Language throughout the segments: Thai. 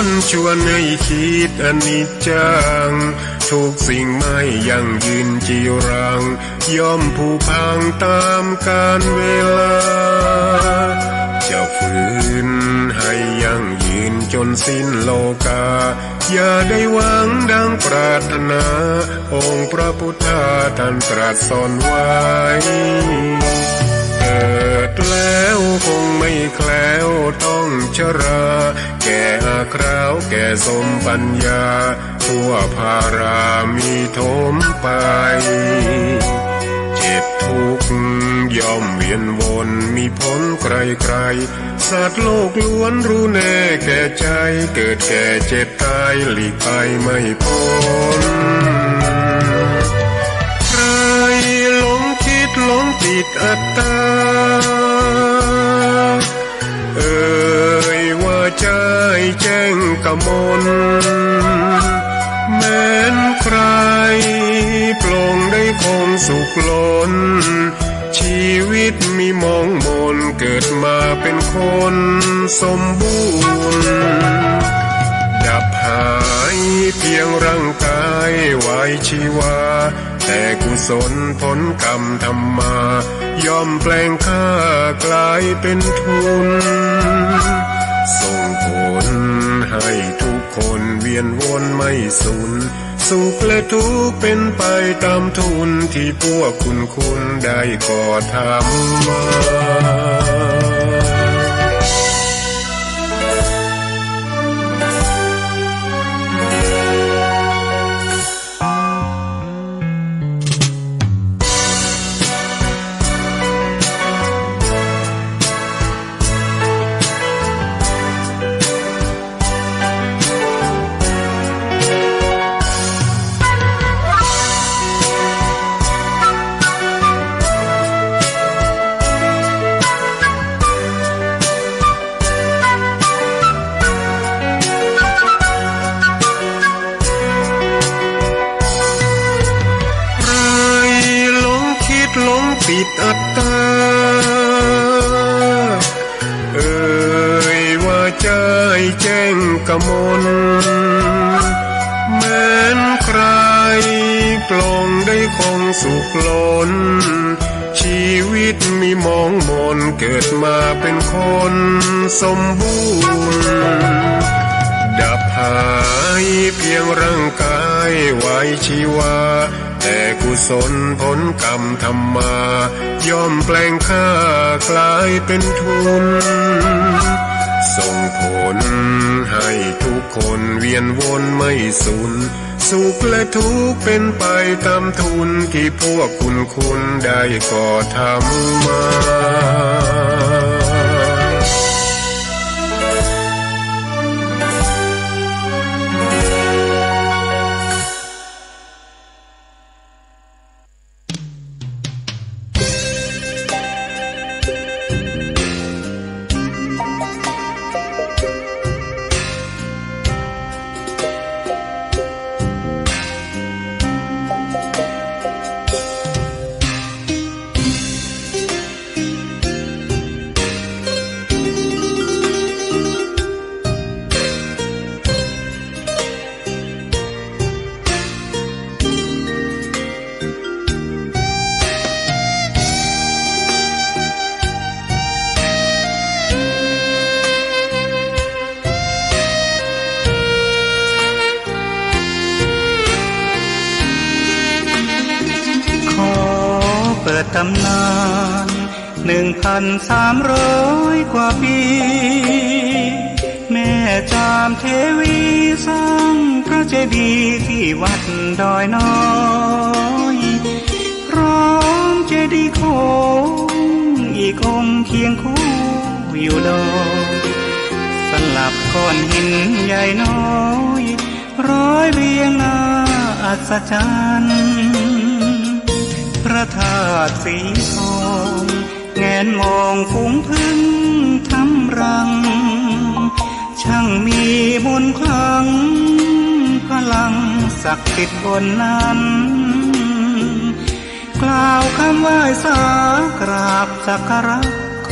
วนชวนให้คิดอนิจจังทุกสิ่งไม่ยั่งยืนจีรังย่อมผุพังตามกาลเวลาจะฝืนให้ยั่งยืนจนสิ้นโลกาอย่าได้หวังดังปรารถนาองค์พระพุทธาท่านตรัสสอนไว้เกิดแล้วคงไม่แคล้วต้องชราแก่อาคราวแก่สมปัญญาทั่วภารามีถมไปเจ็บทุกข์ย่อมเวียนวนมีพ้นใครๆสัตว์โลกล้วนรู้แน่แก่ใจเกิดแก่เจ็บตายหลีกไปไม่พ้นใครหลงคิดหลงติดอัตตาว่าใจแจ้งกมลแม้นใครปลงได้คงสุขล้นชีวิตมีมองมนเกิดมาเป็นคนสมบูรณ์ดับหายเพียงร่างกายไว้ชีวาแต่กุศลผลกรรมทำมาย่อมแปลงค่ากลายเป็นทุนส่งผลให้ทุกคนเวียนวนไม่สูญสุขและทุกข์เป็นไปตามทุนที่พวกคุณได้ก่อทำมาติดอัตตาว่าใจแจ้งกมลแม้นใครปลงได้คงสุขล้นชีวิตมีมองมนเกิดมาเป็นคนสมบูรณ์ดับหายเพียงร่างกายไว้ชีวาแต่กุศลผลกรรมทำมาย่อมแปลงค่ากลายเป็นทุนส่งผลให้ทุกคนเวียนวนไม่สูญสุขและทุกข์เป็นไปตามทุนที่พวกคุณได้ก่อทำมาตำนาน1,300 กว่าปีแม่จามเทวีสร้างพระเจดีย์ที่วัดดอยน้อยพร้อมเจดีย์โค้งอีกองค์เคียงคู่อยู่ดอยสลับก้อนหินใหญ่น้อยร้อยเรียงน่าอัศจรรย์พระธาตุสีทองแงนมองฝูงพึ่งทำรังช่างมีมนต์ขลังพลังศักดิ์สิทธิ์บนนั้นกล่าวคำไหว้สากราบสักการะ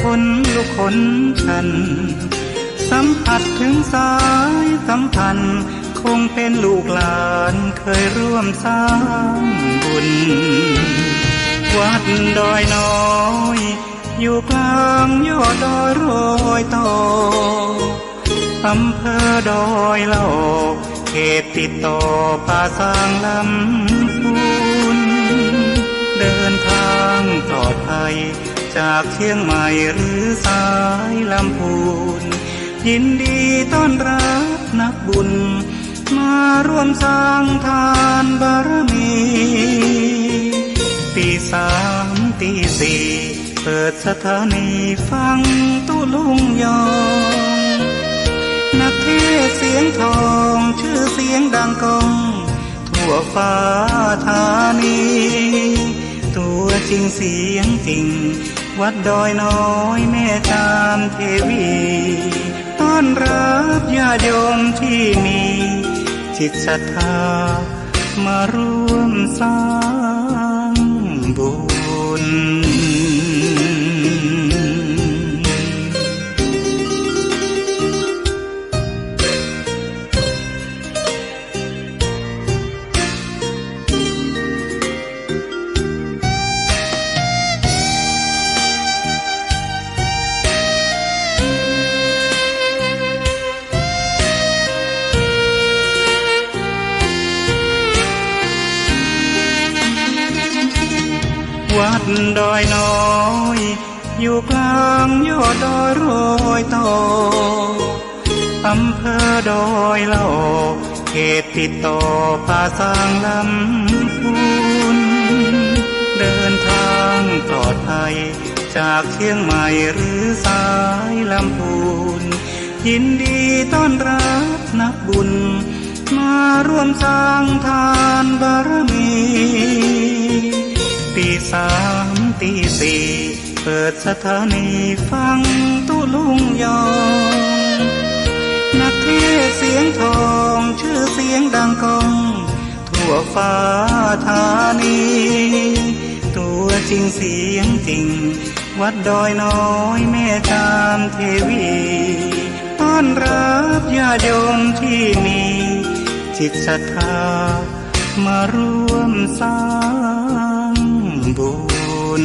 คนลุกขนชันสัมผัสถึงสาย สัมพันธ์คงเป็นลูกหลานเคยร่วมสร้างบุญวัดดอยน้อยอยู่กลางยอดดอยโรยต่ออำเภอดอยเหล่าเขตติดต่อป่าสางลำพูนเดินทางปลอดภัยจากเชียงใหม่หรือสายลำพูนยินดีต้อนรับนักบุญมาร่วมสร้างทานบารมีตีสามตีสี่เปิดสถานีฟังตุลุงยองนักเทศเสียงทองชื่อเสียงดังก้องทั่วฟ้าธานีตัวจริงเสียงจริงวัดดอยน้อยแม่จามเทวีต้อนรับญาติโยมที่มีจิตศรัทธามาร่วมสร้างบุญวัดดอยน้อยอยู่กลางยอดดอยโรยต่ออำเภอดอยเหล่าเขตติดต่อป่าสางลำพูนเดินทางปลอดภัยจากเชียงใหม่หรือสายลำพูนยินดีต้อนรับนักบุญมาร่วมสร้างทานบารมีตีสามตีสี่เปิดสถานีฟังตุลุงยองนักเทศเสียงทองชื่อเสียงดังก้องทั่วฟ้าธานีตัวจริงเสียงจริงวัดดอยน้อยแม่จามเทวีต้อนรับญาติโยมที่มีจิตศรัทธามาร่วมสร้างบุญ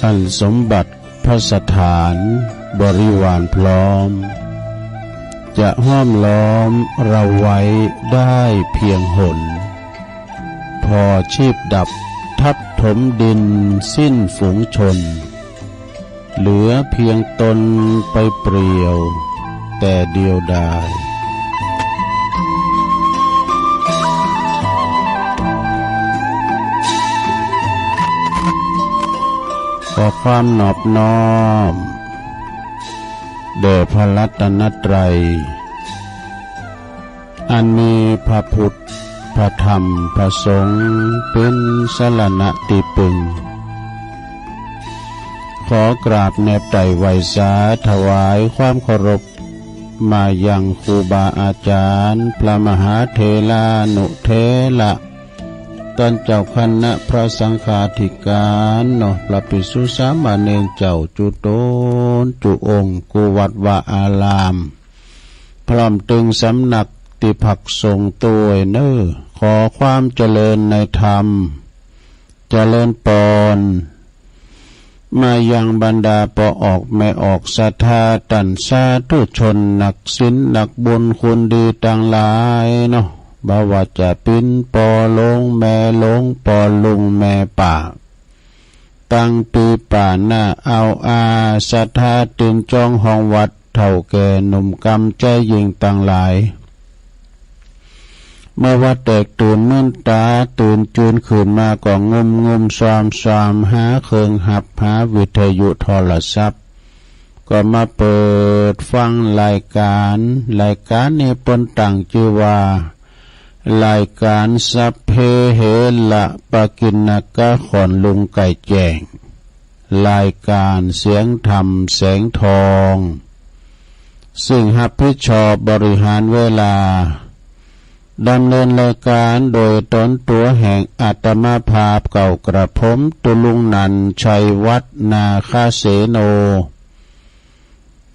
อันสมบัติพระสถานบริวารพร้อมจะห้อมล้อมเราไว้ได้เพียงหนพอชีพดับทับถมดินสิ้นฝูงชนเหลือเพียงตนไปเปลี่ยวแต่เดียวดายขอความนอบน้อมแด่พระรัตนตรัยอันมีพระพุทธพระธรรมพระสงฆ์เป็นสรณะที่พึ่งขอกราบแนบไต่ไหวสาถวายความเคารพมายังครูบาอาจารย์พระมหาเถรานุเถระตอนเจ้าคณะพระสังฆาธิการพระภิกษุสามเณรเจ้าจุโตนจุองค์กุวัดวาอารามพร้อมตึงสำนัก ติภักส่งตัวเนอขอความเจริญในธรรมเจริญปอนมายังบรรดาปอออกแม่ออกศรัทธาตันสาธุชนนักศีลนักบุญคุณดีต่างหลายเนาะบ่ว่าจะปิ้นปอลงแม่ลงปอลุงแม่ป่าตั้งปีป่าหน้าเอาอาศรัทธาตื่นจองห้องวัดเท่าแก่หนุ่มกำใจยิงต่างหลายเมื่อว่าแตกตื่นมื่นตาตื่นจูนขืนมาก็งมซามหาเครื่องหับหาวิทยุโทรศัพท์ก็มาเปิดฟังรายการนี้ปนตั้งชื่อว่ารายการสัพเพเหระปะกิณกะขอนลุงไก่แจ้งรายการเสียงธรรมแสงทองซึ่งรับผิดชอบบริหารเวลาดำเนินรายการโดยตนตัวแห่งอาตมาภาพเก่ากระผมตุลุงนันชัยวัฒนาคาเสโน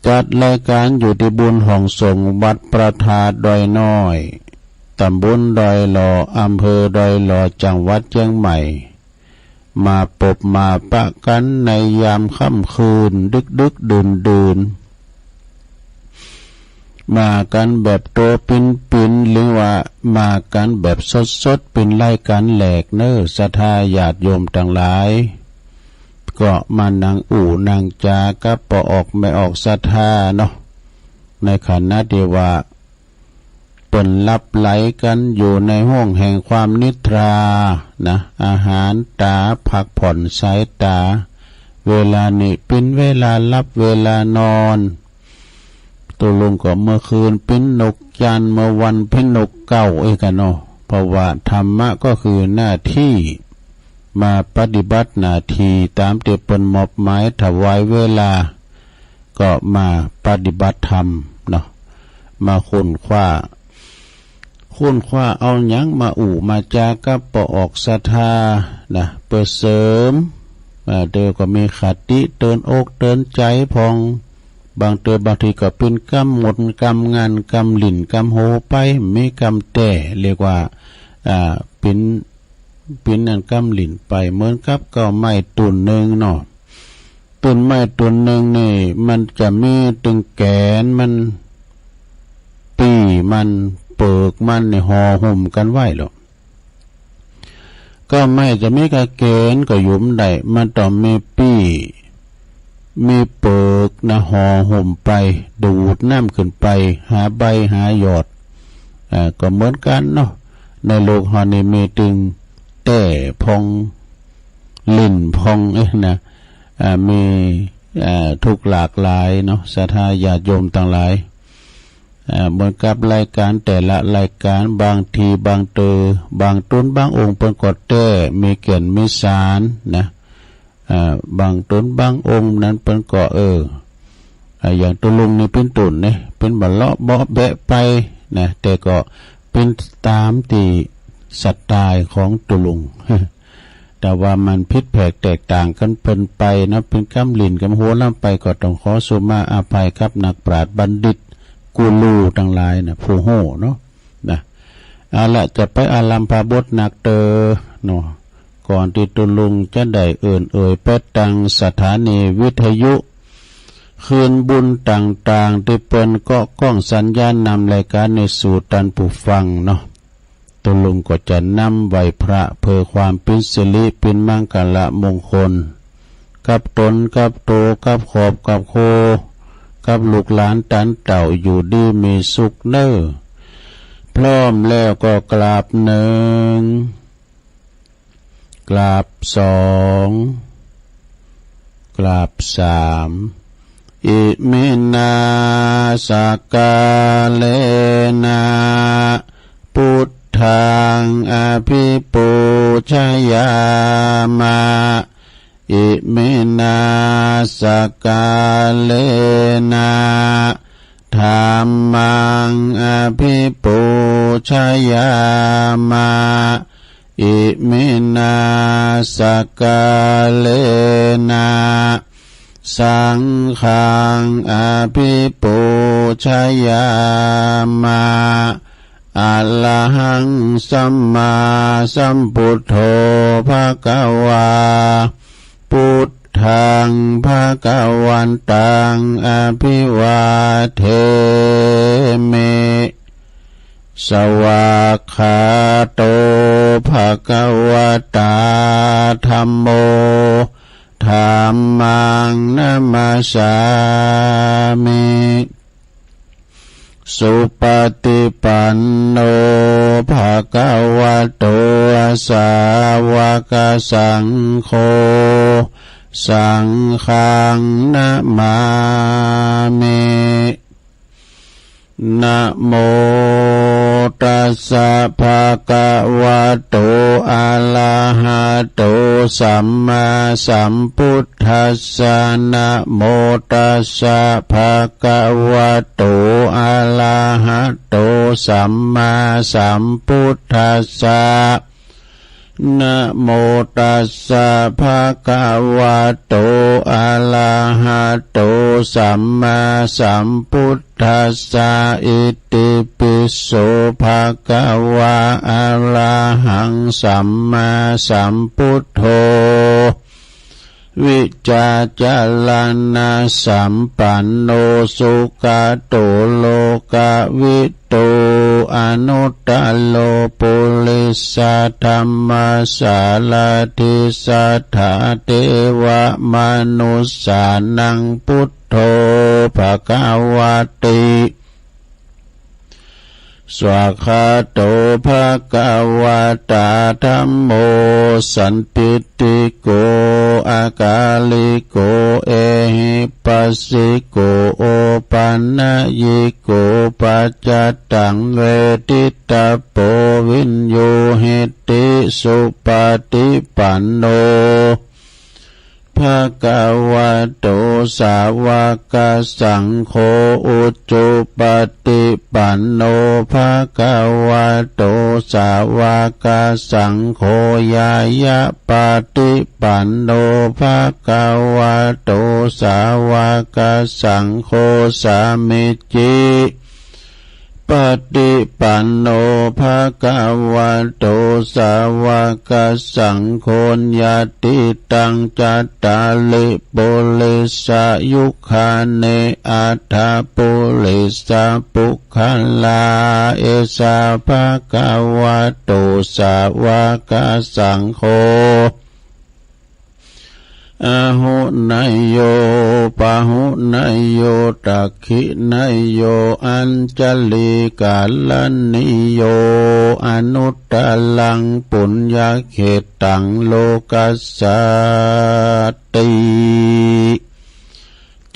จัดรายการอยู่ที่บุญห้องส่งวัดประทาดอยน้อยตำบลดอยหล่ออำเภอดอยหล่อจังหวัดเชียงใหม่มาปบมาปะกันในยามค่ำคืนดึกดื่นมากันแบบโตปินหรือว่ามากันแบบสดเป็นรายการแหลกเนอศรัทธาญาติโยมต่างหลายก็มานั่งนั่งจากัปออกไม่ออกศรัทธาเนาะในขณะที่ว่าเปิ่นลับไหลกันอยู่ในห้องแห่งความนิทรานะอาหารตาพักผ่อนสายตาเวลานี้เป็นเวลาลับเวลานอนตัวลงก็เมื่อคืนเป็นนกจันเมื่อวันเป็นนกเก้ากันเนาะเพราะว่าธรรมะก็คือหน้าที่มาปฏิบัติหน้าที่ตามที่เปิ้นมอบหมายถวายเวลาก็มาปฏิบัติธรรมเนาะมาค้นคว้าเอาหยังมามาจากัปออกศรัทธานะเพื่อเสริมเดี๋ยวก็มีขัดติเตือนอกเตือนใจพองบางทีก็เป็นกรรมหมดกรรมงานกรรมหลินกรรมโหไปไม่กรรมแต่เรียกว่าเป็นนั่นกรรมหลินไปเหมือนกับก็ไม้ตุนหนึ่งเนาะต้นไม้ต้นหนึ่งนี่มันจะมีตึงแกนมันปีมันเปิกมันในห่อหุ้มกันไว้หรอกก็ไม่จะมีกระเกนก็หยุมได้มันต้องมีปีมีเปิกนะห่อห่มไปดูดน้ำขึ้นไปหาใบหาหยอดก็เหมือนกันเนาะในโลกฮอนี่มีตึงแต่พองลิ่นพองนะมีทุกหลากหลายเนาะศรัทธาญาติโยมต่างหลายเหมือนกับรายการแต่ละรายการบางทีบางบางต้นบางองค์เป็นกฎแต่มีเกียรติมีสารนะบางต้นบางองค์นั้นเป็นก็อย่างตุลุงนี่เป็นตุ่นเนี่ยเป็นบะเลาะเบาะแบะไปนะแต่ก็เป็นตามที่สัตตายของตุลุง แต่ว่ามันพิษแผกแตกต่างกันเป็นไปนะเป็นกำลินกำโหล้ำไปก็ต้องขอสุมาอาภัยครับนักปราชญ์บัณฑิตกูรูทั้งหลายนะผู้โหเนาะนะเอาละจะไปอารัมภบทนักเตอเนาะก่อนที่ตุลุงจะได้ไปตั้งสถานีวิทยุคืนบุญต่างๆที่เปิ้นก็ก้องสัญญาณนำรายการในสู่ตันผู้ฟังเนาะตุลุงก็จะนำไหวพระเพื่อความเป็นสิริเป็นมังคละมงคลกับตนกับโตกับขอบกับโคกับลูกหลานตันเต่าอยู่ดีมีสุขเน้อพร้อมแล้วก็กราบหนึ่งกราบสองกราบสามอิมินาสกาเลนะพุทธังอภิปูชยามะอิมินาสกาเลนะธัมมังอภิปูชยามะอิมินาสกาเลนะสังฆังอภิปูชยามะ อะระหังสัมมาสัมพุทโธภะคะวาพุทธังภะคะวันตังอภิวาเทมิสวากขาโตภะคะวะตาธัมโมธัมมังนัมมัสสามิสุปฏิปันโนภะคะวะโตสาวกสังโฆสังฆังนะมามินะโมตัสสะภะคะวะโตอะระหะโตสัมมาสัมพุทธัสสะนะโมตัสสะภะคะวะโตอะระหะโตสัมมาสัมพุทธัสสะนะโมตัสสะภะคะวะโตอะระหะโตสัมมาสัมพุทธัสสะอิติปิโสภะคะวะอะระหังสัมมาสัมพุทโธวิจาจารณะสัมปันโนสุขโตโลกวิทูอนุตตโลปุริสธรรมสารทิสัทธาเทวมนุสสานังพุทโธภควติสวากขาโตภะคะวะตาธัมโมสันติติโกอากาลิโกเอหิปัสสิโกโอปันนะยิโกปัจจตังเวทิตาโปวินโยหิติสุปฏิปันโนภะคะวะโตสาวกสังโฆอุจุปฏิปันโนภะคะวะโตสาวกสังโฆญายะปฏิปันโนภะคะวะโตสาวกสังโฆสามิจจิปฏิปันโนภะคะวะโตสาวกสังโฆญาติตังจัตตาลิปุริสายุคาเนอัฏฐปุริสาปุคลาเอสาภะคะวะโตสาวกสังโฆอาหุนายโยปะหุนายโยตักขินายโยอัญจลิกาลนิโยอนุตตลังปุญญเขตังโลกัสสติ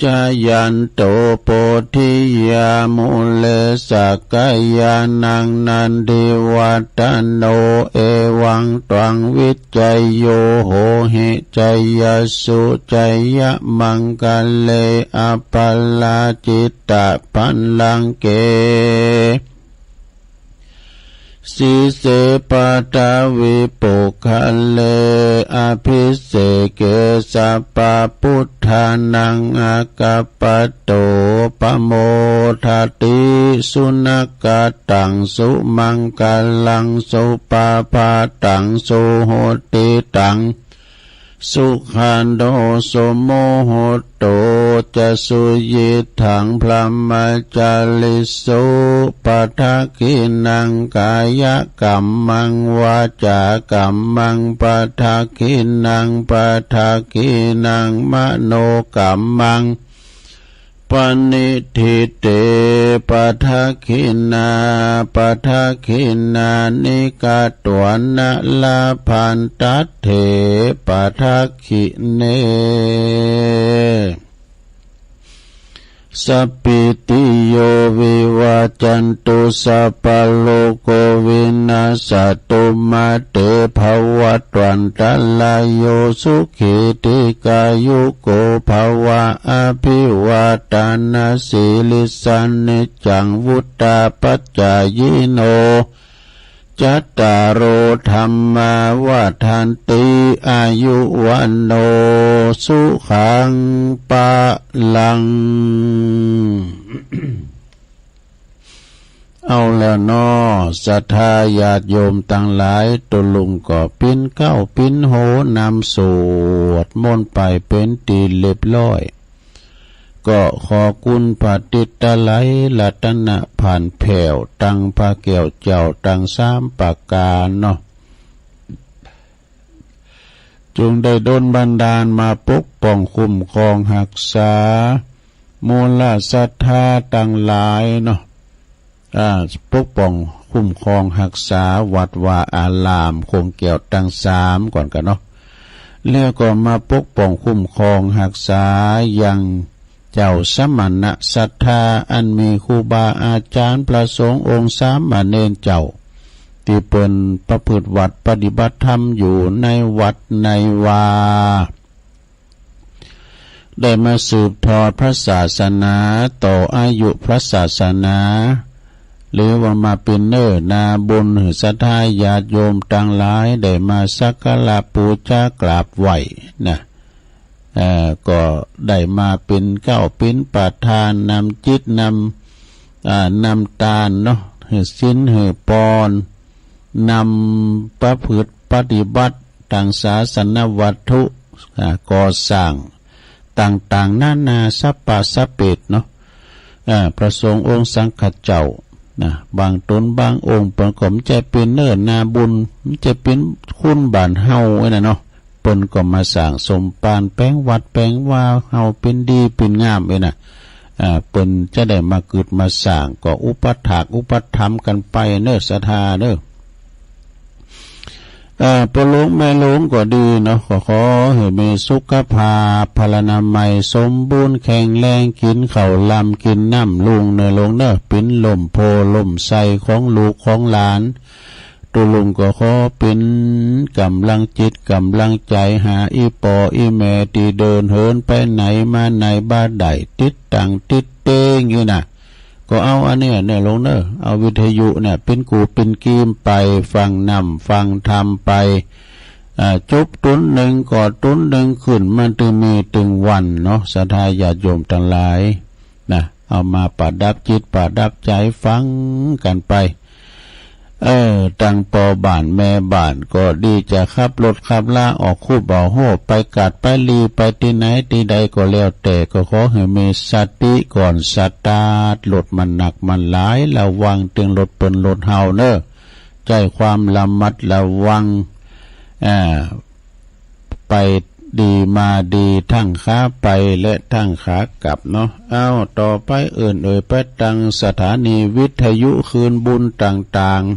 จายันโตโพธิยามุเลสักกายานังนันทิวัตโนเอวังตวังวิจัยโยโหหิจัยยสุจัยยะมังคะเลอปัลลาจิตตะปันลังเกสีเสปตาวิปุคะเลอภิเสเกสัพพพุทธานังอากาปโตปโมทติสุนักตังสุมังคลังสุปาปาตังสุโหติตังสุขันโดสุโมโหโตจะสุยิถังพรหมจาริสุปัฏฐกินังกายกัมมังวาจากัมมังปัฏฐกินังปัฏฐกินังมโนกัมมังปณิทิเตปัฏฐกินาปัฏฐกินานิกาตวนนะลาพันตัตเถปัฏฐกิเนสัพพิติโยวิวัจจันตุสัพพโลกวินาศตุมาเตภวัตวันตลายโยสุขิติกายุโกภวะอภิวาทานาสิลิสันนิจังวุตตาปัจจายโนจัตตารโอธรรมาวาทันติอายุวันโนสุขังปะลัง เอาแล้วนอศรัทธาญาติโยมต่างหลายตุลุงก็ปิ้นเก้าปิ้นโหนำสวดมนต์ไปเป็นตีเรียบร้อยก็ขอคุณปฏิตะไลรัตนะผ่านแผ่วตังพระแก้วเจ้าตังสามประการเนาะจงได้ดลบันดาลมาปกป้องคุ้มครองรักษามูลศรัทธาต่างหลายเนาะปกป้องคุ้มครองรักษาวัดวาอารามคงแก้วตังสามก่อนกันเนาะแล้วก็มาปกป้องคุ้มครองรักษายังเจ้าสมณะศรัทธาอันมีครูบาอาจารย์พระสงฆ์องค์สามเณรเจ้าที่เป็นประพฤติวัดปฏิบัติธรรมอยู่ในวัดในวาได้มาสืบทอดพระศาสนาต่ออายุพระศาสนาหรือว่ามาเป็นเนื้อนาบุญศรัทธาญาติโยมต่างหลายได้มาสักการะบูชากราบไหว้นะก็ได้มาเป็นเก้าปิ้นประธานนำจิตนำตาลเนาะหือสิ้นหือปอนนำประพฤติปฏิบัติต่างศาสนวัตถุก่อสร้างต่างๆนานาสัพพะสัพเพเนาะประสงค์องค์สังฆเจ้านะบางตนบางองค์เปิ่นก็จะเป็นเนื้อนาบุญจะเป็นคุณบ้านเฮาไว้น่ะเนาะเปิ่นก็มาสร้างสมปานแป้งวัดแป้งว่าเฮาเป็นดีเป็นงามไว้น่ะเปิ่นจะได้มาเกิดมาสร้างก็อุปถากอุปถัมภ์กันไปเนื้อศรัทธาเด้อปลงแม่ลงก็ดีเนาะขอให้มีสุขภาพพลานามัยสมบูรณ์แข็งแรงกินข้าวลำกินน้ำลุงเนื้อลงเน้อปิ้นลมโพลมใสของลูกของหลานตุลุงก็ขอเป็นกำลังจิตกำลังใจหาอีปออีแม่ที่เดินเหินไปไหนมาไหนบ้านใดติดตังติดเต้งอยู่น่ะก็เอาอันนี้เนี่ยลงเนอะเอาวิทยุเนี่ยเป็นกูเป็นกีมไปฟังนำฟังทำไปจบตุนหนึ่งก่อตุนหนึ่งขึ้นมันตึงมีตึงวันเนาะศรัทธาญาติโยมทั้งหลายนะเอามาประดับจิตประดับใจฟังกันไปตั้งปอบ้านแม่บ้านก็ดีจะขับรถขับลาออกคู่บ่อโหไปกัดไปลีไปที่ไหนที่ใดก็แล้วแต่ก็ขอให้มีสติก่อนสตาร์ทรถมันหนักมันหลายระวังตึงรถเปิ้นรถเฮาเนอะใจความระมัดระวังไปดีมาดีทั้งขาไปและทั้งขากลับเนาะเอาต่อไปไปตั้งสถานีวิทยุคืนบุญต่างๆ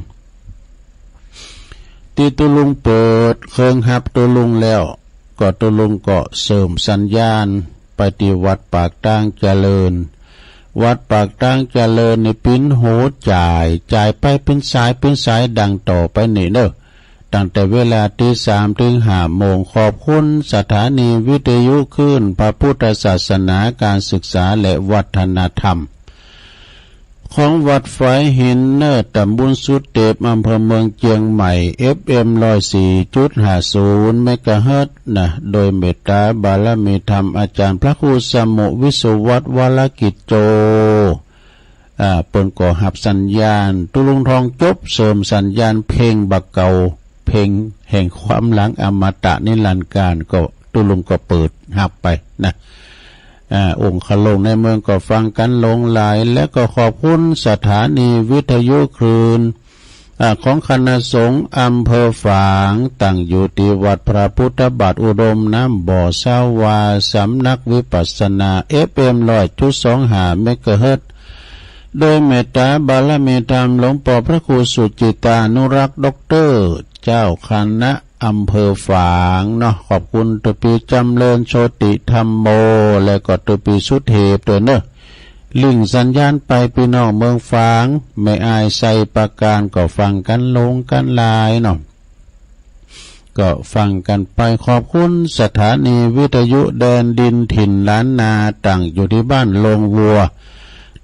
ที่ตุลุงเปิดเครื่องฮับตุลุงแล้วก็ตุลุงก็เสริมสัญญาณไปที่วัดปากตั้งเจริญวัดปากตั้งเจริญในปิ้นโหจ่ายไปเป็นสายดังต่อไปนี่เนอะตั้งแต่เวลาตี 3 ถึง 5 โมงขอบคุณสถานีวิทยุคลื่นพระพุทธศาสนาการศึกษาและวัฒนธรรมของวัดไฟหินเนอร์ตำบลสุดเทพอำเภอเมืองเชียงใหม่ FM 104.50 เมกะเฮิรตซ์นะโดยเมตตาบารมีธรรมอาจารย์พระครูสมุวิสุวัฒน์วรกิจโจเปิ่นก่อหับสัญญาณตุลุงทองจบเสริมสัญญาณเพลงบักเก่าเพลงแห่งความหลังอมตะนิรันดร์การก็ตุลุงก็เปิดหับไปนะองค์ขลงในเมืองก็ฟังกันลงหลายและก็ขอบคุณสถานีวิทยุคลื่นของคณะสงฆ์อำเภอฝางตั้งอยู่ที่วัดพระพุทธบาทอุดมน้ำบ่อสาวาสำนักวิปัสสนา FM 100.25 เมกะเฮิรตซ์โดยเมตตาบารมีธรรมหลวงพ่อพระครูสุจิตานุรักษ์ด็อกเตอร์เจ้าคณะอำเภอฝางเนาะขอบคุณตุปีจำเริญโชติธรรมโมและก็ตุปีสุเทพด้วยเนอะลิงสัญญาณไปพี่น้องเมืองฝางไม่อายใส่ประการก็ฟังกันลงกันลายเนาะก็ฟังกันไปขอบคุณสถานีวิทยุแดนดินถิ่นล้านนาตั้งอยู่ที่บ้านโลงวัว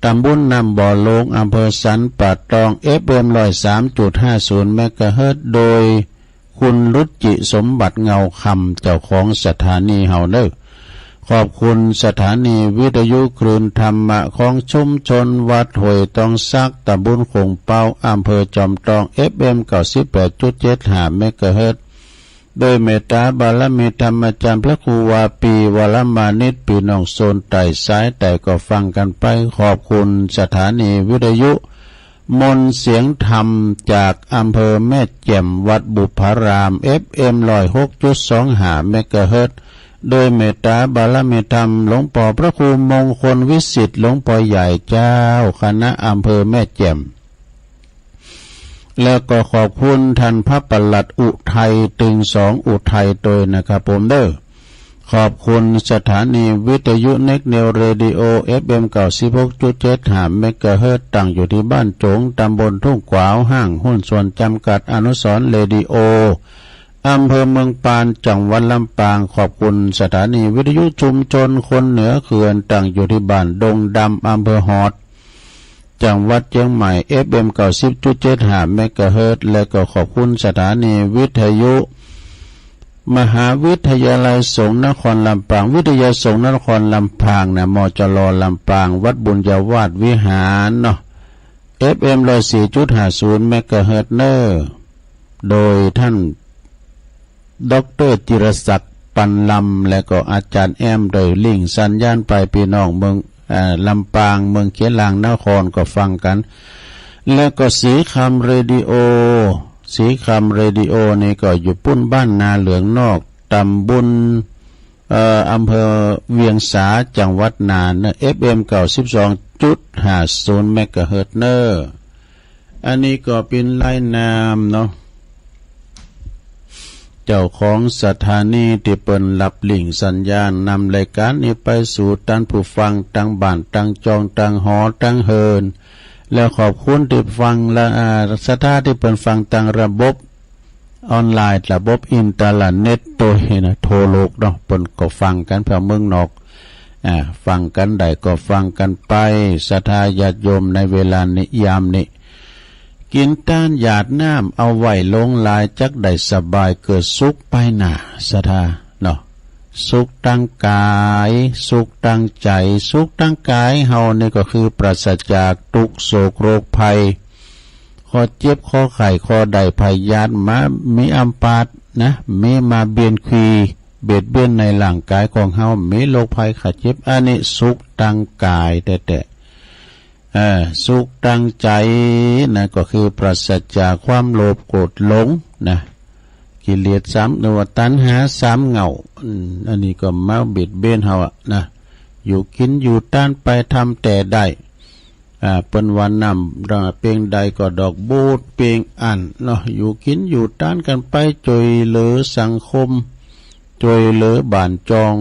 ตำบลนำบ่อโลงอำเภอสันป่าตอง FM 103.50 เมกะเฮิรตซ์โดยคุณรุจิสมบัติเงาคำเจ้าของสถานีเฮาเด้อ ขอบคุณสถานีวิทยุคลื่นธรรมะของชุมชนวัดห้วยตองซักตำบลคงเปาอำเภอจอมทอง FM 98.75 เมกะเฮิรตซ์โดยเมตตาบารมีธรรมจารย์พระครูวาปีวรมานิตพี่น้องโซนไต่ซ้ายแต่ก็ฟังกันไปขอบคุณสถานีวิทยุมนต์เสียงธรรมจากอำเภอแม่แจ่มวัดบุพาราม FM 106.25 เมกะเฮิรตซ์โดยเมตตาบารมีธรรมหลวงปู่พระครูมงคลวิสิทธิ์หลวงพ่อใหญ่เจ้าคณะอำเภอแม่แจ่มแล้วก็ขอบคุณท่านพระปลัดอุทัยตึงสองอุทัยโดยนะครับผมเด้อขอบคุณสถานีวิทยุเน็กเนวเรดิโอ FM 96.75 เมกะเฮิรตซ์ตั้งอยู่ที่บ้านโจงตำบลทุ่งกวาวห้างหุ้นส่วนจำกัดอนุสรณ์เรดิโออำเภอเมืองปานจังหวัดลำปางขอบคุณสถานีวิทยุชุมชนคนเหนือเขื่อนตั้งอยู่ที่บ้านดงดำอำเภอฮอดจังหวัดเชียงใหม่ FM 90.75 เมกะเฮิรตซ์และก็ขอบคุณสถานีวิทยุมหาวิทยาลัยสงฆ์นครลำปางวิทยาสงฆ์นครลำปางนะมจรลำปางวัดบุญญาวาสวิหารเนาะ FM 104.50 เมกะเฮิรตซ์เนอร์โดยท่านดร.จิรศักดิ์ปันลำและก็อาจารย์แอมโดยลิงสัญญาณไปพี่น้องเมืองลำปางเมืองเขียนลางนครก็ฟังกันแล้วก็สีคำเรดิโอสีคำเรดิโอนี่ก็อยู่ปุ้นบ้านนาเหลืองนอกตำบลอำเภอเวียงสาจังหวัดน่านนะ FM 92.50 เมกะเฮิรตซ์เนอร์อันนี้ก็เป็นรายนามเนาะเจ้าของสถานีที่เปิ้นรับลิงสัญญาณนำรายการนี้ไปสู่ท่านผู้ฟังตั้งบ้านตั้งจองตั้งหอตั้งเฮินแล้วขอบคุณที่ฟังและสถาที่เปิ้นฟังตั้งระบบออนไลน์ระบบอินเทอร์เน็ตตัวนะโทรโลกเนาะเปิ้นก็ฟังกันเพื่อเมืองนอกฟังกันได้ก็ฟังกันไปศรัทธาญาติโยมในเวลานี้ยามนี้กินต้านหยาดน้ำเอาไว้ลงลายจักได้สบายเกิดสุขไปหน้าศรัทธาเนาะสุขตั้งกายสุขตั้งใจสุขตั้งกายเฮานี่ก็คือปราศจากทุกโศกโรคภัยคอเจ็บคอไข้คอใดภัยญาติมามีอัมพาตนะมีมาเบียนคีเบียดเบียนในร่างกายของเฮามีโรคภัยไข้เจ็บอันนี้สุขตั้งกายแต่สุขตั้งใจนะก็คือปราศจากความโลภโกรธหลงนะกิเลส3ตัวตัณหา3เหงาอันนี้ก็มาบิดเบี้ยนเฮาอ่ะนะอยู่กินอยู่ต้านไปทำแต่ได้เปิ้นวันนำเพียงใดก็ดอกบูดเพียงอันเนาะอยู่กินอยู่ต้านกันไปจอยเหลือสังคมจอยเหลือบ้านจอง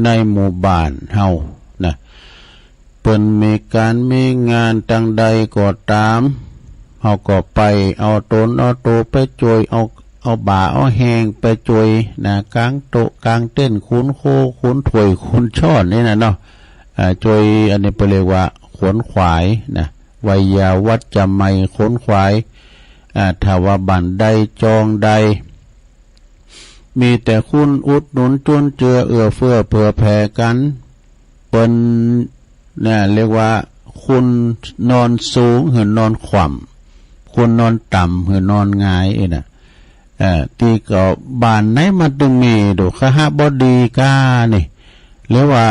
ในหมู่บ้านเฮานะเปิ้นมีการมีงานทางใดก็ตามเฮาก็ไปเอาตนเอาโตไปจอยเอาบ่าเอาแหงไปจอยนะกลางโต๊ะกลางเต้นคุ้นโคคุ้นถวยคุ้นช่อนนี่นะเนาะจอยอันนี้เรียกว่าขนขวายนะวัยยาวัจจะไม่ขนขวายถ้าว่าบันใดจองใดมีแต่คุณอุดหนุนจุนเจือเอื้อเฟื้อเผื่อแผ่กันเปิ้นเนี่ยเรียกว่าคุณนอนสูงหรือนอนขว่ำคุณนอนต่ำหรือนอนหงายน่ะที่ก็บ้านไหนมันตึงมีดูขหบดีกานี่หรือว่า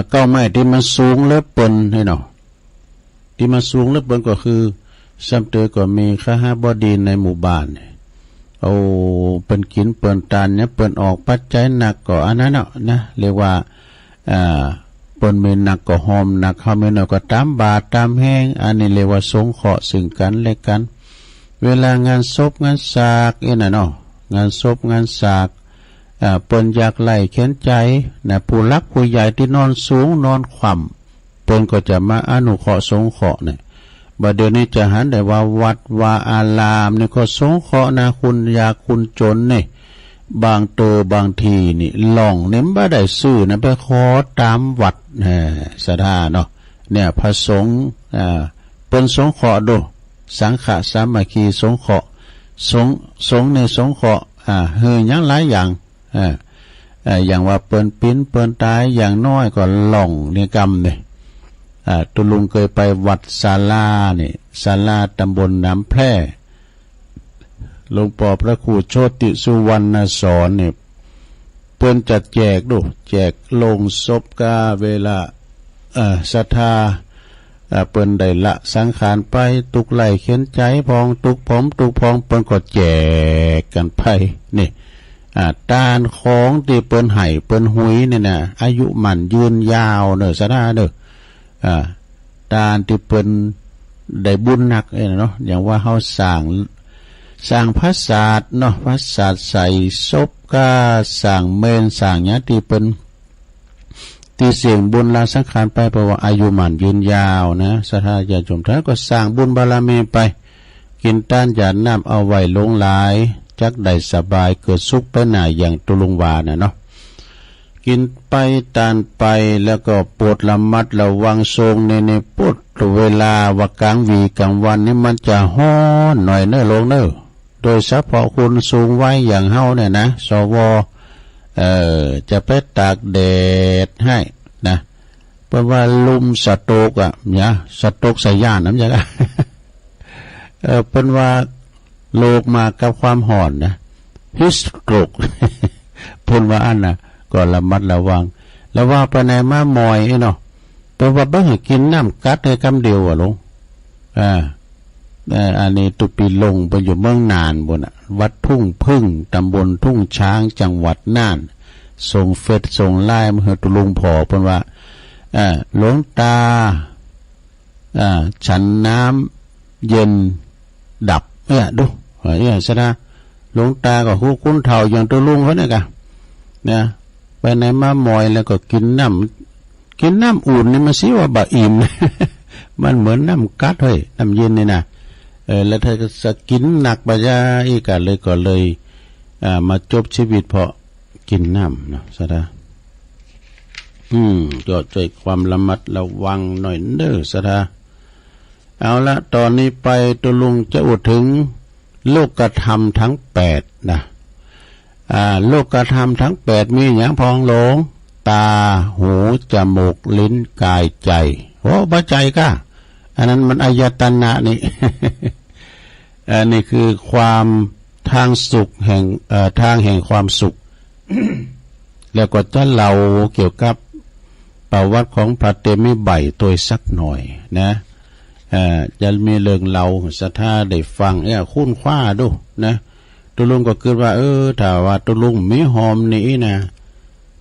เก้าไม้ที่มันสูงแล้วเปิ้นให้เนาะที่มันสูงแล้วเปิ้นก็คือซ้ำเตอก็มีขหบดีในหมู่บ้านเอาเปิ้นกินเปิ้นทานเนี่ยเปิ้นออกปัจจัยหนักก็อันนั้นเนาะนะเรียกว่าเปิ้นมีหนักก็หอมหนักเฮามีน้อยก็ตามบาทตามแห้งอันนี้เรียกว่าสงเคราะห์ซึ่งกันและกันเวลางานศพงานสากน่ะเนาะงานศพงานสากเปิ้นอยากไล่เข็นใจนะผู้รักผู้ใหญ่ที่นอนสูงนอนขว่ำเปิ้นก็จะมาอนุเคราะห์สงเคราะห์เนี่ยบัดเดี๋ยวนี้จะหันได้ว่าวัดว่าอารามนี่ก็สงเคราะห์นะคุณยากคุณจนนี่บางบางทีนี่หล่องเนี่ยบ่ได้ซื้อนะไปขอตามวัดศรัทธาเนาะเนี่ยพระสงฆ์เปิ้นสงเคราะห์ดูสังฆสามัคคีสงเคราะห์สงในสงเคราะห์เฮยยังหลายอย่าง อย่างว่าเปิ้นปิ้นเปิ้นตายอย่างน้อยก็หล่องเนี่ยกรรมเนี่ยตุลุงเคยไปวัดศาลาเนี่ยศาลาตำบลน้ำแพร่หลวงพ่อพระครูโชติสุวรรณสอนเนี่ยเปิ้นจัดแจกดูแจกลงศพกาเวลาศรัทธาเปิ้นได้ละสังขารไปตุกไหลเข็นใจพองตุกผมตุกพองเปิ้นก็แจกกันไปนี่ตานของที่เปิ้นไห้เปิ้นหุยเนี่ยนะอายุมันยืนยาวเนอะสนะเนอะตานที่เปิ้นได้บุญหนักเนาะอย่างว่าเฮาสร้างพระศาสตร์เนาะพระศาสตร์ใส่ศพก็สร้างเมนสร้างเนี้ยที่เปิ้นที่เสียงบุญลาสังขารไปเพราะว่าอายุมันยืนยาวนะศรัทธาญาติโยมท่านก็สร้างบุญบารมีไปกินต้านหยาดน้ำเอาไว้ลงหลายจักได้สบายเกิดสุขไปหน่าอย่างตุลุงวาเนาะกินไปตานไปแล้วก็ปวดระมัดระวังทรงในปวดเวลาว่ากลางวีกลางวันนี่มันจะฮ้อนหน่อยเน้อลงเน้อโดยเฉพาะคุณสูงไว้อย่างเฮาเนี่ยนะสวจะไปตากแดดให้นะเพราะว่าลุมสตกเนี่ยสตกใส่ย่านน้ำจักเป็นว่าโลกมากับความห่อนนะฮิสโตรกพูดว่าอันน่ะก็ระมัดระวังแล้วว่าไปในม้ามอยเนาะเพราะว่าเบิ่งกินน้ำกัดให้คำเดียวลงอันนี้ตุปีลงไปอยู่เมืองน่านบนวัดทุ่งพึ่งตำบลทุ่งช้างจังหวัดน่านส่งเฟซส่งไลน์มาให้ตุลุงพอเพิ่นว่าหลวงตาฉันน้ำเย็นดับดูซะนะหลวงตาก็ฮู้คุ้นเฒ่าอย่างตุลุงเขาเนี่ยกะนะไปไหนมาหมอยแล้วก็กินน้ำอุ่นนี่มันสิว่าบ่อิ่ม มันเหมือนน้ำกัดเฮ้ยน้ำเย็นนี่นะแล้วเธอก็จะกินหนักไปยาอีกก็เลยมาจบชีวิตเพราะกินน้ำนะสะดาก็ใจความระมัดระวังหน่อยเด้อสะดาเอาละตอนนี้ไปตุลุงจะอุดถึงโลกธรรมทั้ง8นะโลกธรรมทั้ง8มีอย่างพองหลงตาหูจมูกลิ้นกายใจโอ้บ่ใจก็อันนั้นมันอายตนะนี่ อันนี้คือความทางสุขแห่งทางแห่งความสุข แล้วก็จะเล่าเกี่ยวกับประวัติของพระเตมิไบตัวสักหน่อยนะจะมีเรื่องเล่าศรัทธาได้ฟังคุ้นคว้าดูนะตุลุงก็คิดว่าถ้าว่าตุลุงมีหอมนี้นะ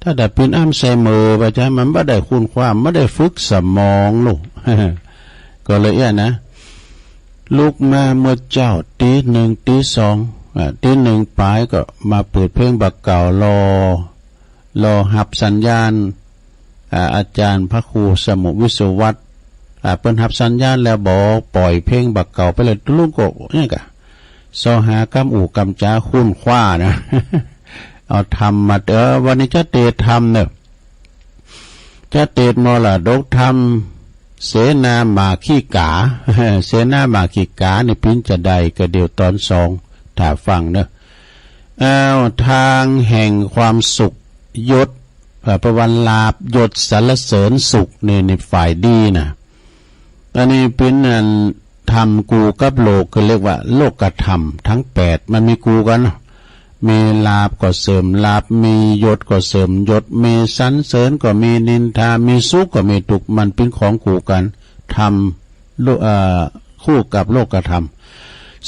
ถ้าได้เป็นอ้ำใส่มือไปจ้ะมันไม่ได้คุ้นคว้าไม่ได้ฝึกสมองลูก ก็เลยนะลุกมาเมื่อเจ้าตีหนึ่งตีสองตีหนึ่งปลายก็มาเปิดเพลงบักเก่ารอหับสัญญาณอาจารย์พระครูสมุวิศวัตรเปิ้นหับสัญญาณแล้วบอกปล่อยเพลงบักเก่าไปเลยลุงก็เนี่ยกะซอหากำอู่กำจ้าคุ้นคว้านะ เอาทำมาวันนี้จะเตะทำเนี่ยจะเตะมรดกทำเสนามาขี้กา เสนามาขี้กาในพินจะได้ก็เดียวตอน2ถ้าฟังเนอะทางแห่งความสุขยศประวันลาบยศสรรเสริญสุขในฝ่ายดีนะอันนี้เป็นอันธรรมกูกับโลกก็เรียกว่าโลกธรรมทั้ง8มันมีกูกันมีลาบก็เสริมลาบมียศก็เสริมยศมีสรรเสริญก็มีนินทามีสุขก็มีทุกข์มันเป็นของคู่กันธรรมคู่กับโลกธรรม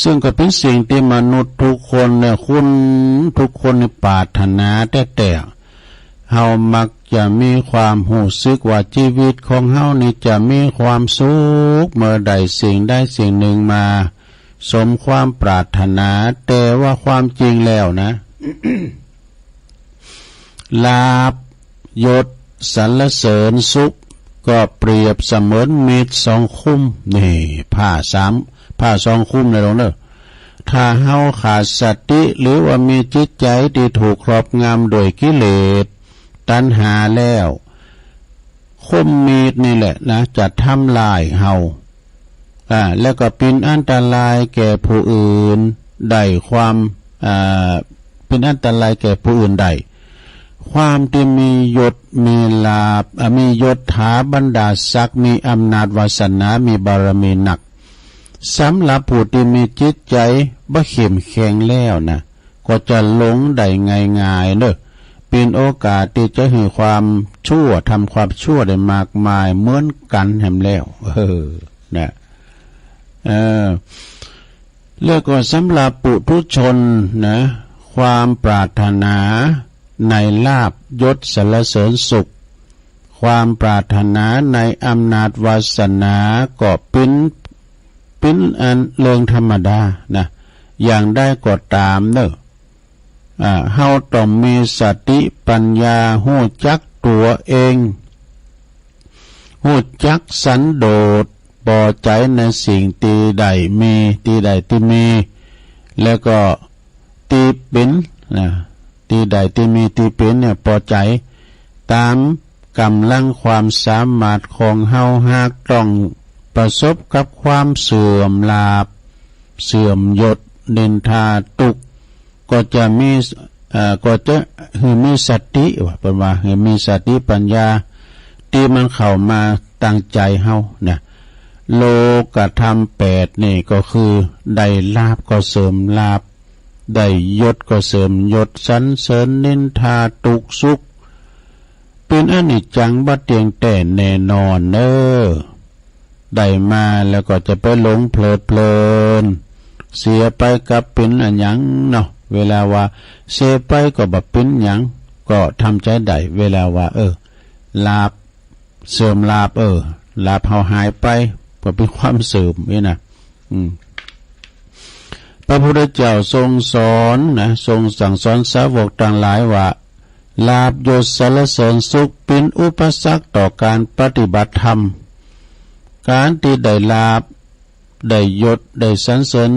ซึ่งก็เป็นสิ่งที่มนุษย์ทุกคนเนี่ยคุณทุกคนในปรารถนาแต่เฮามักจะมีความรู้สึกว่าชีวิตของเฮานี่จะมีความสุขเมื่อใดสิ่งได้สิ่งหนึ่งมาสมความปรารถนาแต่ว่าความจริงแล้วนะ ลาภยศสรรเสริญสุขก็เปรียบเสมือนมีด2 คุ้มนี่ผ้า2 คุ้มเลยลงเด้อถ้าเฮาขาดสติหรือว่ามีจิตใจที่ถูกครอบงำโดยกิเลสตัณหาแล้วคมมีดนี่แหละนะจะทำลายเฮาแล้วก็เป็นอันตรายแก่ผู้อื่นได้ความเป็นอันตรายแก่ผู้อื่นได้ค ความที่มียศมีลาภมียศถาบรรดาศักดิ์มีอำนาจวาสนามีบารมีหนักสำหรับผู้ที่มีจิตใจบ่เข้มแข็งแล้วนะก็จะหลงได้ง่ายๆเด้อเป็นโอกาสที่จะให้ความชั่วทำความชั่วได้มากมายเหมือนกันแหมแล้วนะแล้วก็สำหรับปุถุชนนะความปรารถนาในลาภยศสรรเสริญสุขความปรารถนาในอำนาจวาสนาก็เป็นอันเรื่องธรรมดานะอย่างได้ก็ตามเด้อเฮาต้องมีสติปัญญาฮู้จักตัวเองฮู้จักสันโดษพอใจในสิ่งที่ใดมีที่มีแล้วก็ที่เป็นนะที่ใดที่มีที่เป็นเนี่ยพอใจตามกำลังความสามารถของเฮาหากต้องประสบกับความเสื่อมลาภเสื่อมยศนินทาทุกข์ก็จะมีสติว่าเป็นว่าให้มีสติปัญญาที่มันเข้ามาตั้งใจเฮานะโลกธรรม8นี่ก็คือได้ลาภก็เสริมลาภได้ยศก็เสริมยศสรรเสริญนินทาทุกข์สุขเป็นอนิจจังบ่เที่ยงแต่แน่นอนได้มาแล้วก็จะไปหลงเพลินเสียไปกับเป็นอันหยังเนาะเวลาว่าเสียไปก็บ่เป็นหยังก็ทำใจได้เวลาว่าลาภเสื่อมลาภลาภเฮาหายไปก็เป็นความเสื่อมนี่นะพระพุทธเจ้าทรงสอนนะทรงสั่งสอนสาวกต่างหลายว่าลาภยศสรรเสริญสุขเป็นอุปสรรคต่อการปฏิบัติธรรมการที่ได้ลาภได้ยศได้สรรเสริญ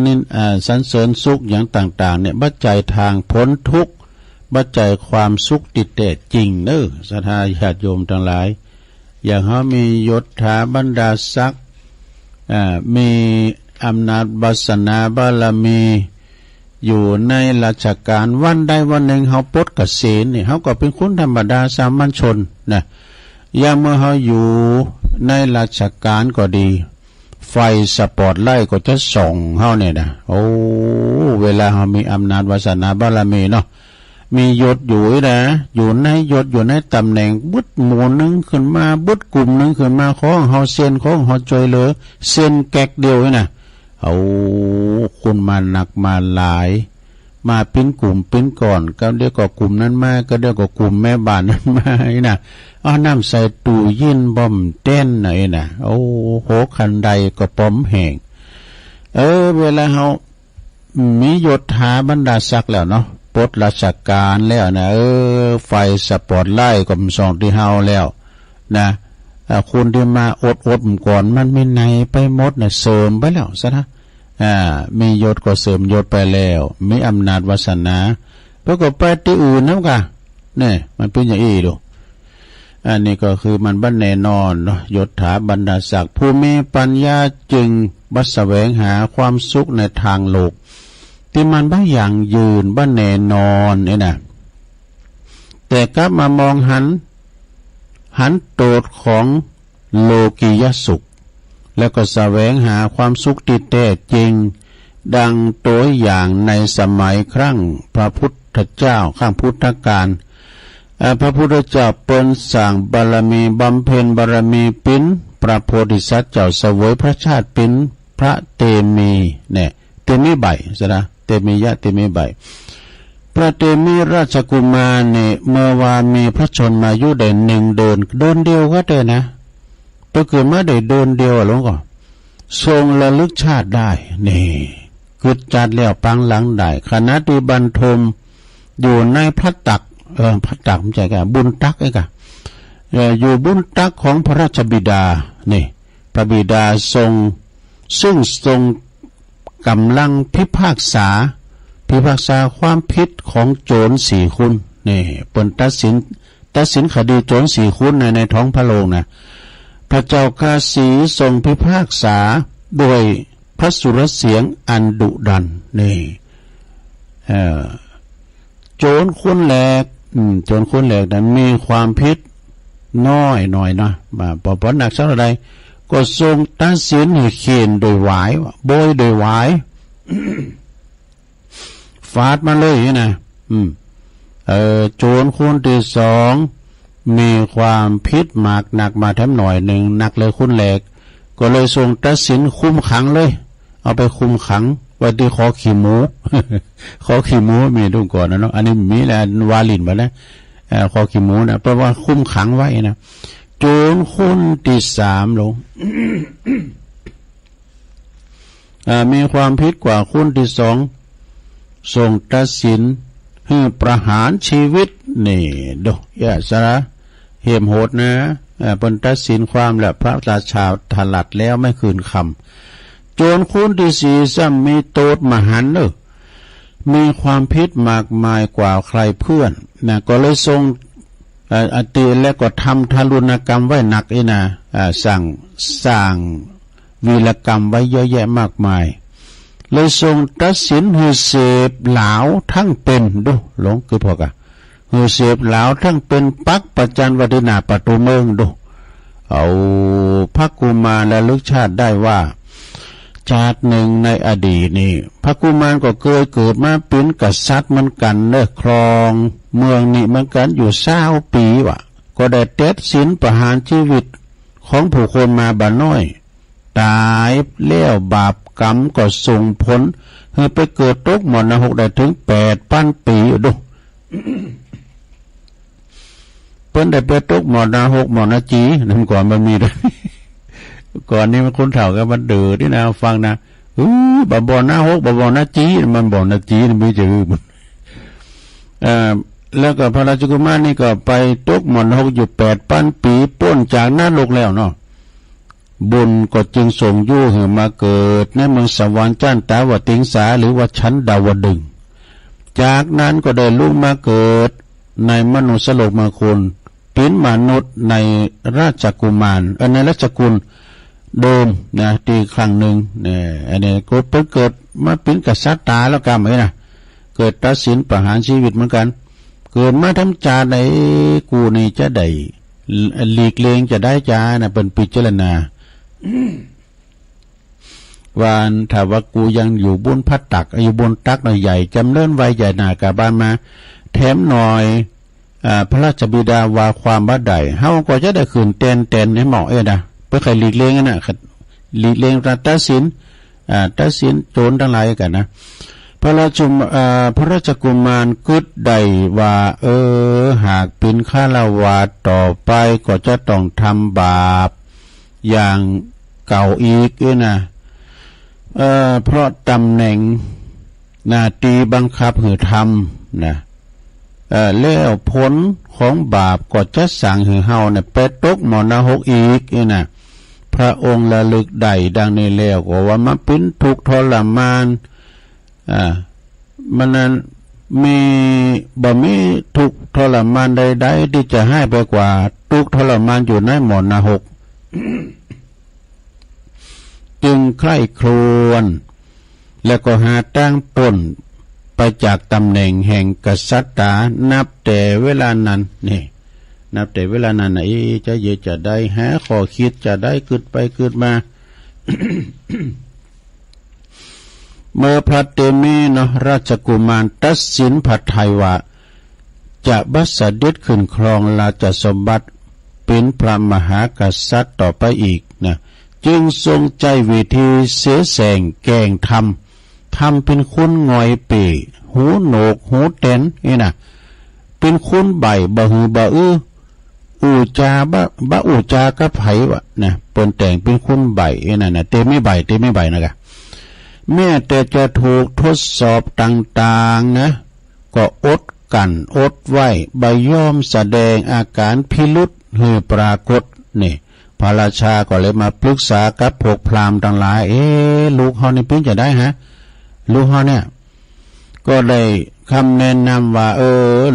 สรรเสริญสุขอย่างต่างๆเนี่ยบัจจัยทางพ้นทุกข์บัจจัยความสุขติดแต่จริงศรัทธาญาติโยมทั้งหลายอย่างเขามียศถาบรรดาศักดิ์มีอำนาจวาสนาบารมีอยู่ในราชการวันใดวันหนึ่งเขาปลดเกษียณนี่เขาก็เป็นคนธรรมดาสามัญชนนะอย่างเมื่อเขาอยู่ในราชการก็ดีไฟสปอตไลท์ก็จะส่องเขาเนี่ยนะเวลาเขามีอำนาจวาสนาบารมีเนาะมียศอยู่นะอยู่ในยศอยู่ในตำแหน่งบุดหมู่นึงขึ้นมาบุดกลุ่มนึงขึ้นมาของเขาเส้นของเขาจอยเหลือเส้นแก๊กเดียวนะคุณมาหนักมาหลายมาเป็นกลุ่มเป็นก่อนก็เรียกว่ากลุ่มนั้นมาก็เรียกว่ากลุ่มแม่บ้านนั้นมานะเอาน้ำใส่ตู้ยินบ่มเต้นหน่อยนะโหคันใดก็ป้อมแห้งเวลาเขามียศถาบรรดาศักดิ์แล้วเนาะปลดราชการแล้วนะไฟสปอตไลท์ก็มส่องที่เฮาแล้วนะคนที่มาอดก่อนมันไม่ในไปหมดนะเสริมไปแล้วซะนะมียศก็เสริมยศไปแล้วมีอำนาจวาสนาแล้วก็ไปที่อื่นนั่นกะเนี่ยมันเป็นอย่างนี้ดูอันนี้ก็คือมันบั้นแน่นอนเนาะยศถาบรรดาศักดิ์ผู้มีปัญญาจึงบัดแสวงหาความสุขในทางโลกที่มันบ้าอย่างยืนบ้าแน่นอนเนี่ยนะแต่กลับมามองหันโตดของโลกียสุขแล้วก็แสวงหาความสุขที่แท้จริงดังตัวอย่างในสมัยครั้งพระพุทธเจ้าข้างพุทธกาลพระพุทธเจ้าเปิ้นสร้างบารมีบำเพ็ญบารมีปิ้นพระโพธิสัตว์เจ้าเสวยพระชาติปิ้นพระเตมีเนี่ยเตมีใบซะนะเตมียะเตมีใบพระเตมีราชกุมารเนี่ยเมื่อวานมีพระชนมายุได้1 เดือนเดียวก็ได้นะตัวเกิดมาได้เดินเดียวหลวงก็ทรงระลึกชาติได้นี่กึดจัดแล้วปังหลังได้ขณะที่บรรทมอยู่ในพระตักพระตักไม่ใช่กะบุญตักไอ้กะอยู่บุญตักของพระราชบิดานี่พระบิดาซึ่งทรงกำลังพิพากษาความผิดของโจร4 คนนี่เปิ้นตัดสินคดีโจร4 คนในท้องพระโรงนะพระเจ้ากาสีทรงพิพากษาโดยพระสุรเสียงอันดุดันนี่โจรคนแรก โจรคนแหลกนั้นมีความผิดน้อยหน่อยนะปอหนักสักเท่าใดก็ทรงตัดสินให้เขียนโดยหวายโบยโดยหวาย ฟาดมาเลยนะโจรคนที่สองมีความผิดมากหนักมาแถมหน่อยหนึ่งหนักเลยคนแหลกก็เลยทรงตัดสินคุมขังเลยเอาไปคุมขังไว้ที่คอขี้หมู คอขี้หมูมีดูก่อนนะเนาะอันนี้มีแหละวาลินมาแล้วคอขี้หมูนะเพราะว่าคุมขังไว้นะโจรคนที่สามลง มีความผิดกว่าคนที่สองทรงตัดสินให้ประหารชีวิตนี่ดูอย่าสระเหมโหดนะเป็นตัดสินความและพระราชาถลัดแล้วไม่คืนคำโจรคนที่สี่ซ้ำมีโทษมหันต์มีความผิดมากมายกว่าใครเพื่อนนะก็เลยทรงอติและก็ทำทารุณกรรมไว้หนักนะสร้างวีรกรรมไว้เยอะแยะมากมายเลยทรงตัดสินให้เสพเหลาทั้งเป็นดูหลงคือพอกะให้เสพเหลาทั้งเป็นปักประจันวัฒนาประตูเมืองดูเอาพระกุมารและลึกชาติได้ว่าชาติหนึ่งในอดีตนี่พระกุมารก็เคยเกิดมาเป็นกษัตริย์เหมือนกันเด้อครองเมืองนี่เหมือนกันอยู่20 ปีวะก็ได้ตัดสินประหารชีวิตของผู้คนมาบ่น้อยตายแล้วบาปกรรมก็ส่งผลให้ไปเกิดตกมรณะได้ถึง8,000 ปีดู เพิ่นได้ไปตกมรณะมรณะจีนั่นก่อนมันมีด้วย ก่อนนี้มันคนเฒ่าก็มันเดือที่นะฟังนะบ่หน้าบ่หน้าจีมันบ่หน้าจีมันไม่จือมันแล้วก็พระราชกุมารนี่ก็ไปตกมรณะอยู่8,000 ปีพ้นจากนรกแล้วเนาะบุญก็จึงส่งยู่ให้มาเกิดในเมืองสวรรค์จ้านตาวติงสาหรือว่าชั้นดาวดึงส์จากนั้นก็ได้ลุกมาเกิดในมนุษย์โลกมาคนเป็นมนุษย์ในราชกุมารในราชกุลเดิมนะที่ครั้งหนึ่งเนี่ยอันนี้ก็เป็นเกิดมาเป็นกษัตริย์ตาแล้วกันไหมนะเกิดตัดสินประหารชีวิตเหมือนกันเกิดมาทำจาไหนกูนี่จะได้หลีกเลี่ยงจะได้จานะเป็นปิจารณาวานถ้าว่ากูยังอยู่บนพัดตักอยู่บนตักหน่อยใหญ่จำเลิ่นไว้ใหญ่หนากาบ้านมาแถมหน่อยพระราชบิดาว่าความบัดใดเฮาก็จะได้คืนเต้นให้เหมาะนะเพื่อใครหลีกเลี่ยงนะหลีกเลี่ยงตัดสินโจรทั้งหลายกันนะพระราชกุมารกึดใดว่าหากเป็นฆราวาสต่อไปก็จะต้องทำบาปอย่างเก่าอีกนะเพราะตำแหน่งหน้าที่บังคับให้ทำนะแล้วผลของบาปก็จะสั่งให้เฮาเนี่ยไปตกมรณะอีกนะพระองค์ระลึกได้ดังนี้แล้วก็ว่ามาเป็นทุกข์ทรมานมันนั้นมีทุกข์ทรมานใดๆที่จะให้ไปกว่าทุกข์ทรมานอยู่ในมรณะจึงใคร่ครวญแล้วก็หาตั้งปนไปจากตำแหน่งแห่งกษัตริย์นับแต่เวลานั้นนี่นับแต่เวลานั้นจะเยจะได้หาข้อคิดจะได้คิดไปคิดมา เมื่อพระเตมีเนาะราชกุมารตัดสินพระทัยว่าจะบัสดิษขึ้นครองราชสมบัติเป็นพระมหากษัตริย์ต่อไปอีกนะจึงทรงใจวิธีเสแสร้งแกล้งทำเป็นคนงอยเป๋หูโหนกหูเต้นนี่นะเป็นคนใบบะหือบะอูจาบะอูจากะไผวะนะเปิ้นแต่งเป็นคนใบนั่นน่ะเตไม่ใบนะแม้แต่จะถูกทดสอบต่างๆนะก็อดไว้ใบยอมแสดงอาการพิรุษให้ปรากฏนี่พระราชาก็เลยมาปรึกษากับพวกพราหมณ์ทั้งหลายลูกเฮานี่เป็นจะได้ฮะลูกเฮาเนี่ยก็ได้คำแนะนำว่า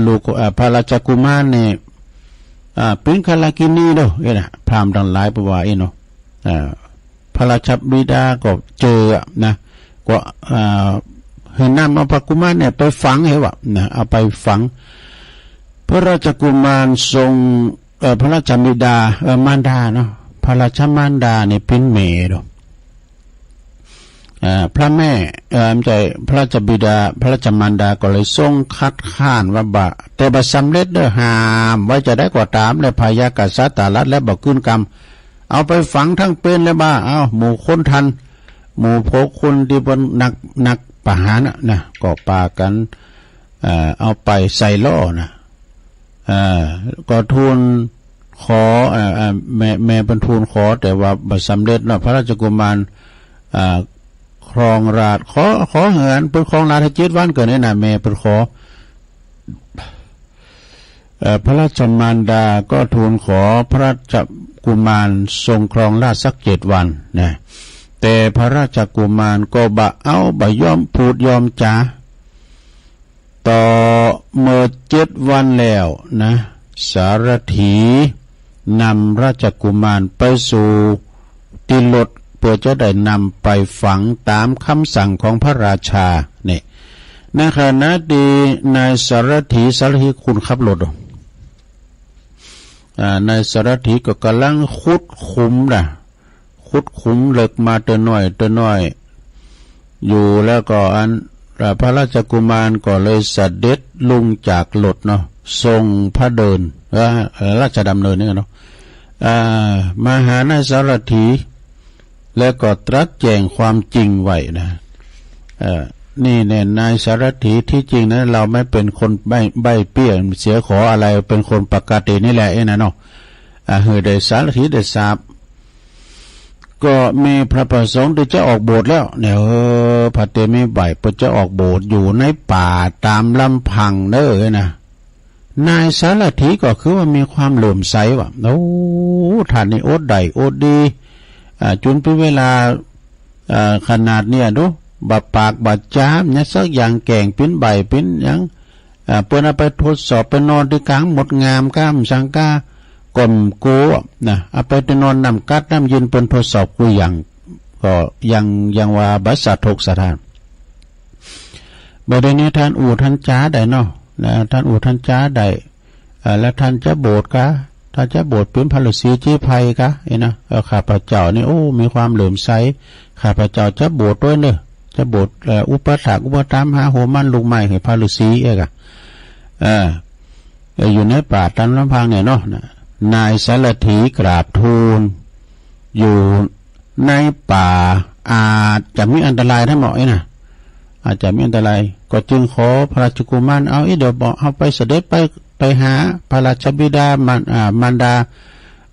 ลูกพระราชกุมารนี่เป็นคาลากินีเด้อนะพราหมณ์ทั้งหลายบอกว่าเนาะพระราชบิดาก็เจอนะก็ให้นำเอาพระกุมารเนี่ยไปฝังเหรอวะนะเอาไปฝัง พระราชกุมารทรงพระราชบิดามารดาเนาะพระราชมารดาเนี่ยเป็นเมรุพระแม่ไม่ใช่พระราชบิดาพระราชมารดาก็เลยทรงคัดค้านว่าบะแต่บ่สำเร็จเด้อห้ามไว้จะได้กว่าตามและพยากษัตริย์ตาลัดและบ่ขึ้นกรรมเอาไปฝังทั้งเป็นเลยบ้าเอาหมู่คนทันหมู่พกคนที่บนนักประหารนะก็ปากันเอาไปใส่ล่อนะก็ทูลขอแม่บรรทูลขอแต่ว่าบ่สำเร็จเนาะพระราชกุมารครองราชขอเหินเป็นครองราช7 วันเกิดนี่นะแม่เป็นขอพระราชมารดาก็ทูลขอพระราชกุมารทรงครองราชสัก7 วันนะแต่พระราชกุมารก็บ่ยอมพูดยอมจาต่อเมื่อ7 วันแล้วนะสารถีนำราชกุมารไปสู่ติลดเพื่อจะได้นำไปฝังตามคำสั่งของพระราชาเนี่ยในขณะที่นายสารถีคุณขับรถนายสารถีก็กำลังขุดขุมเหล็กมาตัวน้อยอยู่แล้วก็พระราชกุมารก็เลยเสด็จลงจากรถเนาะทรงพระเดินราชดำเนินนี่เนาะมาหานายสารถีแล้วก็ตรัสแจงความจริงไว้นะนี่เนี่ยนายสารถีที่จริงนะเราไม่เป็นคนใบเปี้ยเสียขออะไรเป็นคนปกตินี่แหละนะเนาะได้สารถีได้ทราบก็มีพระประสงค์ที่จะออกโบสถ์แล้วเนี่ยพระเตมีใบเพื่อจะออกโบสถ์อยู่ในป่าตามลำพังเด้อนะนายสารถีก็คือว่ามีความเหลื่อมใสว่าโอ้ท่านนี่อดได้อดดีจนเป็นเวลาขนาดเนี้ยดูบัดปากบัดจามเนี่ยสักอย่างแก่งปิ้นใบปิ้นยังเปิ้นเอาไปทดสอบไปนอนที่กลางหมดงามก้ามสังกากลมโกนะเอาไปนอนนำกัดน้ำยืนเปิ้นทดสอบกูอย่างก็ยังว่าบัสสะทกสถานบ่ได้นี้ท่านอู่ท่านจ้าได้เนาะนะท่านอู่ท่านจ้าได้แล้วท่านจะโบสถ์กะถ้าจะโบสถ์เป็นพระฤาษีจี้ภัยกะนะข้าพเจ้านี่โอ้มีความเหลื่อมใสข้าพเจ้าจะโบสถ์ด้วยเนอะจะโบสถ์อุปถากอุปตามหาโหมันลุงใหม่ให้พระฤาษีกะอยู่ในป่าตามลำพังเนี่ยเนาะนายสารถีกราบทูลอยู่ในป่าอาจจะมีอันตรายทั้งหมดนะอาจจะมีอันตรายก็จึงขอพระราชกุมารเอาเดี๋ยวบอกเอาไปเสด็จไปหาพระราชบิดามารดา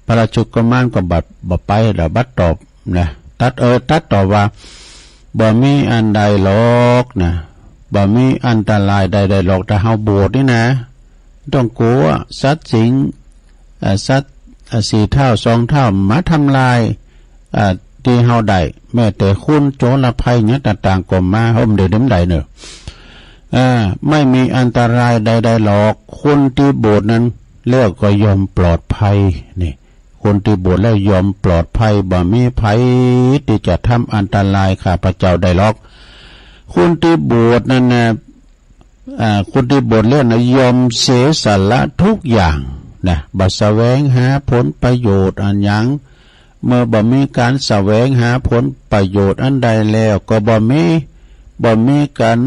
พระราชกุมารก็บัดไปแล้วบัดตอบนะตัดตอบว่าบ่มีอันใดหรอกนะบ่มีอันตรายใดๆหรอกถ้าเฮาโบสถ์นี่นะต้องกลัวสัตว์สิงสัตว์4 เท่า2 เท่ามาทำลายที่เฮาได้แม้แต่คุณโจรภัยเนี่ยต่างๆก็มาห่มเดือดใดเนอะไม่มีอันตรายใดๆหรอกคนที่โบสถ์นั้นแล้วก็ยอมปลอดภัยนี่คนที่โบสถ์แล้วยอมปลอดภัยบ่มีภัยที่จะทำอันตรายข้าพเจ้าได้หรอกคนที่โบสถ์นั้นนะคนที่โบสถ์แล้วนะยอมเสียสละทุกอย่างนะบ่แสวงหาผลประโยชน์อันหยังเมื่อบ่มีการแสวงหาผลประโยชน์อันใดแล้วก็บ่มีการ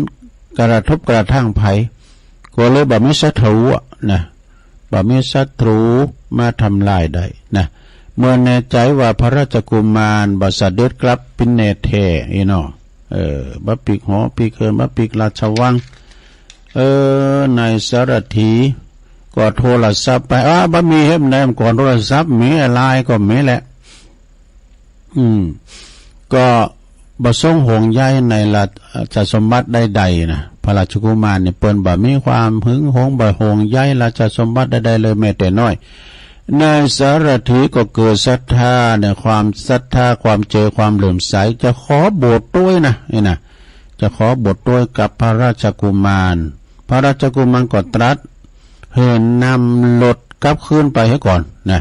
กระทบกระทั่งภัยก็เลยบ่มีศัตรูนะบ่มีศัตรูมาทำลายได้นะเมื่อแน่ใจว่าพระราชกุมารบ่เสด็จกลับเป็นแน่แท้อีเนาะบ่ปีกหอปีกเคินบ่ปีกราชวังนายสารถีก็โทรศัพท์ไปบ่มีเฮ็ดแนมก่อนโทรศัพท์มีไลน์ก็มีแหละก็บ่ทรงห่วงใยในราชสมบัติใดๆนะพระราชกุมารเนี่ยเปิ้นบ่มีความหึงหวงบ่ห่วงใยราชสมบัติใดๆเลยแม้แต่น้อยนายสารถีก็เกิดศรัทธาเนี่ยความศรัทธาความเจอความเหลื่อมใสจะขอโบสถ์ด้วยนะนี่นะจะขอโบสถ์ด้วยกับพระราชกุมารพระราชกุมารก็ตรัสเห็นนำรถกลับคืนไปให้ก่อนนะ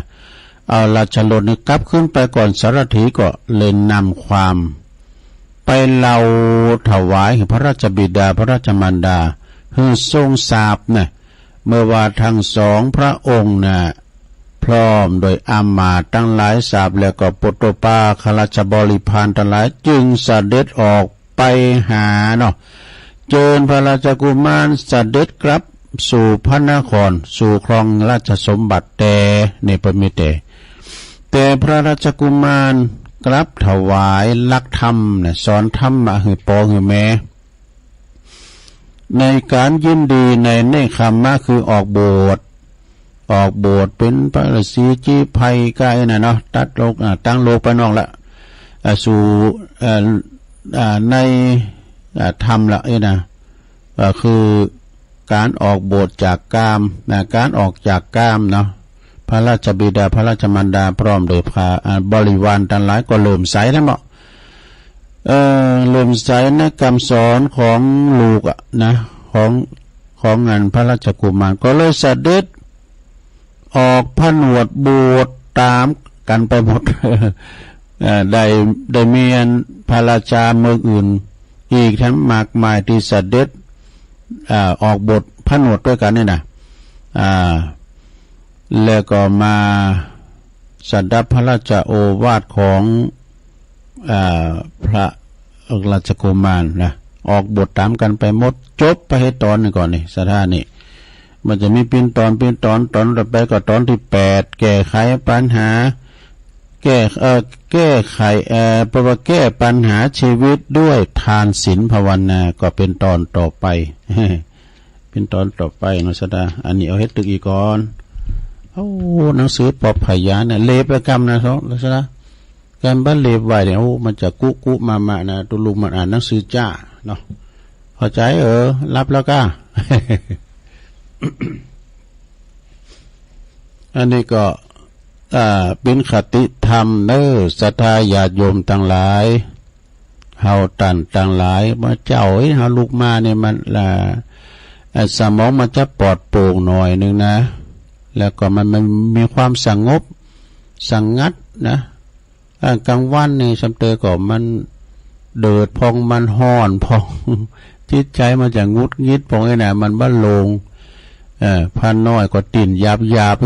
เอาราชรถนี่กลับขึ้นไปก่อนสารถีก็เลยนำความไปเล่าถวายให้พระราชบิดาพระราชมารดาให้ทรงทราบนะ เมื่อว่าทั้งสองพระองค์น่ะพร้อมโดยอามาตย์ทั้งหลายสาบแล้วก็ปุตตปาข้าราชบริพารทั้งหลายจึงเสด็จออกไปหาเนาะเจิญพระราชกุมารเสด็จกลับสู่พระนครสู่ครองราชสมบัติแต่ในประมิแต่พระราชกุมารกลับถวายลักธรรมเนี่ยสอนธรรมมาหือปอหือแม่ในการยินดีในเนคขมมะคือออกโบสถ์เป็นพระฤาษีจี้ภัยกายน่ะเนาะตัดโลกตั้งโลกไปนอกละสู่ในธรรมละนะคือการออกโบสถ์จากกามการออกจากกามเนาะพระราชบิดาพระราชมารดาพร้อมโดยพระบริวารทั้งหลายก็เริ่มใสแล้วเนาะเริ่มใสในคำสอนของลูกนะของงานพระราชกุมารก็เลยเสด็จออกผนวดบวชตามกันไปหมด ได้เมียนพระราชาเมืองอื่นอีกทั้งมากมายที่เสด็จออกบทผนวดด้วยกันนี่นะแล้วก็มาสัตย์พระราชโอวาทของพระราชกุมารนะออกบทตามกันไปหมดจบไปให้ตอนนึงก่อนนี่สถานี่มันจะมีเป็นตอนต่อไปก็ตอนที่8แก้ไขปัญหาแก้ไขเพราะว่าแก้ปัญหาชีวิตด้วยทานศีลภาวนาก็เป็นตอนต่อไป เป็นตอนต่อไปนะสดาอันนี้เอาให้ตึกอีกก่อนหนังสือปอบพยานเนี่ยเลบกรรมนะสดาการบ้านเลบไว้เนี่ยมันจะกุมานะตุลุงมันอ่านหนังสือจ้าเนาะพอใจรับแล้วก็ อันนี้ก็เป็นคติธรรมศรัทธาญาติโยมต่างหลายเฮาตันต่างหลายมาเจ้าเฮาลูกมาเนี่ยมันสมองมันจะปลอดโปร่งหน่อยนึงนะแล้วก็มันมีความสงบสังัดนะกลางวันนี่สำเตอก็มันเดือดพองมันห้อนพองจิตใจมันจะงุดงิดพองไอ้น่ะมันบ้าลงพันน้อยก็ติ่นหยาบ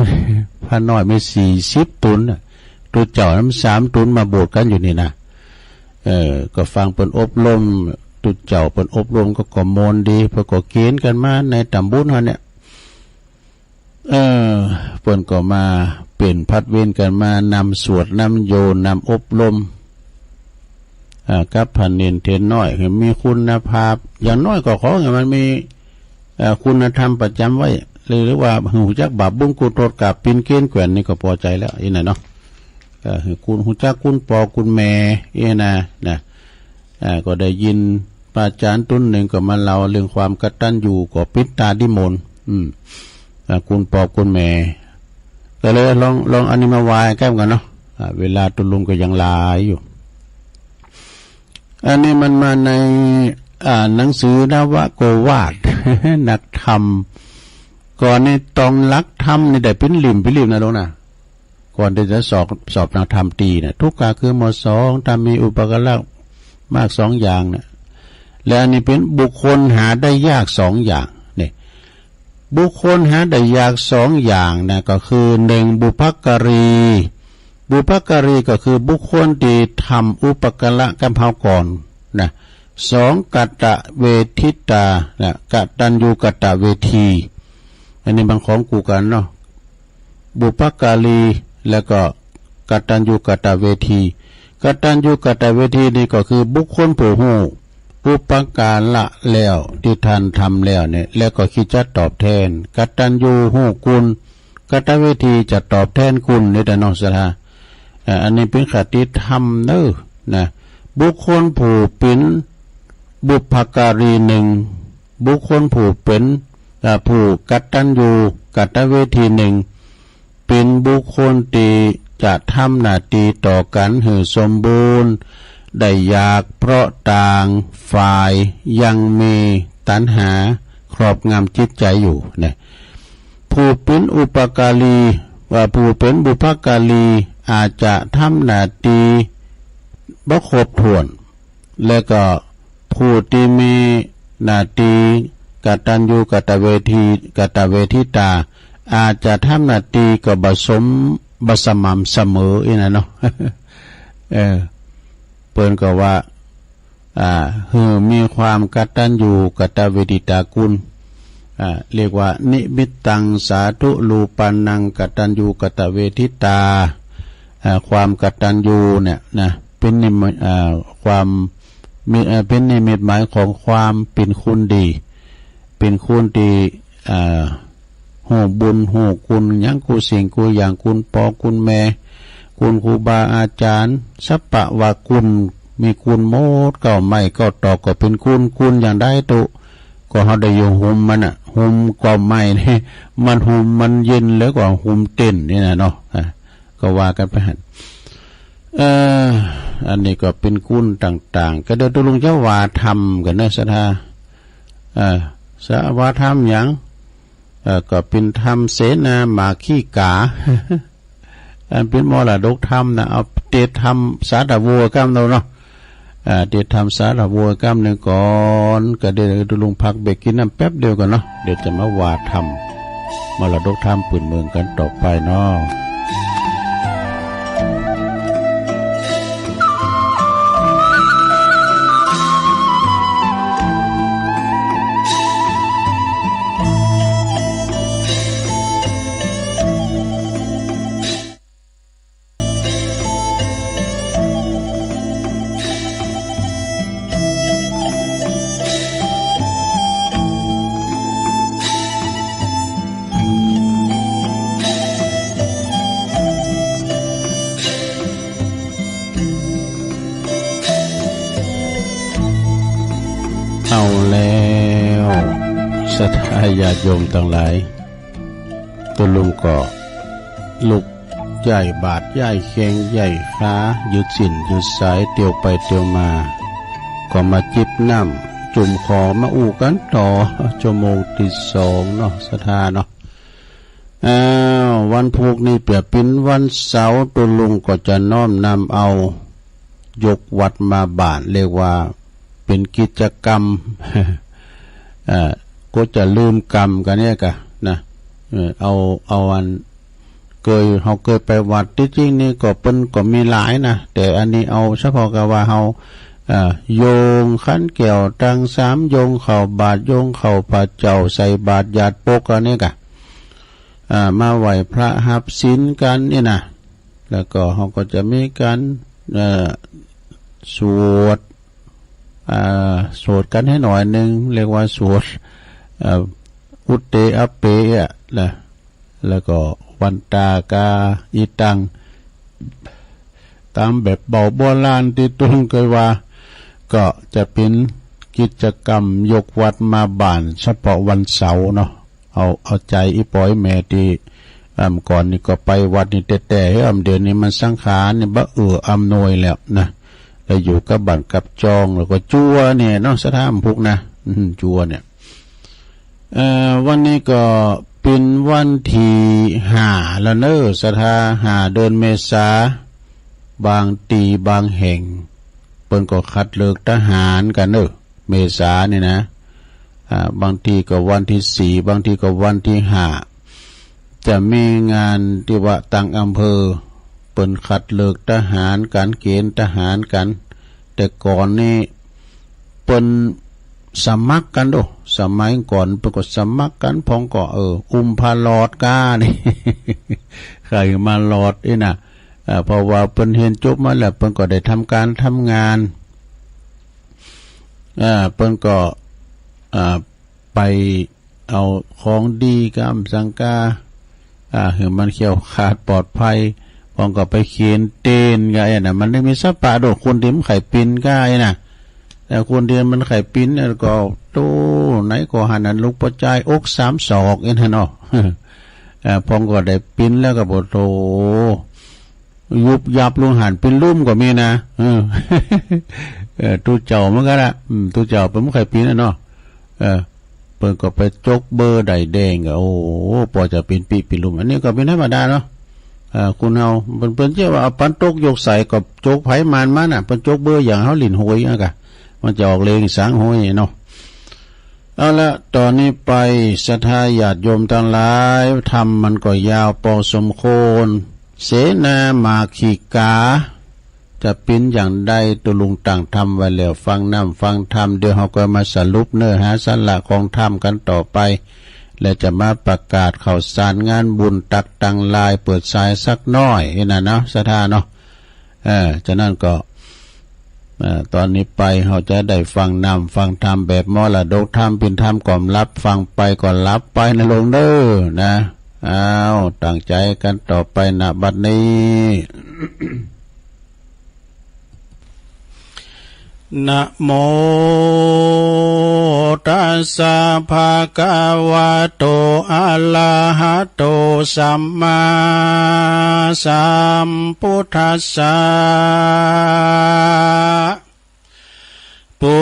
พันน้อยไม่40 ตุนตัวเจ้าน้ำ3 ตุนมาโบสกันอยู่นี่นะก็ฟังเปิ้นอบรมตัวเจ้าเปิ้นอบรมก็มนดีเพื่อก็เกณฑ์กันมาในตำบุญเฮาเนี่ยเปิ้นก็มาเป็นพัดเว้นกันมานำสวดนำโยนนำอบรมกับพันเนนเทนน้อยคือมีคุณภาพอย่างน้อยก็ขอให้มันมีคุณธรรมประจำไว้หรือว่าหูจักบาปบุญกุศลกับปินเกณฑ์แขวนนี่ก็พอใจแล้วอีน่ะเนาะคุณหูจักคุณปอคุณแม่นะก็ได้ยินปาจารย์ต้นหนึ่งก็มาเล่าเรื่องความกตัญญูก็ปิดตาดิมนคุณปอคุณแม่ก็เลยลองอันนี้มาวายแก้มกันเนาะเวลาตุลุงก็ยังลายอยู่อันนี้มันมาในหนังสือนวโกวาท นักธรรมก่อนในตองลักธรรมในได้เป็นริมนะลูกนะก่อนที่จะสอบนักธรรมตีนะทุกกาคือหมด2ถ้ามีอุปกรณ์มาก2อย่างนะและอันนี้เป็นบุคคลหาได้ยาก2อย่างนี่บุคคลหาได้ยาก2อย่างนะก็คือ1บุพการีก็คือบุคคลที่ทำอุปกรณ์กับเฮาก่อนนะ2กัตตะเวทิตานะกตัญญูกตเวทีอันนี้บางของกูกันเนาะบุพการีแล้วก็กตัญญูกตเวทีกตัญญูกตเวทีนี่ก็คือบุคคลผู้ฮู้อุปการละแล้วที่ท่านทำแล้วเนี่ยแล้วก็คิดจะตอบแทนกตัญญูฮู้คุณกตเวทีจะตอบแทนคุณในแต่น้องสถาอันนี้เป็นคติธรรมนะบุคคลผู้เป็นบุพการี1บุคคลผู้เป็นผู้กตัญญูกตเวที1เป็นบุคคลที่จะทำหน้าที่ต่อกันให้สมบูรณ์ได้ยากเพราะต่างฝ่ายยังมีตัณหาครอบงำจิตใจอยู่นะผู้เป็นอุปการีว่าผู้เป็นบุพการีอาจจะทำหน้าที่บ่ครบถ้วนและก็ผู้ที่มีหน้าที่ กตัญญูกตเวทิตาอาจจะทำหน้าที่ก็บ่สมบ่สม่ำเสมออีน่ะเนาะ เปิ้นก็ว่ามีความกตัญญูกตเวทิตาคุณเรียกว่านิมิตตังสาธุรูปันนังกตัญญูกตเวทิตาความกตัญญูเนี่ยนะเป็นนิมิตความเป็นนิมิตหมายของความเป็นคุณดีเป็นคุณดีหูบุญหูคุณยังกูสิ่งกูอย่างคุณปอคุณแม่คุณครูบาอาจารย์สัพพะวาคุณมีคุณโมดก็ไม่ก็ตอกก็เป็นคุณอย่างได้ตุก็เขาได้อยู่หุมมันอ่ะหุมก็ไม่นี่มันหุมมันเย็นแล้วก็หุมเต้นนี่นะเนาะก็ว่ากันไปหันอันนี้ก็เป็นคุณต่างๆก็เดี๋ยวตุลุงเจ้าว่าทำกันเนอะสถาสว่าทำอย่างก็เป็นธรรมเสนาหมาขี้กา อันเป็นมรดกธรรมนะเอาเตธรรมสาธวัวกรรมเราเนาะเตธรรมสาธวัวกรรมหนึ่งก่อนก็เดี๋ยวลุงพักเบรกกินน้ำแป๊บเดียวกันเนาะเดี๋ยวจะมาว่าธรรมมรดกธรรมปืนเมืองกันต่อไปเนาะเอาแล้วศรัทธาญาติโยมทั้งหลายตัวลุงก็ลุกใหญ่บาดใหญ่เข่งใหญ่ขายืดสินยืดสายเตียวไปเตียวมาก็มาจิบน้ำจุ่มคอมาอู้กันต่อชั่วโมงที่2เนาะศรัทธาเนาะวันพุธนี้เปรียบเป็นวันเสาร์ตัวลุงก็จะน้อมนำเอายกวัดมาบานเรียกว่าเป็นกิจกรรม ก็จะลืมกรรมกันเนี่ยกะนะเอาอันเขาเคยไปวัดที่จริงนี่ก็เป็นก็มีหลายนะแต่อันนี้เอาเฉพาะกับว่าเขาโยงขันเกี่ยวตัง3โยงเข่าบาทโยงเข่าพระเจ้าใส่บาทญาติปกกันเนี่ยกะมาไหวพระหับศีลกันนี่นะแล้วก็เขาก็จะมีการสวดกันให้หน่อยหนึ่งเรียกว่าสวดอุตเตอเปะนะแล้วก็วันตากาอีตังตามแบบเบาโบราณที่ตุ้งเคยว่าก็จะเป็นกิจกรรมยกวัดมาบ้านเฉพาะวันเสาร์เนาะเอาใจอีปอยแม่ที่ก่อนนี่ก็ไปวัดนี่แต่เดือนนี้มันสังขารนี่บ่อำนวยแล้วนะแล้วอยู่กับบัตรกับจองแล้วก็จัวเนี่ยเนาะสถานพุกนะจัวเนี่ยวันนี้ก็เป็นวันที่5แล้วเนอะสถา5เดือนเมษาบางตีบางแห่งเปิ้นก็คัดเลือกทหารกันเนอะเมษานี่นะบางทีก็วันที่4บางทีก็วันที่5จะมีงานที่ว่าต่างอำเภอเปิ้นคัดเลือกทหารการเกณฑ์ทหารกันแต่ก่อนนี่เปิ้นสมัครกันดูสมัยก่อนเปิ้นก็สมัครกันพองก็พาลอดก้านี่ ใครมาลอดนี่นะเพราะว่าเปิ้นเรียนจบมาแล้วเปิ้นก็ได้ทำการทำงานเปิ้นก็ไปเอาของดีกำสังกาเห็นมันเขียวขาดปลอดภัยพองก็ไปเขียนเต้นกันน่ะมันได้มีสัปปะโดดคนที่มันไข่ปินก้ายน่ะแต่คนที่มันไข่ปินแล้วก็โตไหนก็หันนั้นลูกประจายอก3 ศอกเนาะพองก็ได้ปินแล้วก็บ่โตยุบยับลงหันเป็นลุ่มก็มีนะตู้เจ้ามันก็ละตู้เจ้าเป็นมันไข่ปินเนาะเปิ้นก็ไปจกเบอร์ใดแดงก็โอ้พอจะเป็นปีเป็นลุ่มอันนี้ก็เป็นธรรมดาเนาะคุณเฮาเปิ้นเชื่อว่าเอาปันตกยกใส่กับโจกไผมันน่ะเปิ้นจกเบอร์อย่างเฮาลิ้นโหยอ่ะกะมันจะออกเลงสางโหยเนาะ เอาละตอนนี้ไปศรัทธาญาติโยมทั้งหลายทำมันก็ยาวพอสมควรเสนามาขีกาจะเป็นอย่างใดตุลุงต่างทำไว้แล้วฟังน้ำฟังธรรมเดี๋ยวเราก็มาสรุปเนื้อหาสาระของธรรมกันต่อไปและจะมาประกาศข่าวสารงานบุญตักตังลายเปิดสายสักน้อยนะเนาะศรัทธาเนาะฉะนั้นก็ตอนนี้ไปเราจะได้ฟังนำฟังธรรมแบบมรดกธรรมเป็นธรรมก่อมรับฟังไปก่อนรับไปนะลงเด้อนะเอาตั้งใจกันต่อไปนะบัดนี้ นะโมตัสสะภะคะวะโตอะระหะโตสัมมาสัมพุทธัสสะปุ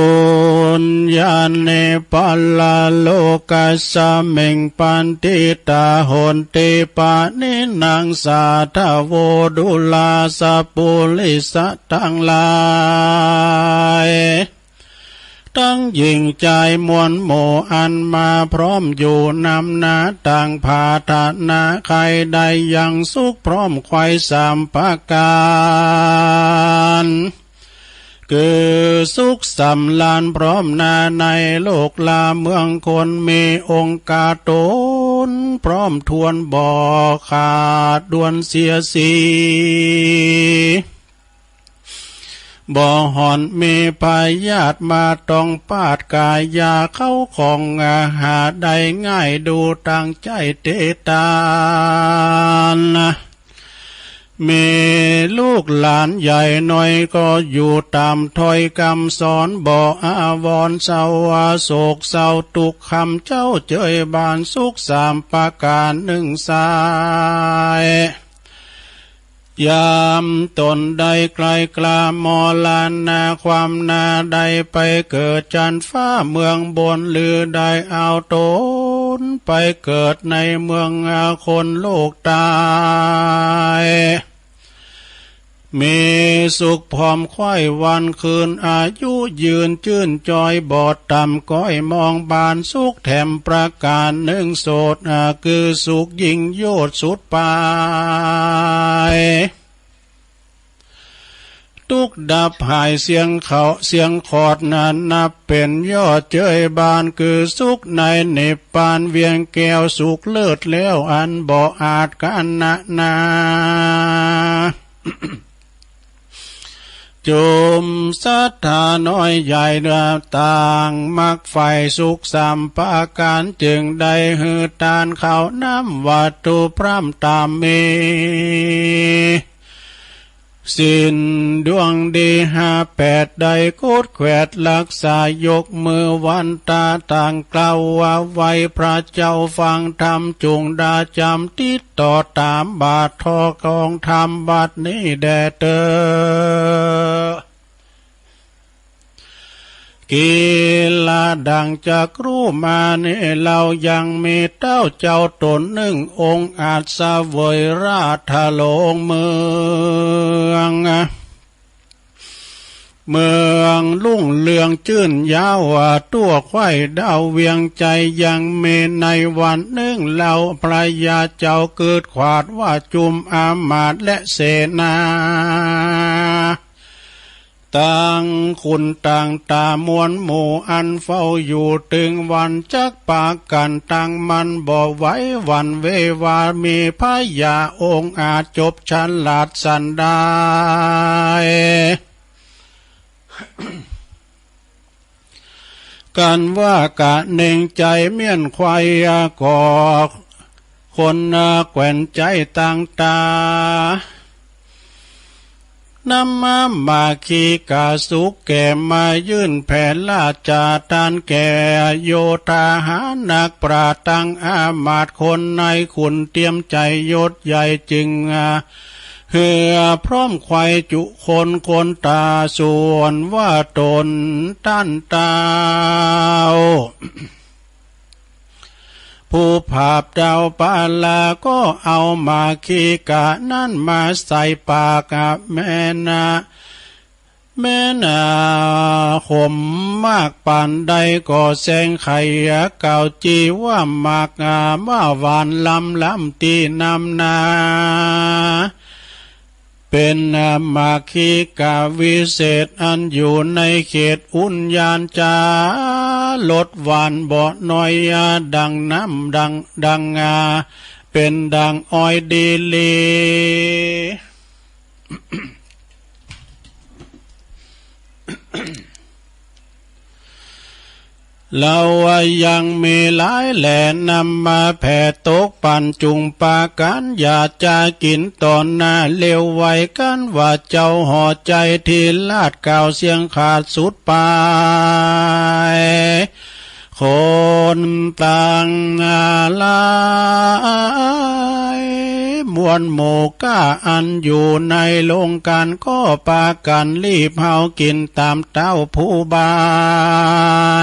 ญญาเนปัลลโลกัสสะเมงปันติตาหนติปะนินังสาทะโวดุลาสะปุลิสะทั้งหลายตั้งยิ่งใจมวลหมู่อันมาพร้อมอยู่นำนาต่างพาธนาใครใดยังสุขพร้อมไขว้สามประการคือสุขสำลานพร้อมนาในโลกลาเมืองคนมีองค์กาตนพร้อมทวนบ่อขาดดวนเสียสีบ่อหอนมีพายาตมาต้องปาดกายยาเข้าของหาได้ง่ายดูตั้งใจเตตานมีลูกหลานใหญ่หน่อยก็อยู่ตามถ้อยคำสอนบ่อาวรเศร้าโศกเศร้าตุกคำเจ้าเจยบานสุขสามประการหนึ่งสายยามตนใดไกลกลามอลานนาความนาใดไปเกิดจันฟ้าเมืองบนหรือได้เอาตนไปเกิดในเมืองคนโลกตายมีสุขพร้อมไข้วันคืนอายุยืนจื่นจอยบอดต่ำก้อยมองบานสุขแถมประการหนึ่งโสดคือสุขยิ่งโยดสุดปายทุกดับหายเสียงเขาเสียงขอดนั้นนับเป็นยอดเจยบานคือสุขในนิพพานเวียงแก้วสุขเลิศแล้วอันบ่อาจกันนา จุมศรัทธาน้อยใหญ่ต่างมักไฟสุขสามประการจึงได้หือตานเขาน้ำวัตถุพร่ำตามมีสิ้นดวงดี58ได้โคดแขวดรักษายกมือวันตาต่างกล่าวว่าไว้พระเจ้าฟังธรรมจุงดาจำติดต่อตามบาททอกองธรรมบัดนี้แด่เตอกีฬาดังจากรู้มานี่เรายังมีเต้าเจ้าตนหนึ่งองค์อาจเสวยราชโลงเมืองลุ่งเรืองจื่นยาวตัวไข่ดาวเวียงใจยังมีในวันหนึ่งเราพระยาเจ้าเกิดขวาดว่าจุมอามาตย์และเสนาต่างคุณต่างตามวลหมู่อันเฝ้าอยู่ถึงวันจักปากันตั้งมันบ่ไว้วันเววามีพยาองค์อาจจบชันลาดสันได้ กันว่ากะเน่งใจเมียนควายก่อคนแกว่นใจต่างตานำมาขีกาสุกแก่มายื่นแผ่ลาจาตานแก่โยธาหานักปราตังอามาตคนในขุนเตรียมใจยศใหญ่จึงเหือพร้อมไข่จุคนตาส่วนว่าตนต้านตาวผู้ภาพดาวปาลาก็เอามาขีกะนั่นมาใส่ปากแม่นา แม่นาขมมากปานใดก็แสงไข่เก่าจีว่ามากว่าหวานลำตีนำนาเป็นมาคีกาวิเศษอันอยู่ในเขตอุญญาณจาลดหวานบ่น้อยดังน้ำดังเป็นดังอ้อยดีลีเรายังมีหลายแหล่นำมาแผ่ตกปั่นจุงปากันอย่าจะกินตอนหน้าเลวไว้กันว่าเจ้าห่อใจที่ลาดกาวเสียงขาดสุดปายคนต่างลายมวลหมู่ก้าอันอยู่ในโรงการก็ปากันรีบเฮากินตามเต้าผู้บา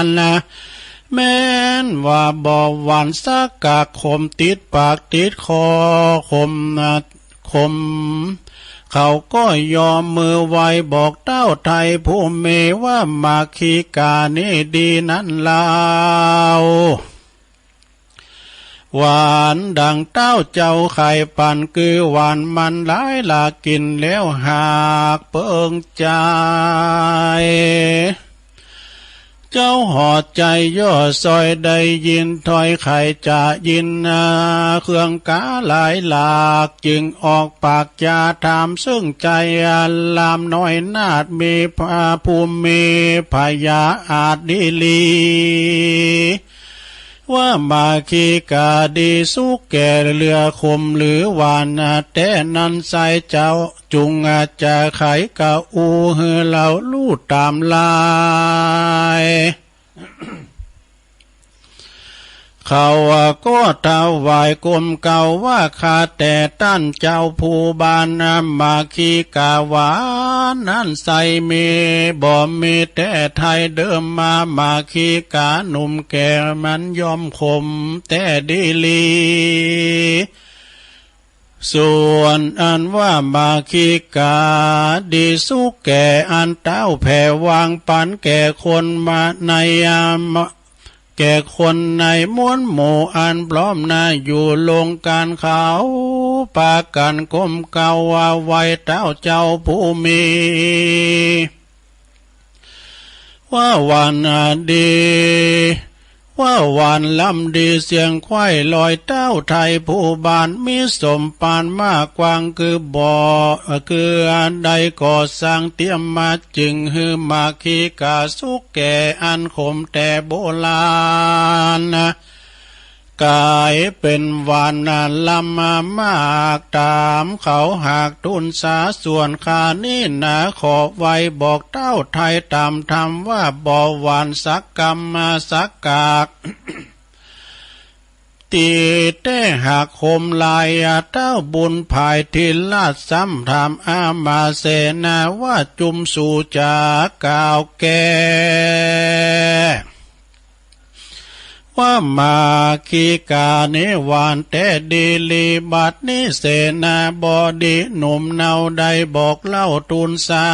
นแม้นว่าบ่หวานสักกะขมติดปากติดคอขมเขาก็ยอมมือไว้บอกเต้าไทยผู้เมว่ามาคีกานี่ดีนั้นลาวหวานดังเต้าเจ้าไข่ปั่นคือหวานมันหลายลากินแล้วหากเปิงใจเจ้าหอดใจย่อซอยได้ยินถอยไข่จะยินเครื่องกาหลายหลากจึงออกปากจาถามซึ่งใจลามน้อยนาดมีภูมิมีพยาอาจดีลีว่ามาคีกาดีสุกแก่เรือคมหรือวานแต่นั้นใส่เจ้าจุงจะไขกะอูเฮือเหล่าลู่ตามลายเขาก็ถวายกลมเก่าว่าข้าแต่ท่านเจ้าผู้บานมาคีกาวานั่นใส่มีบ่มีแต่ไทยเดิมมาคีกาหนุ่มแก่มันยอมคมแต่ดีลีส่วนอันว่ามาคีกาดีสุกแก่อันเต้าแผ่วางปันแก่คนมาในแก่คนในม้วนหมู่อันพร้อมนาอยู่ลงการเขาปากันก้มเก่าว่าไว้เต้าเจ้าผู้มีว่าวันดีว่าวันลำดีเสียงควายลอยเต้าไทยผู้บานมีสมปานมากกวางคือบ่อคืออันใดก่อสร้างเตรียมมาจึงฮือมาคีกาสุกแก่อันขมแต่โบราณกายเป็นวานลำมากตามเขาหากทุนสาส่วนขานี่นาขอไว้บอกเต้าไทยตามธรรมว่าบ่หวานสักกรรมมาสักกาก ตีแต่หากคมลายเต้าบุญภายทิลาดซ้ำถามอามาเสนาว่าจุมสู่จากกาวแก่ว่ามาคีกาเนวานแต่ดีลีบัดนี้เสนาบอดีหนุ่มเนาใดบอกเล่าตูนสา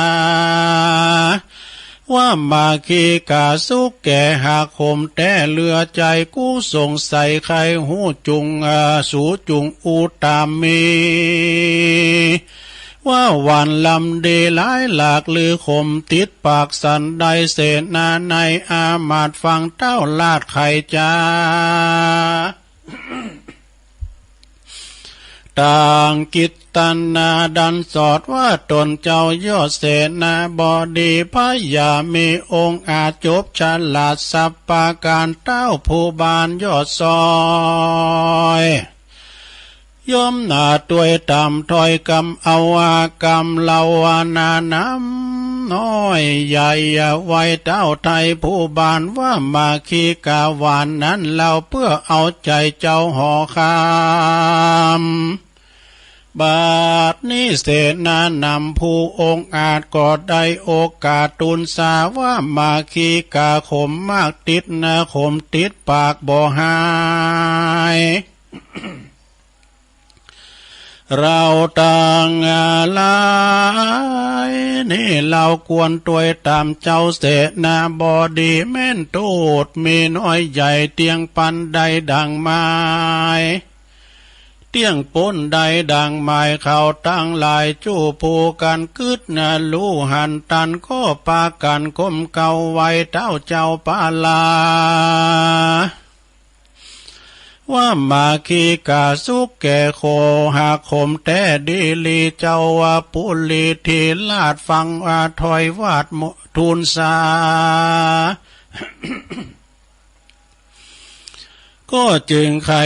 ว่ามาคีกาสุกแก่หาคมแต่เลือใจกู้ส่งใส่ใครหูจุงสูจุงอูตามมีว่าวันลำดีหลายหลากลือคมติดปากสันใดเสนาในอามาตฟังเต้าลาดไข่จ้าต่างกิตตันนาดันสอดว่าตนเจ้ายอดเสนาบดีพยามีองค์อาจบฉลาดสัปปาการเต้าผู้บานยอดซอยย่อมหน้าตัวยตามถอยกำเอาอากำเล่าวานาน้ำน้อยใหญ่ไว้เต้าไทยผู้บานว่ามาคีกาวานนั้นเราเพื่อเอาใจเจ้าห่อคำบาดนี้เสนานำผู้องค์อาจก็ได้โอกาสตุนสาว่ามาคีกาขมมากติดขมติดปากบ่หาย เราต่างหลายนี่เราควรตัวตามเจ้าเสนาบดีแม่นโตดมีน้อยใหญ่เตียงปันใดดังไม้เตียงปนใดดังไม้เขาตั้งหลายจู้ผูกันกึดนาลูหันตันก็ปากันก้มเก่าไว้เต้าเจ้าปาลาว่ามาคีกาสุกแก่โคหาคมแต่ดีลีเจ้าว่าปุลีทีลาดฟังว่าถอยวาดทูลสา ก็จึงใคร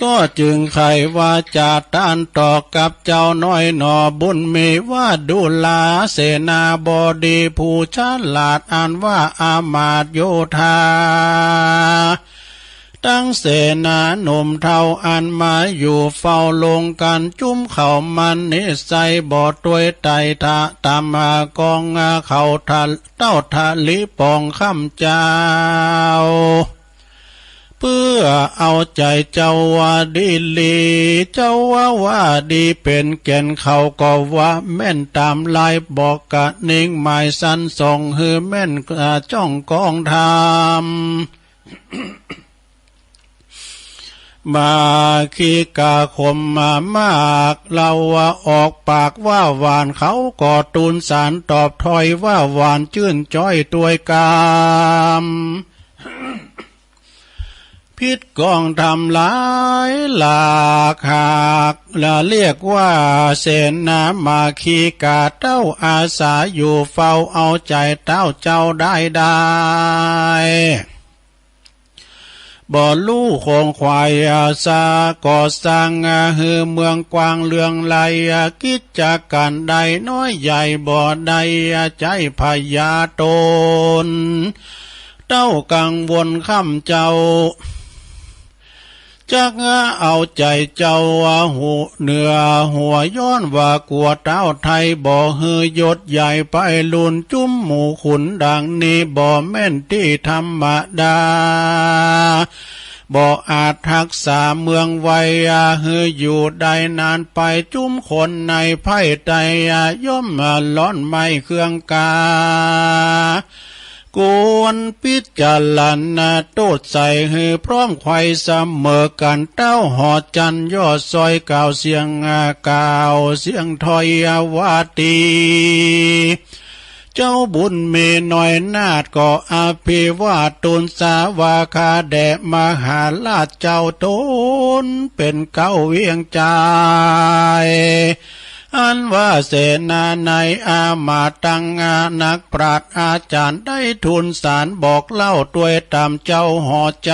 ก็จึงใครว่าจะต้านต่อกับเจ้าน้อยหนอบุญมีว่าดูลาเสนาบดีผู้ฉลาดอ่านว่าอามาตย์โยธาตั้งเสนาหนุ่มเท่าอันมาอยู่เฝ้าลงกันจุ้มเขามันนิสัยบ่อตัวยไตทะตามมากองเขาทะเต้าทะลิปองคำเจ้าเพื่อเอาใจเจ้าว่าดีลีเจ้าว่าดีเป็นแก่นเขาก็ว่าแม่นตามลายบอกกะนิ่งหมายสันส่งฮือแม่นจ้องกองทำมาคีกาคมมามากเราว่าออกปากว่าหวานเขาก่อตูนสารตอบถอยว่าหวานชื่นจ้อยตัวยกามพิษกองทำหลายหลากหากและเรียกว่าเสนามาคีกาเต้าอาสาอยู่เฝ้าเอาใจเต้าเจ้าได้บ่ลู่คงควายอาสาก่อสร้างฮือเมืองกว้างเลืองไหลกิจจากการใดน้อยใหญ่บ่ใดใจพยาตนเต้ากังวลคำเจ้าจักเอาใจเจ้าหูเหนือหัวย้อนว่ากลัวเต้าไทยบ่ฮือยศใหญ่ไปลุนจุ้มหมู่ขุนดังนี้บ่แม่นที่ธรรมดาบ่อาจทักษาเมืองไว้ฮืออยู่ได้นานไปจุ้มคนในไพ่ใจย่อมล้อนไม่เครื่องกากวนพิจารณาโตดใส่ฮือพร้อมไข่เสมอกันเต้าหอจันยอดซอยก่าวเสียงก่าวเสียงถอยวาตีเจ้าบุญมีหน่อยนาดก็อาภิวาตุนสาวาคาแดมหาราชเจ้าตนเป็นเก้าเวียงใจอันว่าเสนาในอามาตังนักปราชญ์อาจารย์ได้ทูลสารบอกเล่าด้วยตามเจ้าหอใจ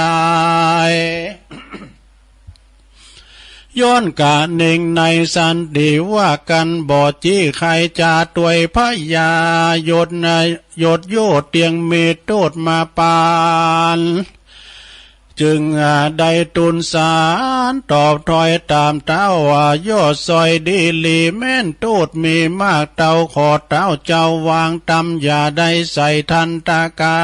ย้อนกะหนึ่งในสันดีว่ากันบ่จี้ใครจะตวยพยายดโยดเตียงมีโตดมาปานจึงได้ตุนสารตอบถอยตามเต้ายอดซอยดีลีแม่นตูดมีมากเต้าขอเต้าเจ้าวางตำอย่าได้ใส่ทันตากา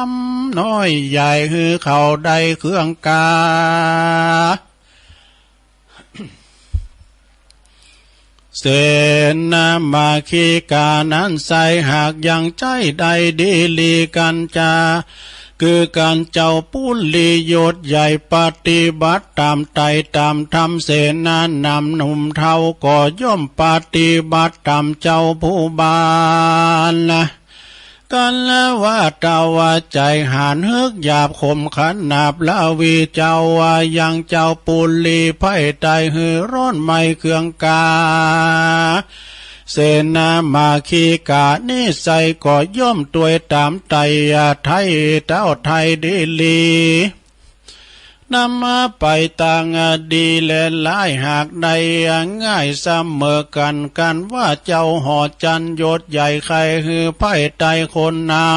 มน้อยใหญ่ฮือเขาได้เครื่องกาเสนามาคีกานั้นใส่หากยังใจใดดีลีกันจาคือการเจ้าปุลีโยชน์ใหญ่ปฏิบัติตามไตตามธรรมเสนานำหนุ่มเทาก็ย่อมปฏิบัติตามเจ้าผู้บานกันแล้วว่าเจ้าว่าใจหานฮึกหยาบคมขันนาบละวีเจ้าว่ายังเจ้าปุลีไพ่ใจหือร้อนไม่เครื่องกาเสนามาคีกานิสัยก็ย่อมตัวยตามไตไทยเต้าไทยดีลีนำมาไปต่างดีและหลายหากใดง่ายเสมอกันว่าเจ้าหอจันยศใหญ่ใครฮือไพ่ไตคนนา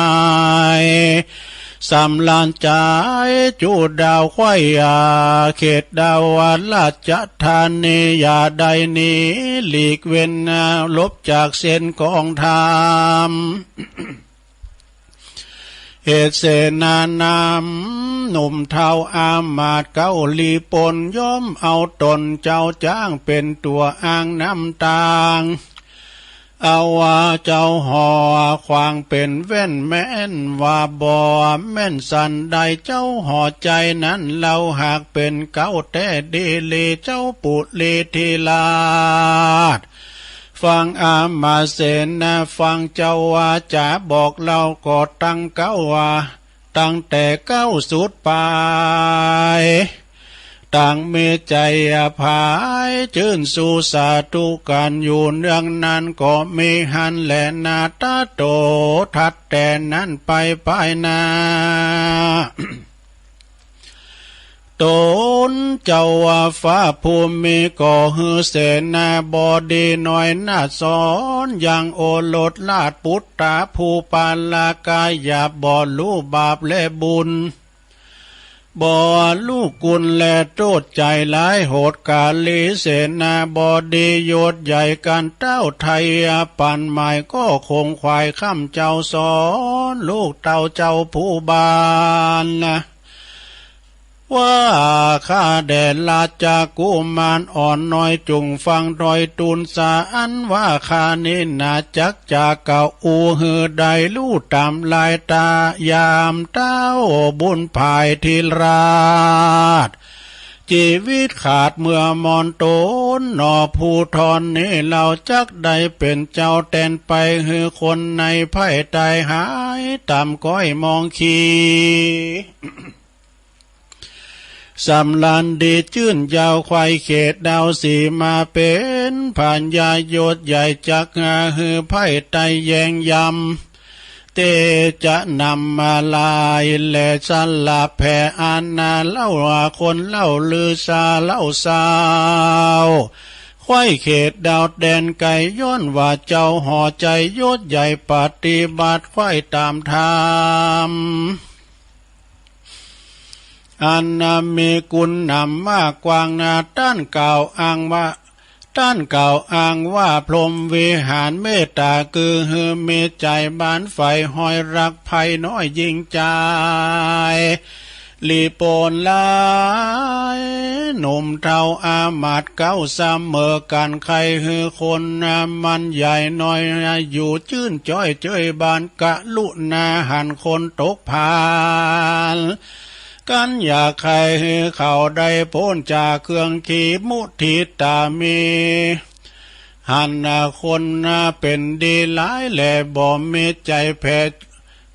ยสำลานใจจูดาวควายเขตดาวราชธานีอย่าใดนี้หลีกเว้นลบจากเส้นกองธรรม เหตุเสนานามหนุ่มเทาอามาตย์เกาลีปนย่อมเอาตนเจ้าจ้างเป็นตัวอ้างน้ำตางเอาว่าเจ้าห่อควางเป็นเว้นแม่นว่าบ่แม่นสันใดเจ้าห่อใจนั้นเราหากเป็นเก้าแต่ดีลีเจ้าปุลีทีลาดฟังอามาเสนาฟังเจ้าว่าจะบอกเราก็ตั้งเก้าว่าตั้งแต่เก้าสุดไปต่างมีใจอภายชื่นสู่สาธุการอยู่เนื่องนั้นก็มีหันและนาตาโตทัดแต่นั้นไปนา ตนเจ้าว่าฟ้าภูมิก็ฮือเสนาบดีน้อยนาสอนอย่างโอรสลาดปุตตาภูปาลากายาบ่รู้บาปและบุญบ่ลูกกุลและโทษใจหลายโหดกาลีเสนาบดีโยศใหญ่กันเต้าไทยปันหมายก็คงควายข้ามเจ้าสอนลูกเต้าเจ้าผู้บานนะว่าข้าแด่ราชกุมารอ่อนน้อยจุงฟังรอยตูนสาอันว่าข้านี้นาจักจากเก่าอูหือใดลู่ตามลายตายามเต้าบุญภายทิราชชีวิตขาดเมื่อมอนโตนหนอผู้ทอนนี้เราจักได้เป็นเจ้าแตนไปหือคนในไพ่ตายหายตามก้อยมองขีสำลานดีจื่นยาวควายเขตดาวสีมาเป็นผ่านยาโยดใหญ่จักงาหือไพ่ไตแยงยำเตจะนำมาลายและสลาแผ่อานาเล่าคนเล่าลือซาเล่าสาวควายเขตดาวแดนไก่ย้อนว่าเจ้าห่อใจโยดใหญ่ปฏิบัติควายตามธรรมอันนามีกุลนำมากกวางนาต้านเก่าอ้างว่าพรหมวิหารเมตตาคือฮือมีใจบ้านไฟหอยรักภัยน้อยยิ่งใจลีโปนลายหนุ่มเท่าอามาตย์เก้าเสมอกันใครฮือคนมันใหญ่น้อยอยู่จื้นจ้อยเจยบานกะลุนาหันคนตกผานกันอยากใครเขาได้พ้นจากเครื่องขีมุทิตามีหันคนเป็นดีหลายแหล่บ่มีใจแผ่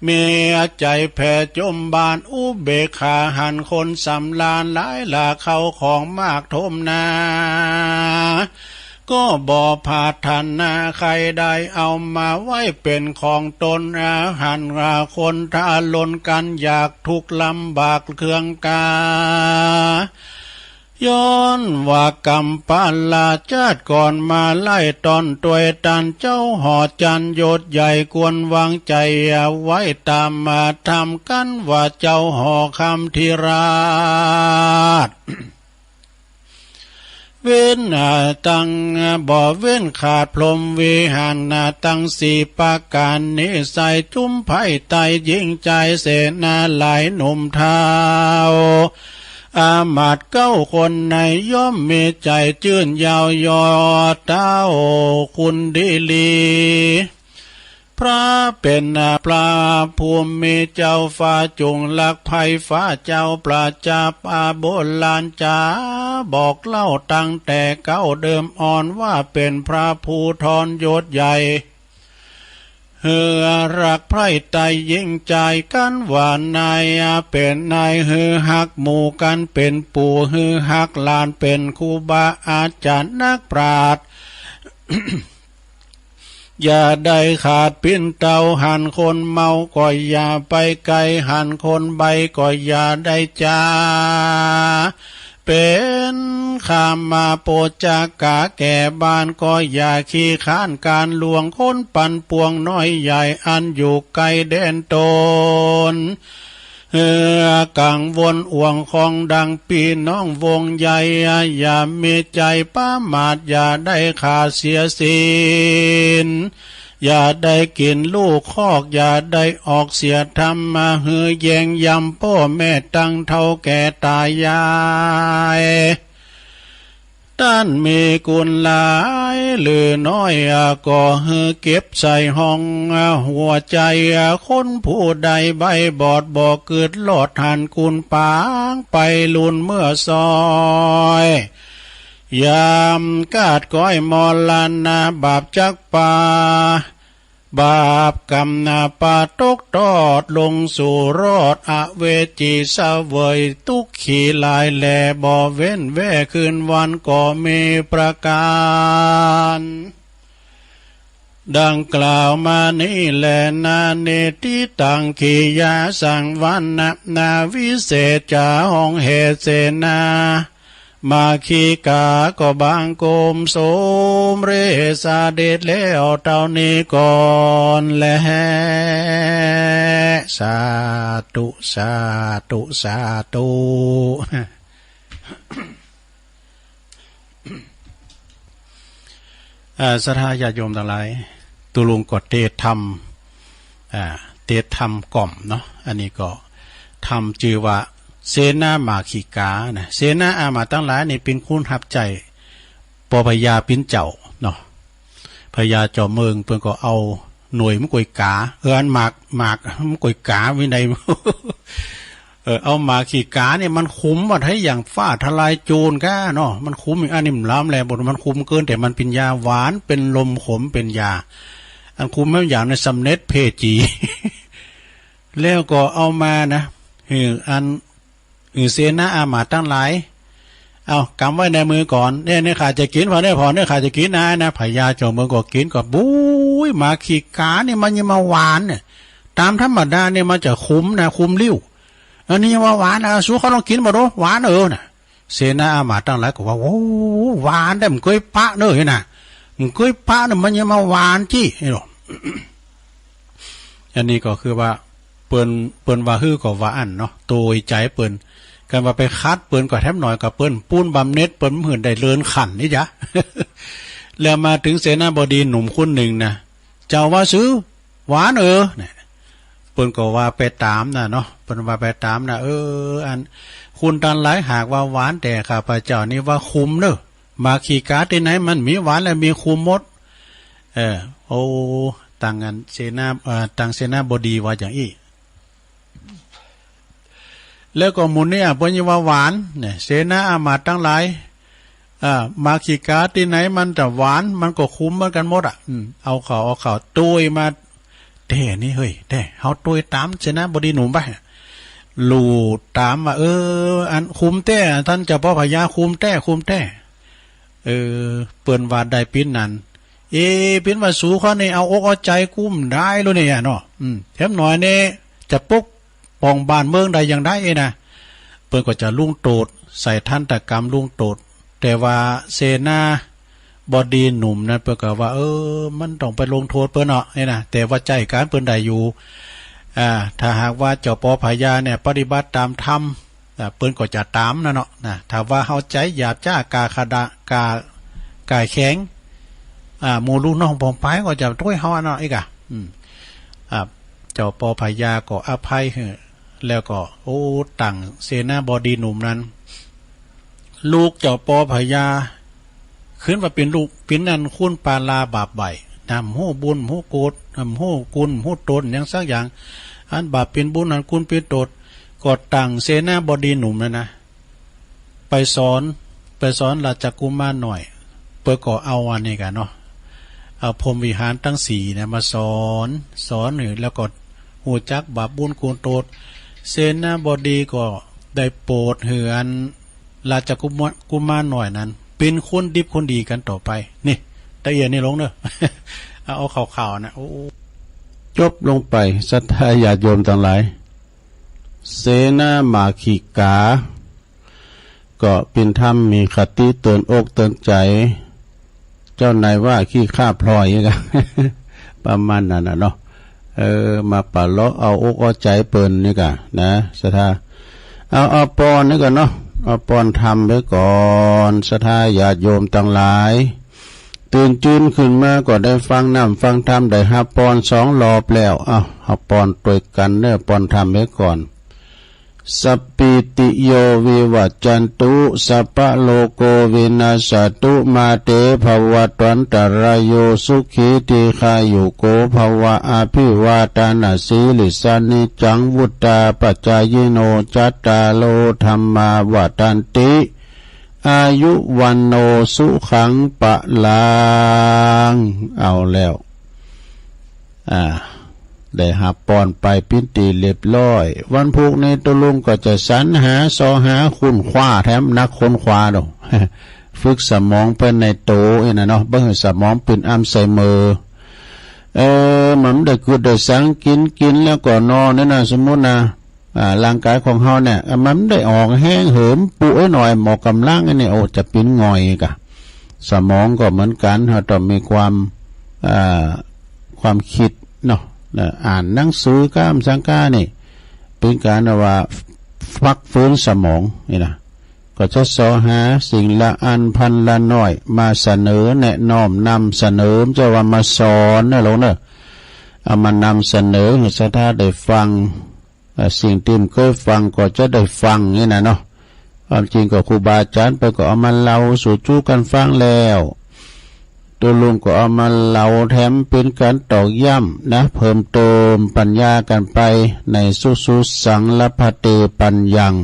มีใจแผ่จมบานอุเบกขาหันคนสำลานหลายลาเข้าของมากทมนาก็บ่พาทันนาใครได้เอามาไว้เป็นของตนหันคนท่าลนกันอยากทุกข์ลำบากเครื่องกาย้อนว่ากำปาลาชาติก่อนมาไล่ตอนตัวยตันเจ้าหอจันโยดใหญ่ควรวางใจไว้ตามมาทำกันว่าเจ้าหอคำธิราชเว้นตั้งบ่เว้นขาดพรหมวิหารตั้งสี่ประการนิสัยจุ้มไผ่ไตยิ่งใจเสนาหลายหนุ่มเท้าอามาตย์เก้าคนในย่อมมีใจจื่นยาวยอดเต้าคุณดีลีพระเป็นพระภูมิเจ้าฟ้าจุงลักภัยฟ้าเจ้าปราจาปาโบลานจาบอกเล่าตั้งแต่เก้าเดิมอ่อนว่าเป็นพระภูธรยศใหญ่เฮือรักไพร่ไตยิ่งใจกันว่านายเป็นนายฮือหักหมู่กันเป็นปู่ฮือหักหลานเป็นครูบาอาจารย์นักปราชญ์ อย่าได้ขาดปิ้นเตาหันคนเมาก็อย่าไปไกลหันคนใบก็อย่าได้จ้าเป็นข้ามาโปจากาแก่บ้านก็อย่าขี้ข้านการลวงคนปันปวงน้อยใหญ่อันอยู่ไกลแดนตนกังวลอ่วงของดังปีน้องวงใหญ่อย่ามีใจป้ามาดอย่าได้ขาดเสียศีล อย่าได้กินลูกคอกอย่าได้ออกเสียทำมาเฮือแยงยำพ่อแม่ตั้งเท่าแก่ตายายด้านมีกุลหลายหรือน้อยก็เฮือเก็บใส่ห้องหัวใจคนผู้ใดใบบอดบ่เกิดหลอดหันกุลปางไปลุนเมื่อซอยยามกาดก้อยมอลานาบาปจักป่าบาปกรรมนาปาตกตอดลงสู่รอดอเวจีสเวยทุกขีลายแลบ่เว้นแว่คืนวันก็มีประการดังกล่าวมานี้แลนาเนติตังขียาสังวันนาวิเศษจาห้องเหตุเสนามาคีกาก็บางโกมโสมเรสาเดชแล้วเท่านี้ก่อนแลสาธุสาธุสาธุศรัทธาญาติโยมทั้งหลายตุลุงก็เทศธรรมเทศธรรมกล่อมเนาะอันนี้ก็ทำชื่อว่าเสนามาขีกานะเสนาอามาตั้งหลายนี่เป็นคุณหับใจปอพญาปิ้นเจ้าเนาะพญาเจ้าเมืองเพิ่นก็เอาหน่วยมะกวยกาอันหมากมะกวยกาวินัยเอามาขีกาเนี่ยมันคุ้มว่าให้อย่างฟ้าทลายโจรก้าเนาะมันคุ้มอันนี้มันล้ำแรงบทมันคุ้มเกินแต่มันเป็นยาหวานเป็นลมขมเป็นยาอันคุ้มไม่อย่างในสำเน็จเพจีแล้วก็เอามานะอันเสนาอามาตั้งหลายเอากำไว้ในมือก่อนเนี่ยข้าจะกินพอเนี่ยข้าจะกินนะพญาเจ้าเมืองก็กินก็บุ้ยมาขี้กาเนี่ยมันยังมาหวานเนี่ยตามธรรมดาเนี่ยมันจะคุ้มนะคุ้มลิ้วอันนี้ว่าหวานสู้เขาลองกินมาดูหวานน่ะเสนาอามาตั้งหลายก็ว่าโอ้หวานได้มันเคยปะเนอะนะมันเคยปะเนี่ยมันยังมาหวานจี้ไอ้หรออันนี้ก็คือว่าเปิ้นว่าฮื้อก็ว่าอันเนาะโตยใจเปิ้นกันว่าไปคัดเปิ้นก็แทบหน่อยกับเปิ้นปูนบำเน็จเปิ้นหื่นได้เลินขันนี่จ้ะ แล้วมาถึงเสนาบดีหนุ่มคนหนึ่งนะเจ้าว่าซื้อหวานเนี่ยเปิ้นก็ว่าไปตามนะเนาะเปิ้นว่าไปตามนะอันคุณตันหลายหากว่าหวานแต่ข้าพเจ้านี่ว่าคุมเนอะมาขี้กาที่ไหนมันมีหวานและมีคุมหมดโอ้ต่างกันเสนาบดีว่าอย่างอี้แล้วก็มุนเนี่ยเพิ่นว่าหวานเนี่ยเสนาอามาตย์ทั้งหลายมาขี้กาที่ไหนมันจะหวานมันก็คุ้มเหมือนกันหมดเอาเขาตุ้ยมาแต่นี่เฮ้ยแต่เฮาตุ้ยตามเสนาบดีหนุ่มไปลู่ตามว่าอันคุ้มแต้ท่านเจ้าพ่อพญาคุ้มแต้เปิ้นว่าได้ปิ้นนั้นปิ้นว่าสู่เขานี่เอาอกเอาใจกุ้มได้รู้เนี่ยเนาะแถมหน่อยนี่จะปุ๊กปองบ้านเมืองใดอย่างได้นะเปิ้นก็จะลุ่งโตดใส่ท่านตะกรรมลุ่งโตดแต่ว่าเสนาบดีหนุ่มนั้นเปิ้นก็ว่ามันต้องไปลงโทษเปิ้นเนาะนี่นะแต่ว่าใจการเปิ้นได้อยู่ถ้าหากว่าเจ้าปอพญาเนี่ยปฏิบัติตามธรรมเปิ้นก็จะตามนะเนาะนะถ้าว่าเฮาใจหยาบจ้ากาคดากายแข็งหมู่ลูกน้องปองไปก็จะต้วยเฮาเนาะอีกเจ้าปอพญาก็อภัยแล้วก็ตั้งเสนาบดีหนุ่มนั้นลูกเจ้าปอพญาขึ้นมาเป็นลูกเป็นนั่นคุณปาลาบาปใบนำหูบุญหูโกรธนำหูกุลหูตนอย่างสักอย่างอันบาปเป็นบุญอันคุณเป็นโตดก็ตั้งเสนาบดีหนุ่มนะไปสอนราชกุมารหน่อยเพื่อก่อเอาอันนี้กันเนาะเอาพรหมวิหารทั้งสี่เนี่ยมาสอนแล้วก็หูจักบาปบุญคุณโตดเสนาบดีก็ได้โปรดเหือนราชกุมารหน่อยนั้นเป็นคนดิบคนดีกันต่อไปนี่ตะเอียนนี่ลงเนอะ เอาข่าวๆนะจบลงไปศรัทธาญาติโยมทั้งหลายเสนามาขีกาก็เป็นธรรมมีคติเตือนอกเตือนใจเจ้านายว่าขี้ข้าพลอยกัน ประมาณนั้นนะเนาะมาปะเลาะเอาอกเอาใจเปิ่นนี่กันนะศรัทธาเอาปอนนี่กันเนาะเอาปอนทำไว้ก่อนศรัทธาญาติโยมทั้งหลาย ตื่นจืนขึ้นมาก็ได้ฟังน้ำฟังธรรมได้ฮับปอน2 รอบแล้วฮับปอนตวยกันเด้อปอนธรรมไว้ก่อนสัพพิติโยวิวัจจันตุสัพพะโลโกวินาศตุมาเตภวัตวันตรายโยสุขีติขายุโกภวะอภิวาทานาสีลิสานิจังวุตตาปัจจายโนจัตตาโลธรรมาวัฏันติอายุวันโนสุขังปะลังเอาแล้วได้หับปอนไปพิธีเรียบร้อยวันพุกนี้ตุลุงก็จะสรรหาสอหาคุณคว้าแถมนักค้นคว้าดอก ฝึกสมองเป็นในโตนะเนาะเบิ่งสมองเป็นอัลไซเมอร์มันได้กูได้สังกินแล้วก็นอนนั่นนะสมมุตินะร่างกายของเฮาเนี่ยมันได้ออกแห้งเหิมปุ้ยหน่อยหมอกำลังนี่จะปิ้นง่อยกะสมองก็เหมือนกันเฮาต้องมีความคิดเนาะอ่านหนังสือก้ามสังกานี่เป็นการว่าฟักฟื้นสมองนี่นะก็จะสอหาสิ่งละอันพันละน้อยมาเสนอแนะน้อมนำเสนอจะว่ามาสอนนะลงเนอะเอามานำเสนอให้สัทธาได้ฟังสิ่งที่เคยฟังก็จะได้ฟังนี่นะเนาะความจริงก็ครูบาอาจารย์ไปก็เอามาเล่าสู่จู้กันฟังแล้วตัวลุงก็เอามาเล่าแถมเป็นการตอกย้ำนะเพิ่มเติมปัญญากันไปในสุสังลภเตปัญญัง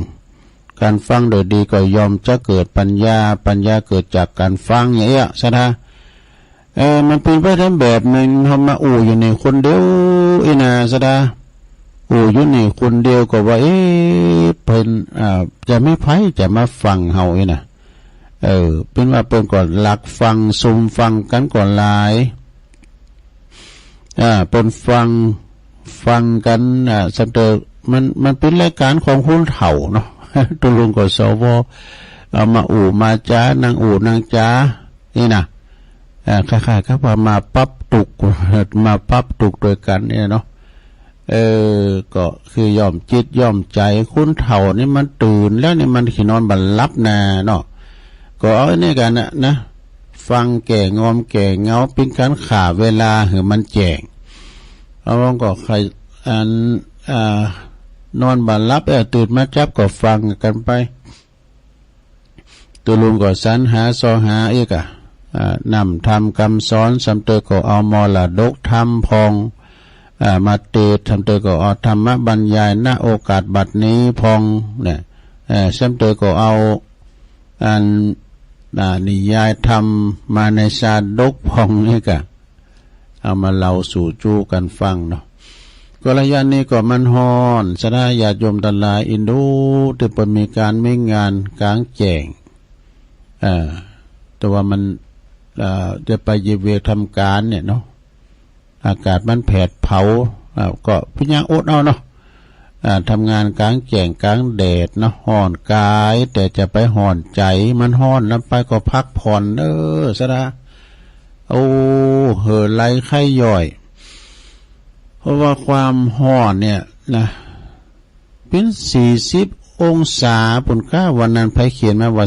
การฟังโดยดีก็ยอมจะเกิดปัญญาเกิดจากการฟังอย่างเงี้ยใช่ไหมมันเป็นไปทั้งแบบหนึ่งทำมาอยู่ในคนเดียวนะใช่ไหมอยู่นี่คนเดียวก็ว่าเพิ่นจะไม่ไพ่จะมาฟังเฮานะเป็นว่าเพิ่นก่อนหลักฟังซุมฟังกันก่อนหลายเพิ่นฟังกันสักเตอมันเป็นรายการของคนเฒ่าเนาะตัวลุงก็สวเอามามาจ้านางนางจ้านี่นะคล้ายๆครับว่ามาปั๊บตุกด้วยกันเนี่ยเนาะก็คือยอมจิตยอมใจคุณเฒ่านี่มันตื่นแล้วนี่มันขี้นอนบันลับนาเนาะก็เอาเนี่ยกันนะฟังแก่งอมแก่เงาเป็นการข่าเวลาหือมันแจงเอาลองก็ใครนอนบันลับตื่นมาจับก็ฟังกันไปตัวลุงก็สรรหาสอหาอีกนำทำคำสอนสำเตอก็เอามรดกธรรมพองมาเตะทำเตอก็เอาธรรมบรรยายณโอกาสบัดนี้พองเนี่ยสำเตอก็เอานิยายธรรมมาในชาดกพองนี่กะเอามาเล่าสู่จู้กันฟังเนาะก็ระยะนี้ก็มันฮอนสดาญาติโยมทั้งหลายอินดูที่เปิดมีการไม่งานกลางแจ้งแต่ว่ามันจะไปเยเวทำการเนี่ยเนาะอากาศมันแผดเผาก็พิญญาอดเอาเนาะทำงานกลางแจ้งกลางแดดเนาะห่อนกายแต่จะไปห่อนใจมันห่อนแล้วไปก็พักผ่อนสดาเหอไหลไข้ย่อยเพราะว่าความห่อนเนี่ยนะเป็น40 องศาปุ่นก้าวันนั้นไผเขียนมาว่า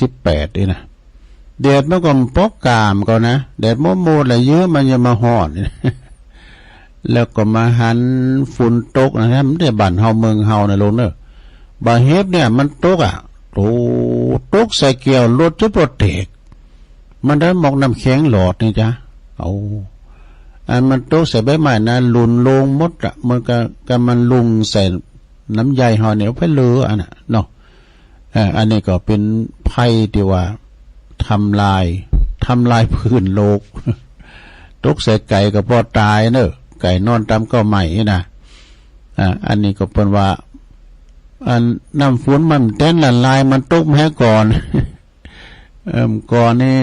38นี่นะแดดมันก็ปอกกามก็นะแดดโมดอะไรเยอะมันจะมาห่อน แล้วก็มาหันฝุ่นตกนะครับมันได้บ้านเฮาเมืองเฮาในโลกเนอะบาเฮฟเนี่ยมันตกตกใส่เกลียวรถจะปลดเทกมันได้หมอกน้ำแข็งหลอดนี่จ้ะมันตกใส่ใบไม้นะลุนลงมดมันก็มันลุงใส่น้ำใยเฮาเนี่ยไปเลือเนาะอันนี้ก็เป็นไพ่ที่ว่าทำลายพื้นโลกตกใส่ไก่ก็พอตายเนอะไก่นอนตามก็ใหม่นะอันนี้ก็เป็นว่าน้ำฝนมันแต้นละลายมันตกแม้ก่อนก่อนนี่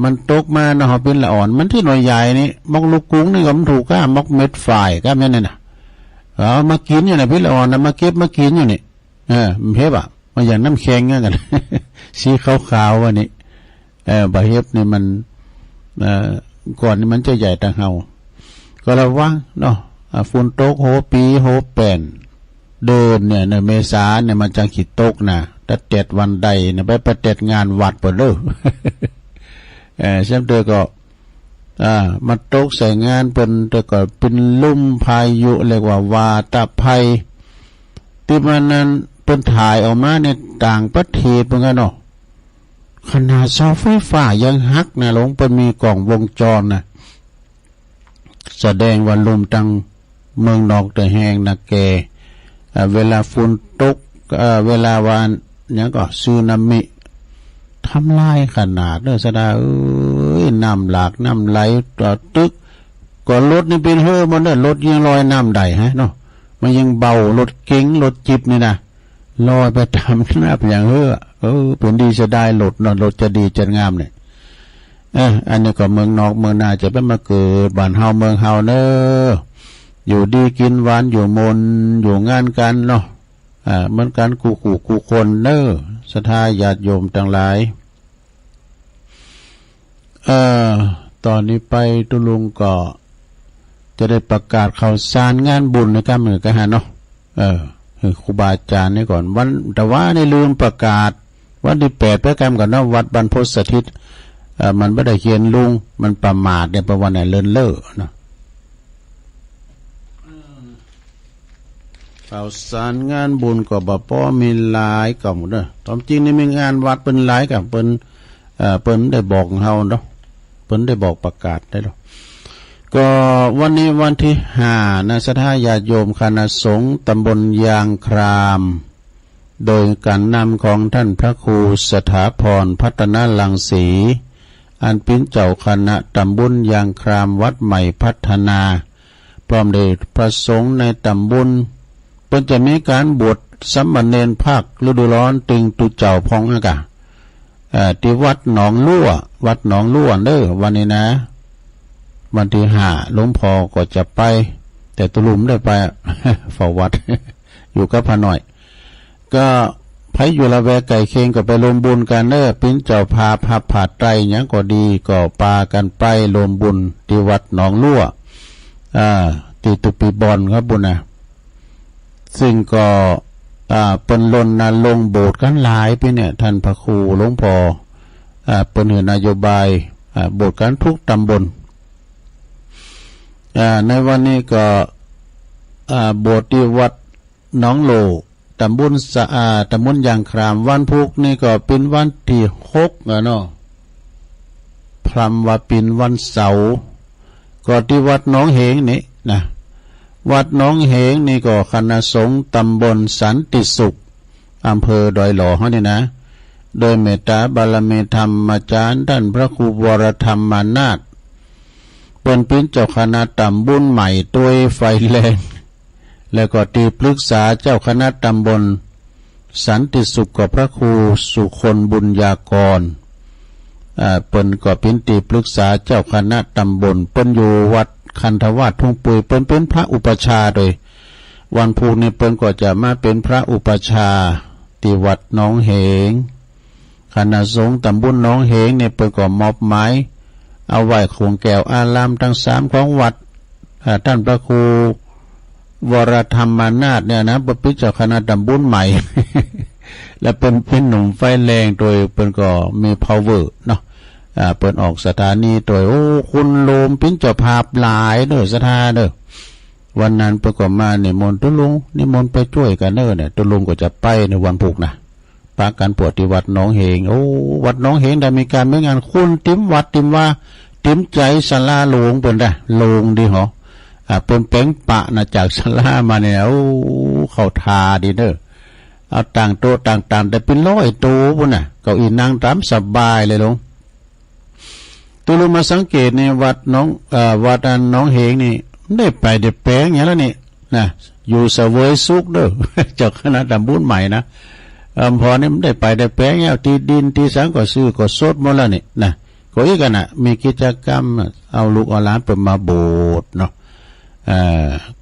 มันตกมาเนาะเป็นละอ่อนมันที่หน่วยใหญ่นี่มกลูกกุ้งนี่ก็มันถูกมกเม็ดฝ่ายก็แม่นี่นะมากินอยู่นะพี่ละอ่อนนะมาเก็บมากินอยู่นี่มันเห็บมันอย่างน้ำแข็งกัน สีขาวๆวันนี้บะเห็บนี่มันก่อนนี่มันจะใหญ่ต่างเฮาก็ระวังเนาะฝนตกโหปีโหแป่นเดินเนี่ยในเมษาเนี่ยมันจะขีดตกนะแต่7 วันใดเนี่ยไปประเทศงานวัดเปิดเลย เช่นเดียวก็มาตกใส่งานเป็นแต่ก็เป็นลุ่มพายุเรียกว่าวาตภัยที่มันนั้นเป็นถ่ายออกมาในต่างประเทศเหมือนกันเนาะขนาดเสาไฟฟ้ายังหักนะหลงเป็นมีกล่องวงจรนะแสดงว่าลมตังเมืองนอกแต่แห้งนะแกเวลาฝนตกเวลาวานเนี่ยก็สึนามิทำลายขนาดเด้อสดาน้ำหลากน้ำไหลต่อตึกก็รถนี่เป็นเฮ้อมันเด้อรถยังลอยน้ำใดฮะเนาะมันยังเบารถเก๋งรถจิบนี่นะลอยไปตามน้ำอย่างเฮ้อเป็นดีจะได้รถเนาะรถจะดีจะงามเนี่ยอันนี้ก็เมืองนอกเมืองนาจะเป็นมาเกิดบ้านเฮาเมืองเฮาเนอะอยู่ดีกินหวานอยู่มนอยู่งานกันเนาะเหมือนกันกูคนเนอะศรัทธาญาติโยมทั้งหลายตอนนี้ไปตุลุงก็จะได้ประกาศข่าวสารงานบุญในการเมืองกันฮะเนาะครูบาอาจารย์นี่ก่อนวันแต่ว่าในลืมประกาศวันที่8ไปกันก่อนเนาะวัดบรรพตสถิตมันไม่ได้เขียนลุงมันประมาทเนี่ยประวันไหนเลินเล่อเนาะข่าวสารงานบุญก็บ่พอมีหลายกับหมดเด้อตามจริงนี่มีงานวัดเป็นหลายกับเปิ้นได้บอกเฮาเนาะเปิ้นได้บอกประกาศได้หรอก็วันนี้วันที่5นะศรัทธาญาติโยมคณะสงฆ์ตำบลยางครามโดยการนำของท่านพระครูสถาพรพัฒนาลังสีอันเป็นเจ้าคณะตำบลยางครามวัดใหม่พัฒนาพร้อมด้วยพระสงฆ์ในตำบลเพิ่นจะมีการบวชสามเณรภาคฤดูร้อนตึงตุเจ้าพองอากาที่วัดหนองลั่วเด้อวันนี้นะวันที่5หลวงพ่อก็จะไปแต่ตุลุมได้ไปเฝ้าวัด อยู่กับพระหน่อยก็ไผอยู่ละแวกไก่เคียงก็ไปรวมบุญกันเด้อปิ้นเจ้าพาผาดไตรหยังก็ดีก็ปากันไปรวมบุญที่วัดหนองลั่วที่ตุปีบอนครับบุญนะซึ่งก็เปิ้นลนนะลงโบสถ์กันหลายไปเนี่ยท่านพระครูหลวงพ่อเปิ้นเห็นนโยบายโบสถ์กันทุกตำบลในวันนี้ก็โบสถ์ที่วัดหนองโลตำบลตำบลยางครามวันพุธนี่ก็เป็นวันที่6เนาะพรำว่าเป็นวันเสาร์ก็ที่วัดหนองเหงนี่นะวัดหนองเหงนี่ก็คณะสงฆ์ตำบลสันติสุขอำเภอดอยหล่อเฮานี่นะโดยเมตตาบารมีธรรมอาจารย์ท่านพระครูวรธรรมนาถเป็นเจ้าคณะตำบลใหม่ตัวไฟแรงแล้วก็ที่ปรึกษาเจ้าคณะตำบลสันติสุขกับพระครูสุคนบุญญากรเปิ้นก็เป็นที่ปรึกษาเจ้าคณะตำบลเปิ้นอยู่วัดคันธวาสทุ่งปุยเปิ้นเป็นพระอุปชาโดยวันพุธนี้เปิ้นก็จะมาเป็นพระอุปชาที่วัดหนองเหงคณะสงฆ์ตำบลหนองเหงเนี่ยเปิ้นก็มอบหมายเอาไว้คงแก้วอารามทั้ง3ของวัดท่านพระครูวรธรรมนาถเนี่ยนะเป็นเจ้าคณะตำบลใหม่ และเป็นหนุ่มไฟแรงโดยเปิ้นก็มี power เนาะเปิ้นออกสถานีโดยคุณโลมเป็นเจ้าภาพหลายเด้อสถาเด้อวันนั้นเปิ้นก็มานิมนต์ตุลุงนิมนต์ไปช่วยกันเด้อเนี่ยตุลุงก็จะไปในวันพุธนะปาการปวดที่วัดหนองเหงวัดหนองเหงได้มีการมีงานคุณติ๋มวัดติ๋มว่าติ๋มใจศาลาหลวงเปิ้นได้ลงดีหรอเปิ้นแป้งปะนะจากศาลามาเนี่ยเข้าทาดีเด้อเอาต่างโต๊ะต่างๆแต่เป็น100โต๊ะพุ่นน่ะเก้าอี้นั่งตามสบายเลยลงตุลุมาสังเกตในวัดหนองเหงนี่ได้ไปได้แปลงอย่างแล้วนี่นะอยู่เสวยสุขเด้อจากคณะตำบลใหม่นะพอนี่มันได้ไปได้แปลงแล้วที่ดินที่สังก็ซื้อก็สดหมดแล้วนี่นะก็อีกกันน่ะมีกิจกรรมเอาลูกเอาหลานไปมาโบสถ์เนาะ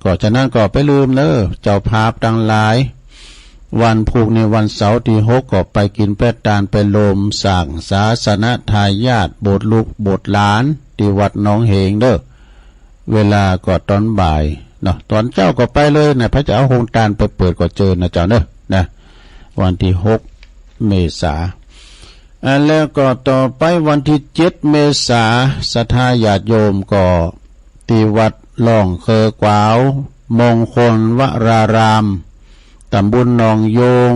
ก็ฉะนั้นก็ไปลืมเด้อเจ้าภาพทั้งหลายวันพุธในวันเสาร์ที่6ก็ไปกินแป้ตานไปโลมสั่งศาสนทายาทโบสถ์ลูกโบสถ์หลานที่วัดหนองเหงเด้อเวลาก็ตอนบ่ายเนาะตอนเจ้าก็ไปเลยนะพระเจ้าโฮงตานไปเปิดก็เจอนะเจ้าเด้อนะวันที่6 เมษายน แล้วก็ต่อไปวันที่7 เมษายนศรัทธาญาติโยมก็ที่วัดล่องเคอกวาวมงคลวรารามตำบลหนองโยง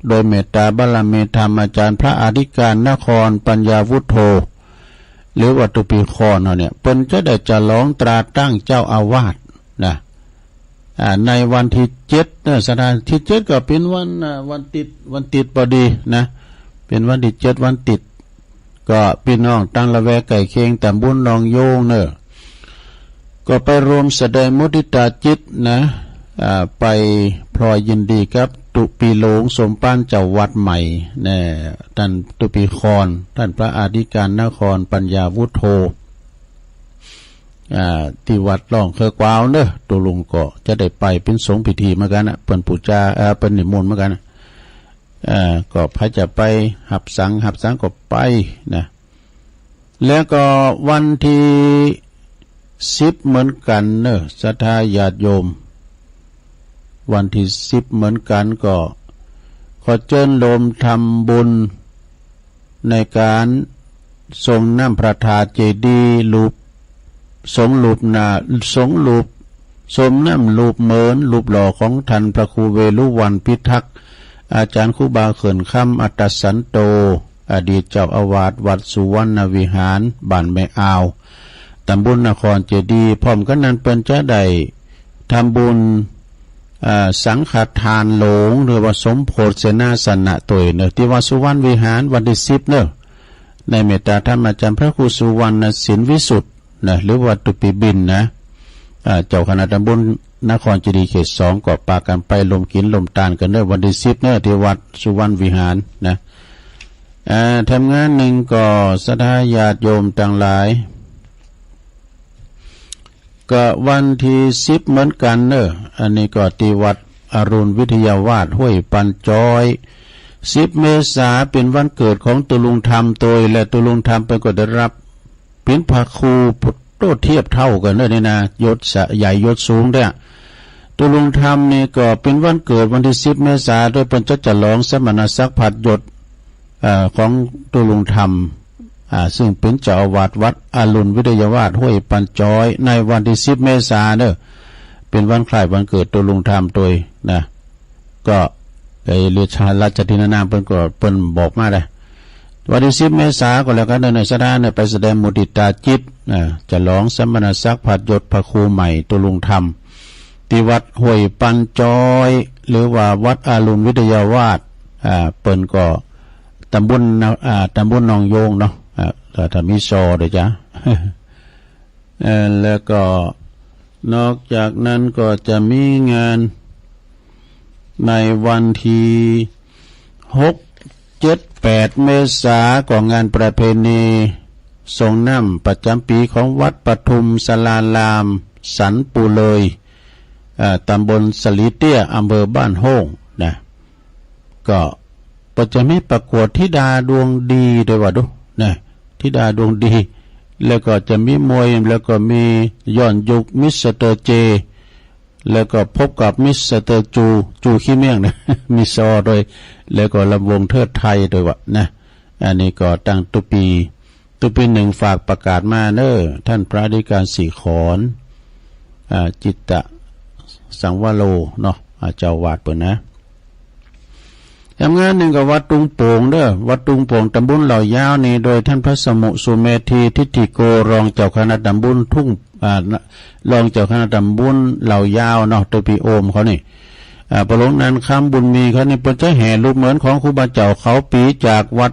โดยเมตตาบารมีธรรมอาจารย์พระอธิการนครปัญญาวุฒโธหรือวัดตุปีคอนเนี่ยเพิ่นจะได้จะร้องตราตั้งเจ้าอาวาสนะในวันที่7เนี่ยสถานที่7ก็เป็นวันติดพอดีนะเป็นวันที่7วันติดก็พี่น้องตั้งละแวกไก่เคียงตำบลหนองโยงเนอะก็ไปรวมแสดงมุทิตาจิตนะไปพลอยยินดีครับตุปีโลงสมปานเจ้าวัดใหม่เนี่ยท่านตุปีคอนท่านพระอธิการนครปัญญาวุฒโธที่วัดล่องเคอกวาวเนอะตัวลุงก็จะได้ไปเป็นสงฆ์พิธีเหมือนกันนะเปิ้นปูจาเปิ้นนิมนต์เหมือนกันนะก็พระจะไปหับสังก็ไปนะแล้วก็วันที่10เหมือนกันเนอะศรัทธาญาติโยมวันที่10เหมือนกันก็ขอเชิญโลมทำบุญในการทรงน้ำพระธาตุเจดีย์รูปสงรูปสมน้ำรูปเหมือนรูปหล่อของท่านพระครูเวลุวันพิทักษ์อาจารย์ครูบาเขินคำอัตตสันโตอดีตเจ้าอาวาสวัดสุวรรณวิหารบ้านแม่อาวตำบลนครเจดีย์พร้อมกันนั้นเปิ้นจะได้ทำบุญสังฆทานหลงหรือว่าสมโพธิเสนาสนะตัวเนอะที่วัดสุวรรณวิหารวันที่10เนอะในเมตตาธรรมอาจารย์พระครูสุวรรณศิลวิสุทธิ์นะหรือว่าตุปีบินนะเจ้าคณะตำบลนครเจดีย์เขต2ก็ปากันไปลมกินลมตานกันเนอะวันที่10เนอะที่วัดสุวรรณวิหารนะทำงานหนึ่งก็ศรัทธาญาติโยมต่างหลายก็วันที่10เหมือนกันเนอะอันนี้ก็ที่วัดอรุณวิทยาวาสห้วยปันจอย10 เมษายนเป็นวันเกิดของตุลุงธรรมตัวและตุลุงธรรมเป็นก็ได้รับเป็นพระครูพุทธเทียบเท่ากันเนอะนี่นะยศใหญ่ยศสูงเนี่ยตุลุงธรรมนี่ก็เป็นวันเกิดวันที่10 เมษายนโดยเป็นจะฉลองสมณศักดิ์ผัดยศของตุลุงธรรมซึ่งเป็นเจ้าอาวาสวัดอรุณวิทยาวาสห้วยปันจอยในวันที่10 เมษายนเนอะเป็นวันคล้ายวันเกิดตุลุงธรรมตัวนะก็เรียชาราชทินานามเพิ่นบอกมาเลยวันที่10 เมษายนก็แล้วกันในสถานไปแสดงมุทิตาจิตจะร้องสมณศักดิ์ผัดยศพระครูใหม่ตุลุงธรรมที่วัดห้วยปันจอยหรือว่าวัดอรุณวิทยาวาสเปิ้นก็ตำบลหนองโยงเนาะถ้ามีซอเด้อจ้ะ แล้วก็นอกจากนั้นก็จะมีงานในวันที่6 7 8 เมษายนก็งานประเพณีส่งน้ำประจำปีของวัดปทุมศาลารามสันปูเลยตำบลสลีเตี้ยอำเภอบ้านโฮ่งนะก็จะมีประกวดธิดาดวงดีด้วยว่าดูนะธิดาดวงดีแล้วก็จะมีมวยแล้วก็มีย้อนยุคมิสเตอร์เจแล้วก็พบกับมิสเตอร์จูขี้เมี่ยงนะมีซอโดยแล้วก็ลำวงเทิดไทยโดยว่านะอันนี้ก็ตั้งตุปี1ฝากประกาศมาเนอะท่านพระอธิการสีขอนจิตตะสังวโรเนาะเจ้าวาดเปิ่นนะทำงานหนึ่งกับวัดตุงโป่งเด้อวัดตุงโป่งตำบลเหล่ายาวนี่โดยท่านพระสมุสุเมธีทิฏฐิโกรองเจ้าคณะตำบลทุ่งรองเจ้าคณะตำบลเหล่ายาวเนาะตัวปีโอมเขานี่ประหลงนันคำบุญมีเขานี่เป็นจะแห่รูปเหมือนของครูบาเจ้าเขาปีจากวัด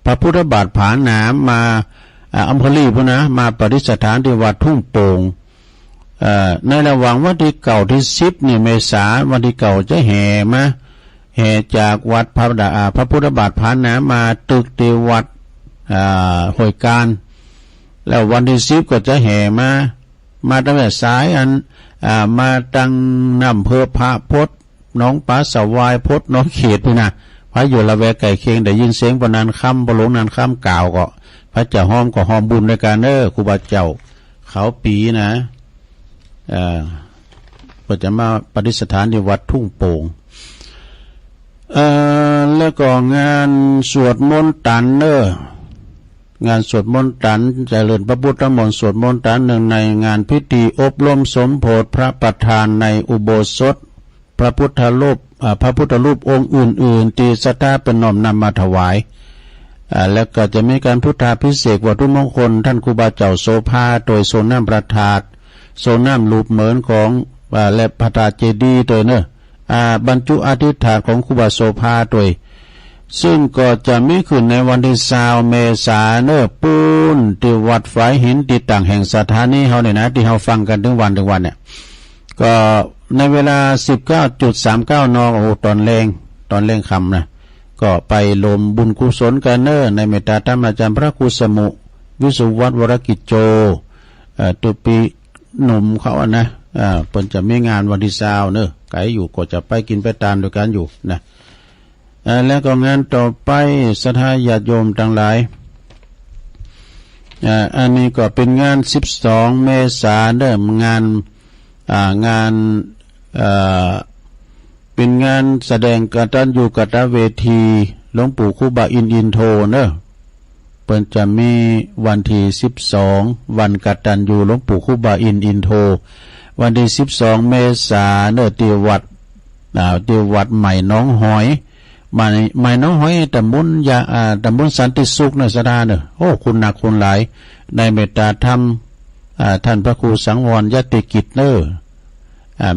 พระพุทธบาทผาหนามมาอัมพลีพุนะมาปฏิสถานที่วัดทุ่งโป่งในระหว่างวันที่เก่าที่10นี่เมษายนวันที่เก่าจะแห่มาแห่จากวัดพระพุทธบาทผาหนามมาตึกเตวัดห้วยการแล้ววันที่10ก็จะแห่มาตั้งแต่สายมาตั้งน้ำเพื่อพระพดน้องป๋าสวายพดน้องเขตนี่นะพระอยู่ละแวกไก่เคียงได้ยินเสียงปนันค่ำประหลงนันค่ำกล่าวก็พระเจ้าห้อมก็ห้อมบุญในการครูบาเจ้าเขาปีนะก็จะมาปฏิสถานที่วัดทุ่งโป่งแ แล้วก็งานสวดมนต์ตันงานสวดมนต์ตันเจริญพระพุทธมนต์สวดมนต์ตันหนึ่งในงานพิธีอบรมสมโภชพระประธานในอุโบสถพระพุทธรูปองค์อื่นๆที่ศรัทธาเป็นน้อมนำมาถวายแล้วก็จะมีการพุทธาภิเษกวัตถุมงคลท่านครูบาเจ้าโสภาโดยโซนน้ำประทาดโซนน้ำรูปเหมือนของและพระธาตุเจดีย์โดยบรรจุอธิษฐานของครูบาโสภาโดยซึ่งก็จะมีขึ้นในวันที่20 เมษายนปูนที่วัดฝายหินติดต่างแห่งสถานีเฮาเนี่ยนะที่เฮาฟังกันถึงวันเนี่ยก็ในเวลา 19.39 น.โอ้ตอนแรงค่ำนะก็ไปลมบุญกุศลกันในเมตตาธรรมอาจารย์พระครูสมุวิสุวัฒน์วรกิจโจตุปีหนุ่มเขานะเพิ่นจะมีงานวันที่20ไกลอยู่ก็จะไปกินไปทานด้วยกันอยู่นะแล้วก็งานต่อไปศรัทธาญาติโยมทั้งหลายอันนี้ก็เป็นงาน12 เมษายนงานเป็นงานแสดงกตัญญูกตเวทีหลวงปู่ครูบาอินโทเพิ่นจะมีวันที่12วันกตัญญูหลวงปู่ครูบาอินโทวันที่12 เมษายนที่วัดใหม่น้องหอยใหม่น้องหอยตำบลสันติสุขสดาโอ้คุณหนักคุณหลายในเมตตาธรรมท่านพระครูสังวรยติกิจ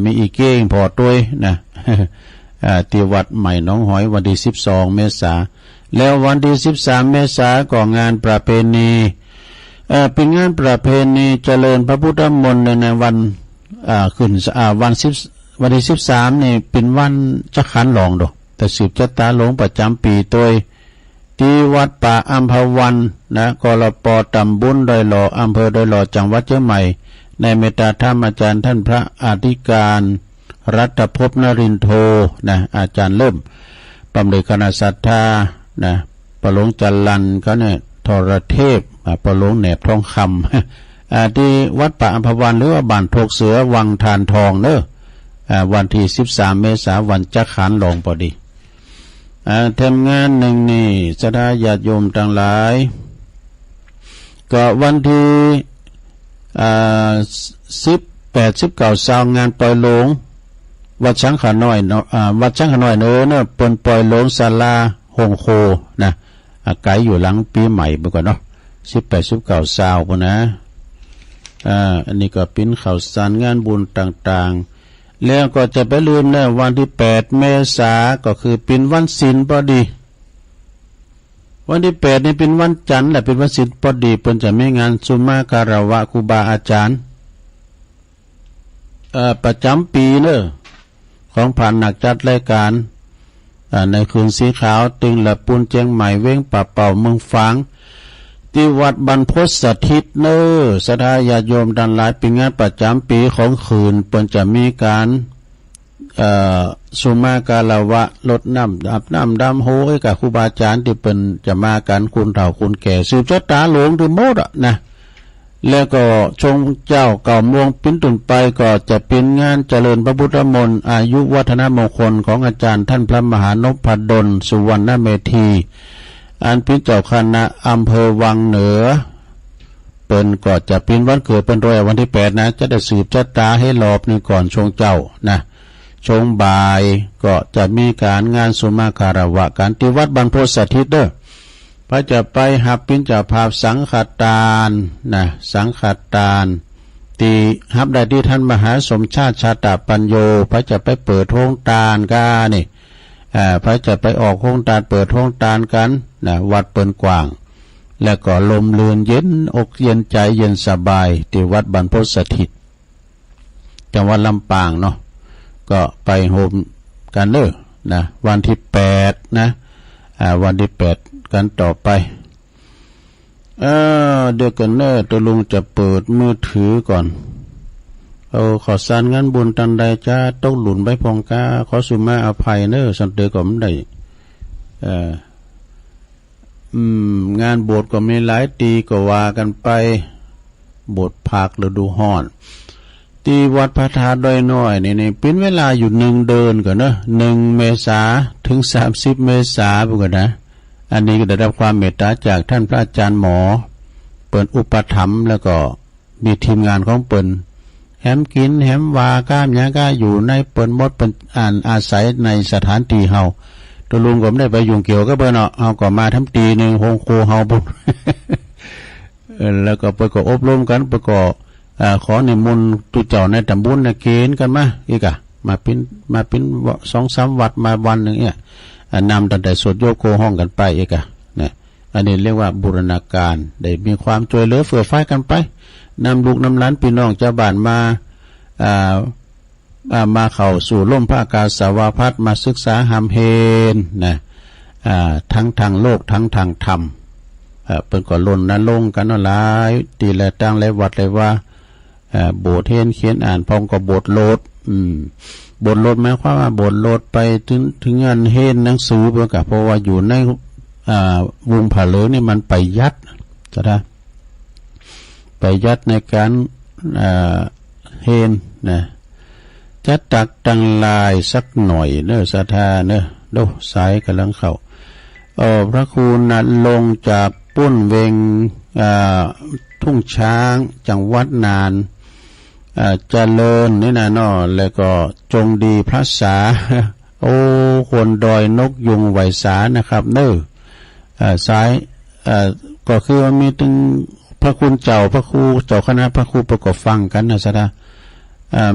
มีอีกเก้งพอด้วยนะที่วัดใหม่น้องหอยวันที่12 เมษายนแล้ววันที่13 เมษายนก็งานประเพณีเป็นงานประเพณีเจริญพระพุทธมนต์ในวันขึ้นวันที่13นี่เป็นวันจักขันหลองแต่สืบชะตาหลวงประจำปีโดยที่วัดป่าอัมพวันนะกลป.ตำบลดอยหล่ออำเภอดอยหล่อจังหวัดเชียงใหม่ในเมตตาธรรมอาจารย์ท่านพระอธิการรัตภพนรินโทนะอาจารย์เริ่มปำเลยคณะศรัทธานะประหลงจันลันเขาเนี่ยทรเทพประหลงแหนบทองคำที่วัดป่าอัมพวันหรือว่าบ้านโทกเสือวังทานทองวันที่13 เมษายนวันจักขันหลองพอดีทำงานหนึ่งนี่ศรัทธาญาติโยมทั้งหลายก็วันที่18 19 20งานปล่อยหลงวัดช้างขาน้อยวัดช้างขาน้อยเปิ้นปล่อยหลงศาลาหงโคนะไกลอยู่หลังปีใหม่ไปก่อนเนาะ18 19 20พุ่นนะอันนี้ก็เป็นข่าวสารงานบุญต่างๆแล้วก็จะไปลืมวันที่8 เมษายนก็คือเป็นวันศีลพอดีวันที่8นี่เป็นวันจันทร์แหละเป็นวันศีลพอดีเพิ่นจะมีงานสุมาการวะครูบาอาจารย์ประจำปีของผ่านหนักจัดรายการในคืนสีขาวตึงละปูนเจียงใหม่เว้งป่าเป่าเมืองฝางที่วัดบรรพตสถิตศรัทธาญาติโยมดันหลายเป็นงานประจำปีของคืนเพิ่นจะมีการสุมาการวะลดน้ำอาบน้ำดำโหให้กับครูบาอาจารย์ที่เป็นจะมากันคุณเฒ่าคุณแก่สืบชะตาหลวงถึงหมดนะแล้วก็ชงเจ้าเก่าม่วงปิ้นตุนไปก็จะเป็นงานเจริญพระพุทธมนต์อายุวัฒนมงคลของอาจารย์ท่านพระมหานพดลสุวรรณเมธีอันเป็นเจ้าคณะอำเภอวังเหนือเป็นก็จะเป็นวันเกิดเป็นรอยวันที่8นะจะได้สืบชะตาให้รอบนี้ก่อนชงเจ้านะชงบ่ายก็จะมีการงานสุมาการวะการที่วัดบรรพตสถิตพระจะไปหับเป็นเจ้าภาพสังฆทานนะสังฆทานตีหับได้ที่ท่านมหาสมชาติชาตปัญโยพระจะไปเปิดโรงทานกันนี่พระจะไปออกโรงทานเปิดโรงทานกันนะวัดเปิ่นกว้างแล้วก็ลมเลือนเย็นอกเย็นใจเย็นสบายที่วัดบรรพตสถิตจังหวัดลำปางเนาะก็ไปโฮมกันนะวันที่8นะวันที่8กันต่อไปเดี๋ยวกันตัวลุงจะเปิดมือถือก่อนขอสานงานบุญตันใดจ้าต้องหลุนไปพองกาขอสุมาอภัยสันเตก็ไม่ได้งานโบสถ์ก็มีหลายตีก็ว่ากันไปโบสถ์ภาคฤดูร้อนที่วัดพระธาตุดอยน้อยนี่เป็นเวลาอยู่1 เดือนก่อน1 เมษายน ถึง30 เมษายนก็นะอันนี้ก็ได้รับความเมตตาจากท่านพระอาจารย์หมอเปิ่นอุปถัมภ์แล้วก็มีทีมงานของเปิ่นแหมกินแหมวาก้ามหยังก็อยู่ในเปิ่นหมดเปิ่นอาศัยในสถานที่เฮาตัวลุงก็ไม่ได้ไปยุ่งเกี่ยวกับเปิ้นเนาะเฮาก็มาทำตีนึงโฮงโคเฮาพุ่น แล้วก็ไปก็อบรมกันไปก็ขอนิมนต์ตุเจ้าในตำบลน่ะเกณฑ์กันมาอีกอ่ะมาเป็น 2-3 วัดมาวันนึงเนี่ยนำตั้งแต่สวดโยโกห้องกันไปอีกอ่ะนะอันนี้เรียกว่าบูรณาการได้มีความช่วยเหลือเฟื่อฟ้ากันไปนำลูกนำหลานพี่น้องชาวบ้านมาเข้าสู่ร่มพระอากาศสาวาพัฒมาศึกษาหำเฮนนะทั้งทางโลกทั้งทางธรรมเป็นก่อนลนนะลงกันหลายตีและตั้งและวัดเลยว่าโบสถ์เฮนเขียนอ่านพร้อมกับโบสถ์โลดโบสถ์โลดหมายความว่าโบสถ์โลดไปถึงงานเฮนหนังสือเพื่อกับเพราะว่าอยู่ในวงผาเหลืองนี่มันไปยัดจะได้ไปยัดในการเฮนนะจะตักตังลายสักหน่อยเนอะสาธาเนอะดูสายกำลังเข้าพระครูนัดลงจากปุ้นเวงทุ่งช้างจังหวัดน่านเจริญนี่นะเนาะแล้วก็จงดีพระษาโอ้คนดอยนกยุงไหวสานะครับเนอะสายก็คือว่ามีถึงพระคุณเจ้าพระครูเจ้าคณะพระครูประกอบฟังกันนะสดา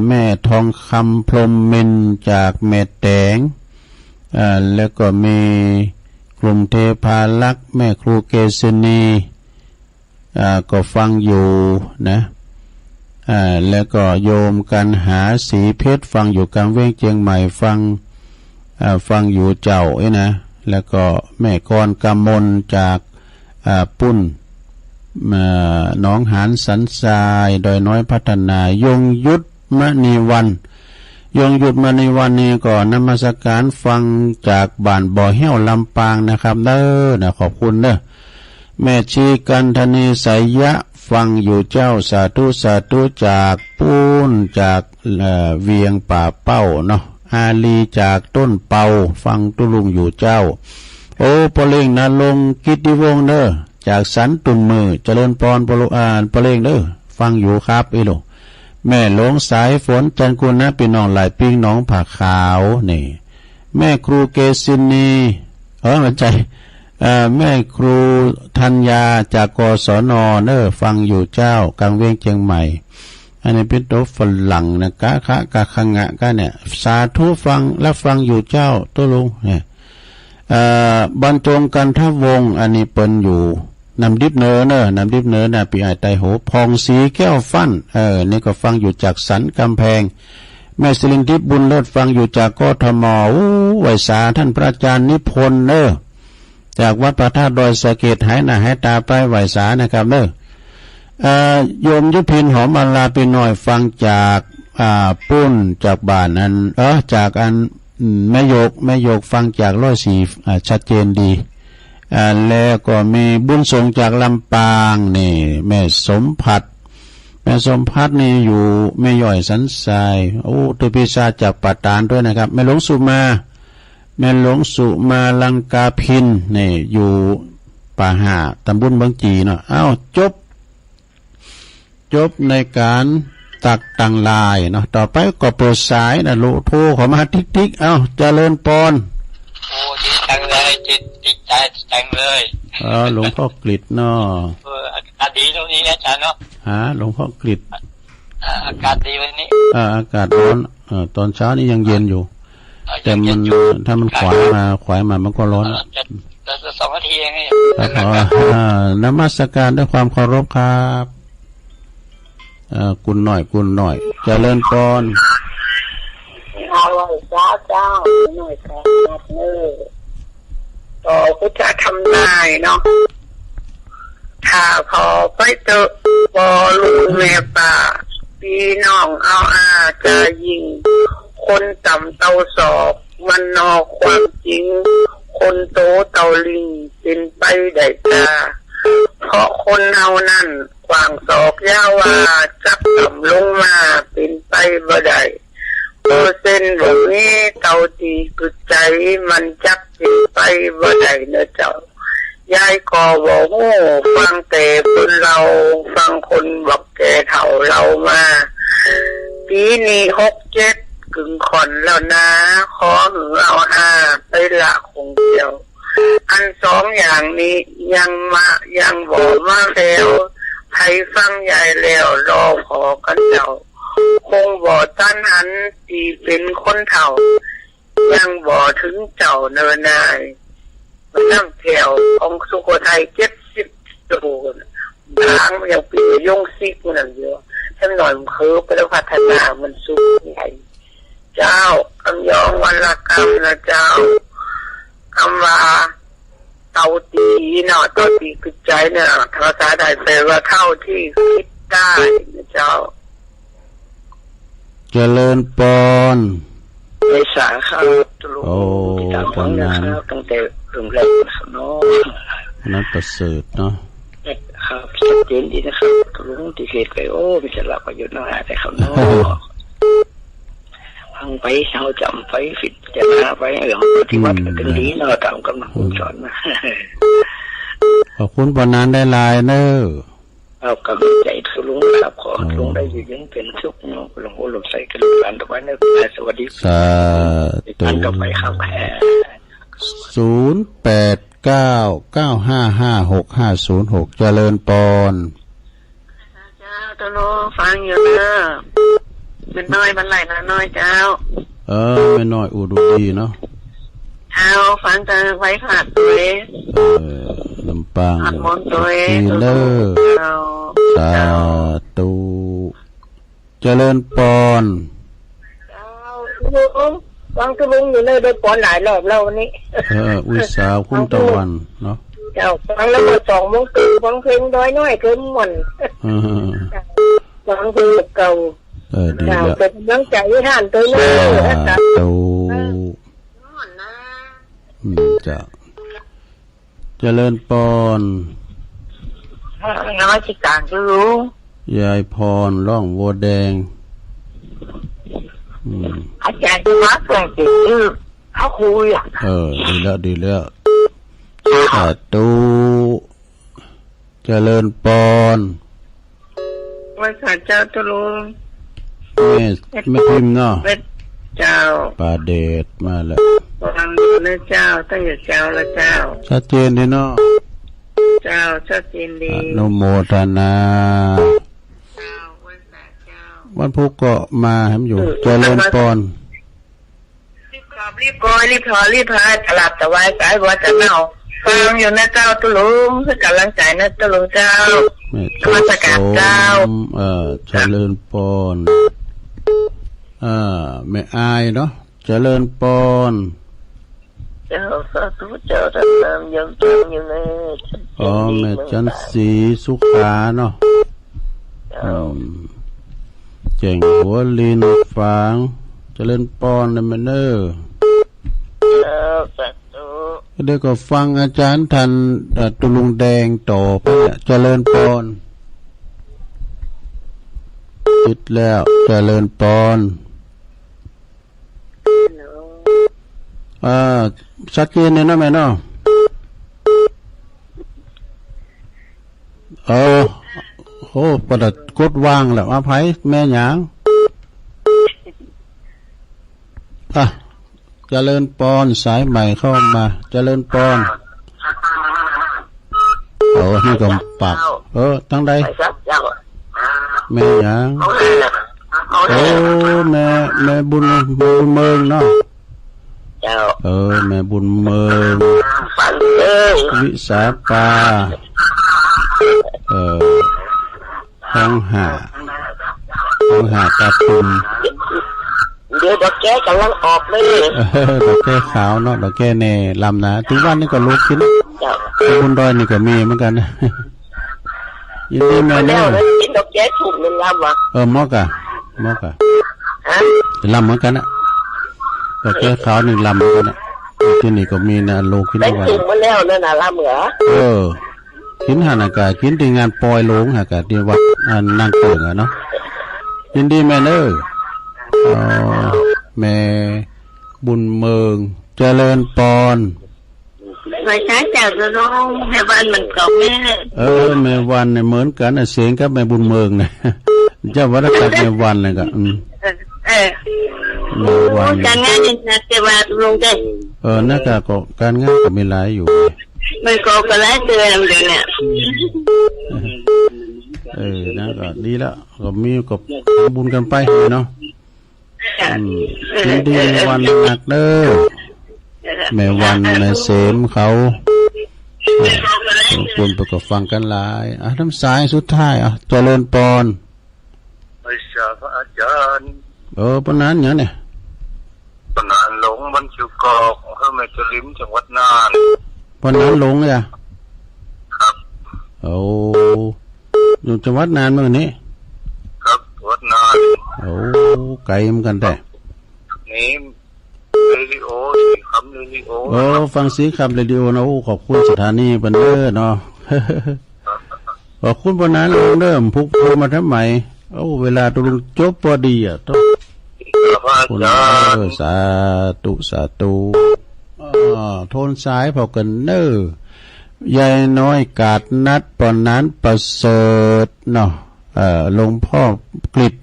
แม่ทองคำพรหมเมนจากแม่แตงแล้วก็มีกลุ่มเทพาลักษ์แม่ครูเกษณีก็ฟังอยู่นะแล้วก็โยมกันหาสีเพชรฟังอยู่กลางเว้งเจียงใหม่ฟังอยู่เจ้านะแล้วก็แม่กรกำมลจากปุ้นน้องหานสันทรายดอยน้อยพัฒนายงยุทธมณีวันยงหยุดมาในวันนี้ก่อนนมัสการฟังจากบ้านบ่อเหี้ยวลำปางนะครับเด้อนะขอบคุณเด้อแม่ชีกันธนีสายยะฟังอยู่เจ้าสาธุสาธุจากปูนจากเวียงป่าเป้าเนาะอาลีจากต้นเปาฟังตุลุงอยู่เจ้าโอ้ปะเล่งนะลงกิตติวงเด้อจากสันตุ่มมือเจริญพรปะเล่งเด้อฟังอยู่ครับอีโลแม่หลงสายฝนจันกุลนะพี่น้องหลายปิ้งน้องผักขาวนี่แม่ครูเกษินีหัวใจแม่ครูธัญญาจากกศนเนอฟังอยู่เจ้ากลางเวียงเชียงใหม่อันนี้เป็นตัวฝรั่งนะกะคะกะขังะกะเนี่ยสาธุฟังและฟังอยู่เจ้าตัวลุงเนี่ยบรรจงกันทวงอันนี้เปิ้นอยู่นำดิบเนอนำดิบเนอนะปีไอไตโหพองสีแก้วฟันนี่ก็ฟังอยู่จากสันกำแพงแม่สิรินทิพย์บุญเลิศฟังอยู่จากกทมไหวสาท่านพระอาจารย์นิพนธ์เนอจากวัดพระธาตุดอยสะเก็ดหายหน้าหายตาไปไหวสานะครับเนอโยมยุพินหอมอลาไปหน่อยฟังจากปุ้นจากบ้านอันจากอันแม่โยกฟังจาก104ชัดเจนดีแล้วก็มีบุญส่งจากลำปางนี่แม่สมผัดนี่อยู่แม่ย่อยสันทรายโอ้ตุพิชาจากปัตตานด้วยนะครับแม่หลวงสุมาลังกาพินนี่อยู่ป่าหาตำบลบางจีเนาะจบในการตักตังลายเนาะต่อไปก็เปิดสายนะโลโทขอมาทิกเจริญปอนโอ้ดีจังเลยจิตใจจังเลยหลวงพ่อกฤษเนาะอากาศดีตรงนี้อาจารย์เนาะหลวงพ่อกฤษอากาศดีวันนี้อากาศร้อนตอนเช้านี่ยังเย็นอยู่แต่มันถ้ามันขวายมามันก็ร้อนจะ2 นาทีเองนมัสการด้วยความเคารพครับกุลหน่อยเจริญพรเอาไว้เจ้าหน่อยครับต่อพุทธทำนายเนาะถ้าพอไปเจอบอลูแม่ป่าพี่น้องเอาจะยิงคนต่ำเตาศอกมันนอกความจริงคนโตเตาลิงเป็นไปได้จ้าเพราะคนเอานั่นกวางศอกยาวาจับต่ำลงมาเป็นไปบ่ได้ เส้นแบบนี้เต่าตีกึดใจมันจักสิไปบ่ได้เนอะเจ้ายายก็บอกโอ้ฟังแต่คนเราฟังคนบอกแก่เฒ่าเรามาปีนี้67กึ่งขอนแล้วนะขอหือเอา5ไปละคงเดียวอัน2อย่างนี้ยังบอกมาแล้วไทยฟังยายแล้วรอขอกันเจ้าคงบ่ต้านหันตีเป็นคนเฒ่ายังบ่ถึงเจ้าเนินนายมันนั่งแถวของสุโขทัย70ตัวบางอย่างปียงซิกมันเยอะท่านหน่อยมันคือไปแล้วพัฒนามันสูงใหญ่เจ้าคำยองวันละกรรมนะเจ้าคำว่าเต่าตีเนาะตัวตีกึดใจเนี่ยภาษาไทยแปลว่าเท่าที่คิดได้นะเจ้าเจริญปอนในสาขาตุลุที่ตามฟังนะครับตั้งแต่เริ่มแรกนะครับเนาะนักประเสริฐเนาะครับชัดเจนดีนะครับตุลุที่เขตไกโอ้มีสลับประโยชน์น้อยแต่เขาเนาะฟังไปเขาจำไปฟิตจะมาไปปฏิบัติกันดีเนาะตามกำลังสอนนะขอบคุณปานานได้ลายเนอะเอากำลังใจทุลุงครับขอทุลุงได้อยู่ยังเป็นสุขเนาะหลวงพ่อหลวงใส่กันกันต่อไปนะสวัสดีสาธุต่อไปครับ0899555656เจริญปอนเจ้าตโลฟังอยู่เนอะเป็นน้อยบรรลัยนะน้อยเจ้าไม่น้อยอุดดีเนาะเอาฟังจะไว้ขาดตัวลำปางอัดมนตัวเลอสาธุเจริญปอนฟังกระลุงอยู่เลยได้ปอนหลายรอบแล้ววันนี้อุตสาห์คุณตะวันเนาะเจ้าฟังแล้วมา2 โมงตื่นฟังเพลงน้อยน้อยเกินหม่นฟังเพลงเก่าดีแล้วเป็นกำลังใจให้ท่านตัวนี้สาธุจ้ะเจริญปอนน้อยที่กลางจะรู้ยายพรร่องวัวแดงอาจารย์ที่วัดแต่งติดชื่อเขาคุยดีแล้วสาธุเจริญปอนวันศาสตร์เจ้าตุลุงไม่พิมพ์เนาะเจ้าปาเดชมาแล้วฟังนะเจ้าตั้งแต่เจ้าละเจ้าชัดเจนดีเนาะเจ้าชัดเจนดีอนุโมทนาวันพุธก็มาให้มันอยู่เจริญปอนรีบกอยรีบถอรีบพาตลับตะไว้สายบัวจะเน่าฟังอยู่นะเจ้าตุลุงคือกำลังใจนะตุลุงเจ้าธรรมสกัดเจ้าเจริญปอนไม่อายเนาะเจริญปอนเจ้าสาธุเจ้าท่านนำยังจังอยู่เลยแม่จันสีสุขาเนาะเจ๋งหัวลินฟางเจริญปอนเลยมันเนอเดี๋ยวก็ฟังอาจารย์ทันตุลุงแดงต่อไปเจริญปอนติดแล้วเจริญปอนชัดเจนเลยนะแม่เนาะโอ้ประดับกดวางแล้วอภัยแม่หยางเจริญปอนสายใหม่เข้ามาเจริญปอนนี่ก็ปากตั้งใดแม่หยางแม่บุญเมืองเนาะแม่บุญเมืองวิสาปาท้องหาตาตุ่มเดี๋ยวดอกแก้กำลังออกเลยดอกแก้ขาวเนาะดอกแก้เน่ลำนะทุกวันนี้ก็ลูกกินบุญดอยนี่ก็มีเหมือนกันยินดีแม่เนาะดอกแก้ถูกหนึ่งลำวะมอกะลำเหมือนกันนะดอกแก้ขาวหนึ่งลำเหมือนกันนะที่นี่ก็มีนะโลกินวันถูกมาแล้วนั่นน่ะลำเหรอกินหานากากินที่งานปอยโลงหากาที่วัดนางเกิงเนาะยินดีแม่เนอ แม่บุญเมืองเจริญปอนไม่ใช่แต่จะร้องแม่วันมันก็แม่แม่วันเนี่ยเหมือนกันเสียงกับแม่บุญเมืองเนี่ยเจ้าวัดตักแม่วันเลยก็แม่วันการงานนี่นะเจ้าว่าลงได้น่าก็การงานก็มีหลายอยู่มันก็หลายเดือนเดี๋ยวเนี่ยนะก็ดีแล้วก็มีกับบุญกันไปเนาะยินดีวันหนักเด้อแม่วันแม่เสมเขาควรประกอบฟังกันหลายน้ำสายสุดท้ายเจริญปอนพระอาจารย์ปนนั้นอย่างเนี่ยปนานหลงมันชิวกอกของเฮอแม่จลิมจังหวัดน่านปนนั้นหลงเลยครับอยู่จังหวัดน่านเมื่อนี้ครับจังหวัดน่านไกลเหมือนกันแต่นี่เรดิโอสีคำเรดิโอฟังสีคำเรดิโอนะขอบคุณสถานีบันเดอร์เนาะขอบคุณปนนั้นหลงเริ่มพุกโทรมาทำไมเวลาตุลุงจบพอดีต้องคุณสาธุโทนสายพอกันเนอยายน้อยกาดนัดปอนนั้นประเสริฐเนาะหลวงพ่อกฤษ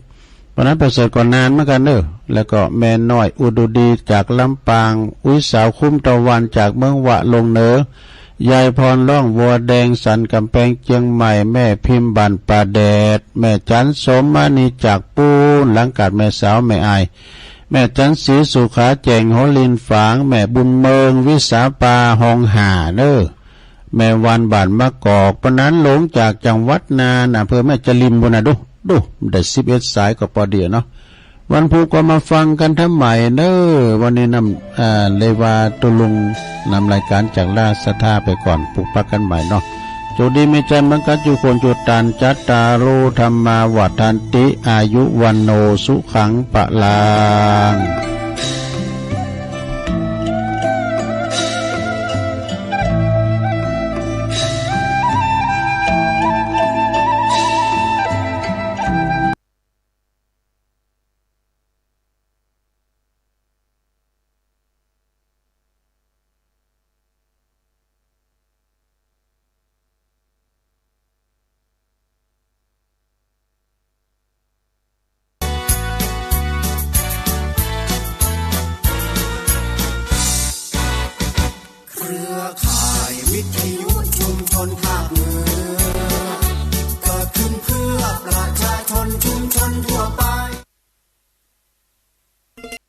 ปอนนั้นประเสริฐก่อนนานเหมือนกันเนอแล้วก็แม่น้อยอุดดีจากลำปางสาวคุ้มตะวันจากเมืองวะลงเหนือยายพรล่องวัวแดงสันกำแพงเชียงใหม่แม่พิมพ์บันปลาแดดแม่จันสมมานีจากปูนหลังกาดแม่สาวแม่อายแม่จันศรีสุขาแจงโหลินฝางแม่บุญเมืองวิสาปาหองหาเนอแม่วันบานมะกอกปนั้นหลงจากจังหวัดนานอำเภอแม่จลิมบนดูได้11สายก็พอดีเนาะวันพุธก็มาฟังกันทำใหม่เนอวันนี้นำเลวาตุลุงนำรายการจากราชธาไปก่อนปุกปักกันใหม่เนาะโจดีมีใจมังกัจจุคนจุตานจัตตารุธรรมาวัฏันติอายุวันโนสุขังปะลางวิทยุชุมชน